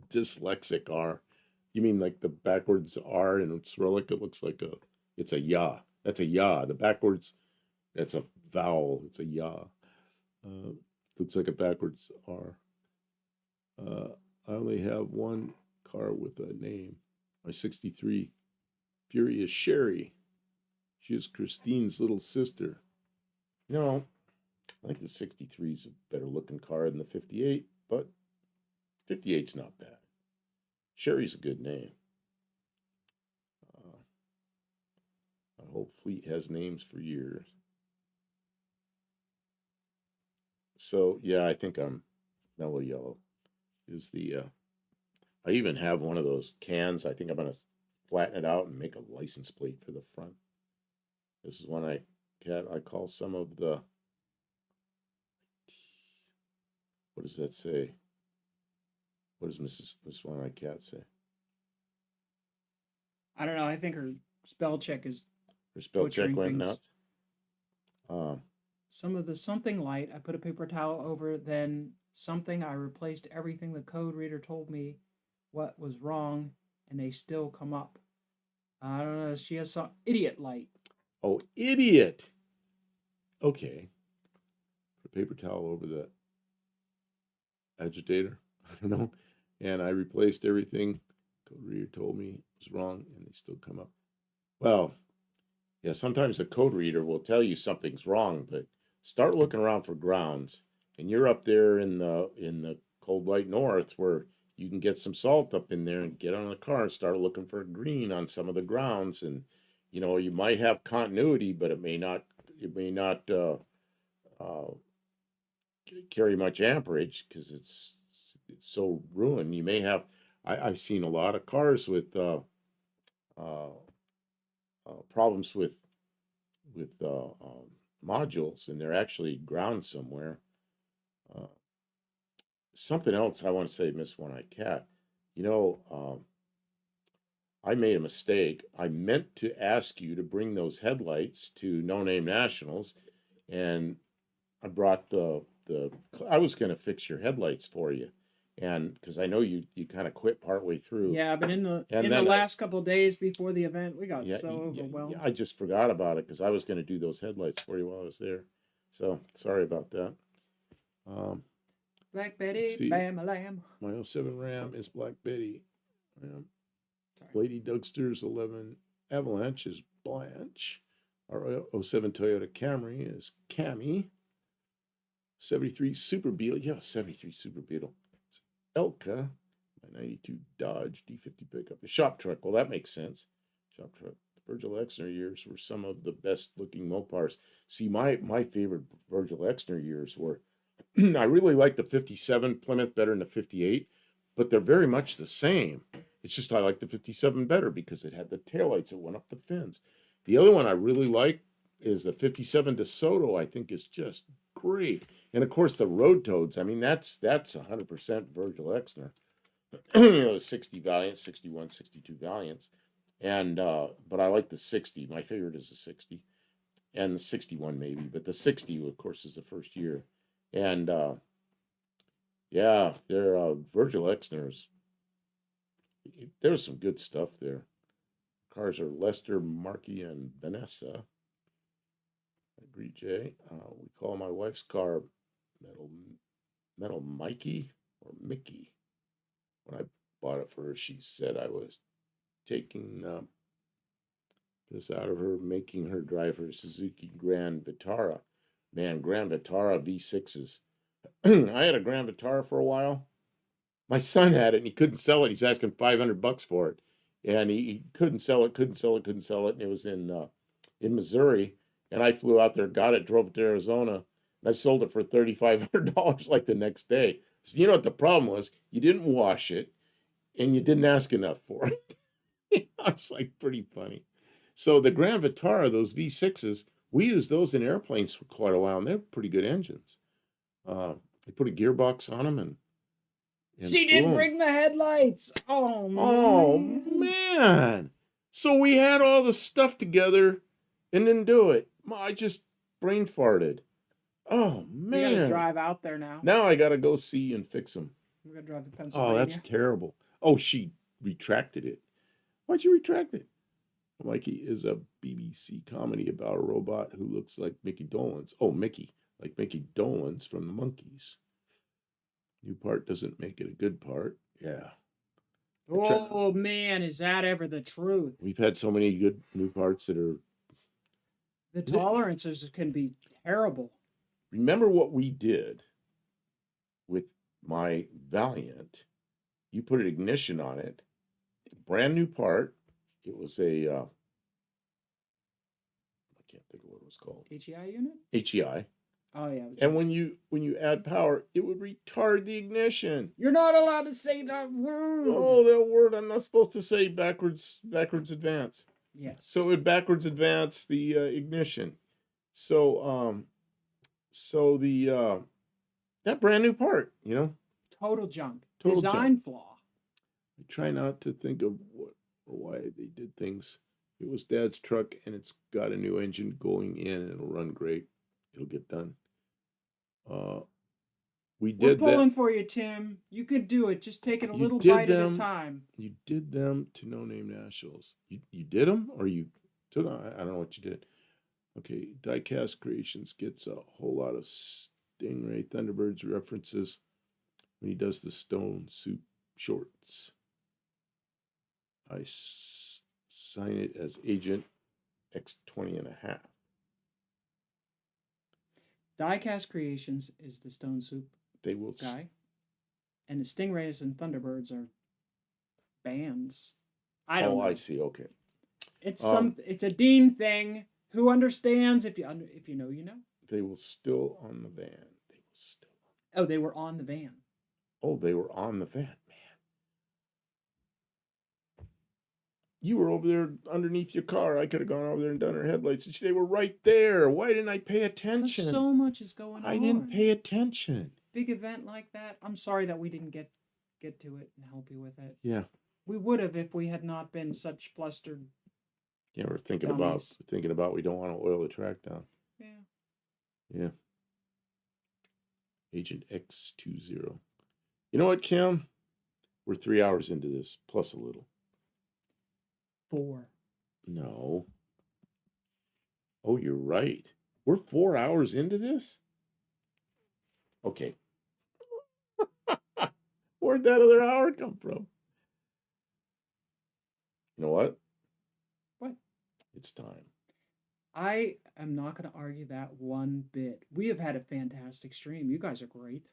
Dyslexic R. You mean like the backwards R in Cyrillic? It looks like it's a ya. That's a ya. The backwards, that's a vowel. It's a ya. Uh, looks like a backwards R. I only have one car with a name. My 63 Furious Sherry. She is Christine's little sister. I think the 63 is a better looking car than the 58, but 58's not bad. Sherry's a good name. My whole fleet has names for years. So yeah, I think I'm Mellow Yellow. Is the I even have one of those cans. I think I'm gonna flatten it out and make a license plate for the front. This is one I call some of the, what does that say? What does Miss One Eyed Cat say? I don't know. I think her spell check is Her spell check butchering went things. nuts. Um, Some of the something light, I put a paper towel over, then something, I replaced everything the code reader told me what was wrong, and they still come up. I don't know. She has some idiot light. oh, idiot. Okay. Put a paper towel over the agitator. I don't know. And I replaced everything. Code reader told me it was wrong, and they still come up. Well, yeah, sometimes the code reader will tell you something's wrong, but start looking around for grounds. And you're up there in the cold white north where you can get some salt up in there and get on the car and start looking for green on some of the grounds. And you might have continuity, but it may not uh, carry much amperage because it's so ruined. You may have I've seen a lot of cars with uh, problems with modules, and they're actually ground somewhere. Uh, Something else I want to say, Miss One Eyed Cat. I made a mistake. I meant to ask you to bring those headlights to No Name Nationals, and I brought the. I was going to fix your headlights for you, and because I know you kind of quit partway through. Yeah, but And in the then last couple of days before the event, we got yeah, so overwhelmed. I just forgot about it because I was going to do those headlights for you while I was there. So sorry about that. Um, Black let's Betty, see. bam a lamb. My '07 Ram is Black Betty. Sorry. Lady Dougster's 11 Avalanche is Blanche. Our '07 Toyota Camry is Cammy. 73 Super Beetle. Yeah, 73 Super Beetle. It's Elka. My 92 Dodge D50 pickup. The shop truck. Well, that makes sense. Shop truck. The Virgil Exner years were some of the best looking Mopars. See, my favorite Virgil Exner years were I really like the 57 Plymouth better than the 58, but they're very much the same. It's just I like the 57 better because it had the taillights that went up the fins. The other one I really like is the 57 DeSoto. I think is just great. And of course the Road Toads. I mean that's 100% Virgil Exner. You know, 60 Valiants, 61, 62 Valiants. And but I like the 60. My favorite is the 60 and the 61 maybe, but the 60 of course is the first year. And yeah, they're Virgil Exner's. There's some good stuff there. Cars are Lester, Marky, and Vanessa. I agree, Jay. We call my wife's car Metal Mikey or Mickey. When I bought it for her, she said I was taking this out of her, making her drive her Suzuki Grand Vitara. Man, Grand Vitara V6s. I had a Grand Vitara for a while. My son had it and he couldn't sell it. He's asking $500 for it, and he couldn't sell it, couldn't sell it, couldn't sell it. And it was in Missouri, and I flew out there, got it, drove it to Arizona, and I sold it for $3,500 like the next day. So you know what the problem was? You didn't wash it, and you didn't ask enough for it. It's like pretty funny. So the Grand Vitara, those V6s, we used those in airplanes for quite a while, and they're pretty good engines. They put a gearbox on them and She flew didn't 'em. bring the headlights. Oh Oh man. man! So we had all the stuff together and didn't do it. I just brain farted. Oh We got to man! drive out there now. Now I gotta go see and fix them. We got to drive to Oh, Pennsylvania. that's terrible. Oh, she retracted it. Why'd you retract it? Mikey is a BBC comedy about a robot who looks like Mickey Dolenz. Oh, Mickey, like Mickey Dolenz from the Monkees. New part doesn't make it a good part. Yeah. Oh man, is that ever the truth? We've had so many good new parts that are. The tolerances can be terrible. Remember what we did with my Valiant? You put an ignition on it, brand new part. It was a I can't think of what it was called. HEI unit? HEI. Oh yeah. And when you add power, it would retard the ignition. You're not allowed to say that word. Oh, that word I'm not supposed to say. Backwards advance. Yes. So it would backwards advance the ignition. So the that brand new part, you know, total junk. Total Design junk. flaw. I try not to think of what or why they did things. It was Dad's truck, and it's got a new engine going in, and it'll run great. It'll get done. We We're did pulling that. for you, Tim. You could do it. Just take it a You little did bite at them. a time. You did them to No Name Nationals. You did them, or you took them? I don't know what you did. Okay, Diecast Creations gets a whole lot of Stingray Thunderbirds references when he does the Stone Soup shorts. I sign it as Agent X20 and a half. Diecast Creations is the Stone Soup They will guy, and the Stingrays and Thunderbirds are bands. I don't know. I see. Okay. It's it's a Dean thing. Who understands? If you know, you know. They will still on the van. They will still. Oh, they were on the van. Oh, they were on the van, man. You were over there underneath your car. I could have gone over there and done her headlights. They were right there. Why didn't I pay attention? So much is going on. I didn't pay attention. Big event like that. I'm sorry that we didn't get to it and help you with it. Yeah. We would have if we had not been such flustered. Yeah, we're thinking dummies. about we don't want to oil the track down. Yeah. Yeah. Agent X20. You know what, Kim? We're 3 hours into this, plus a little. 4. No. Oh, you're right. We're 4 hours into this? Okay. Where'd that other hour come from? You know what? What? It's time. I am not going to argue that one bit. We have had a fantastic stream. You guys are great.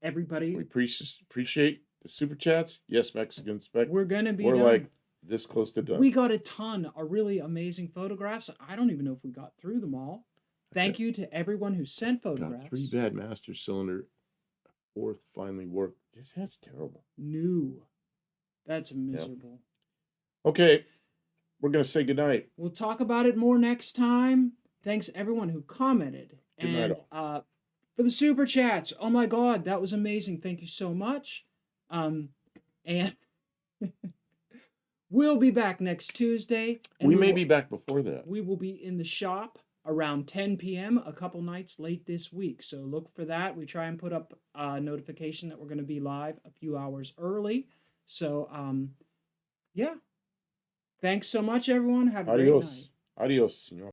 Everybody, We appreciate the super chats. Yes, Mexican spec. we're going to be We're done. like this close to done. We got a ton of really amazing photographs. I don't even know if we got through them all. Thank you to everyone who sent photographs. Got 3 bad master cylinder. 4th finally worked. That's terrible. New. That's miserable. Okay. We're going to say goodnight. We'll talk about it more next time. Thanks everyone who commented. Good night, And for the super chats. Oh my god, that was amazing. Thank you so much. And we'll be back next Tuesday. And we may be back before that. We will be in the shop around 10 p.m. a couple nights late this week. So look for that. We try and put up a notification that we're going to be live a few hours early. So, yeah. Thanks so much, everyone. Have a great night. Adios, señor.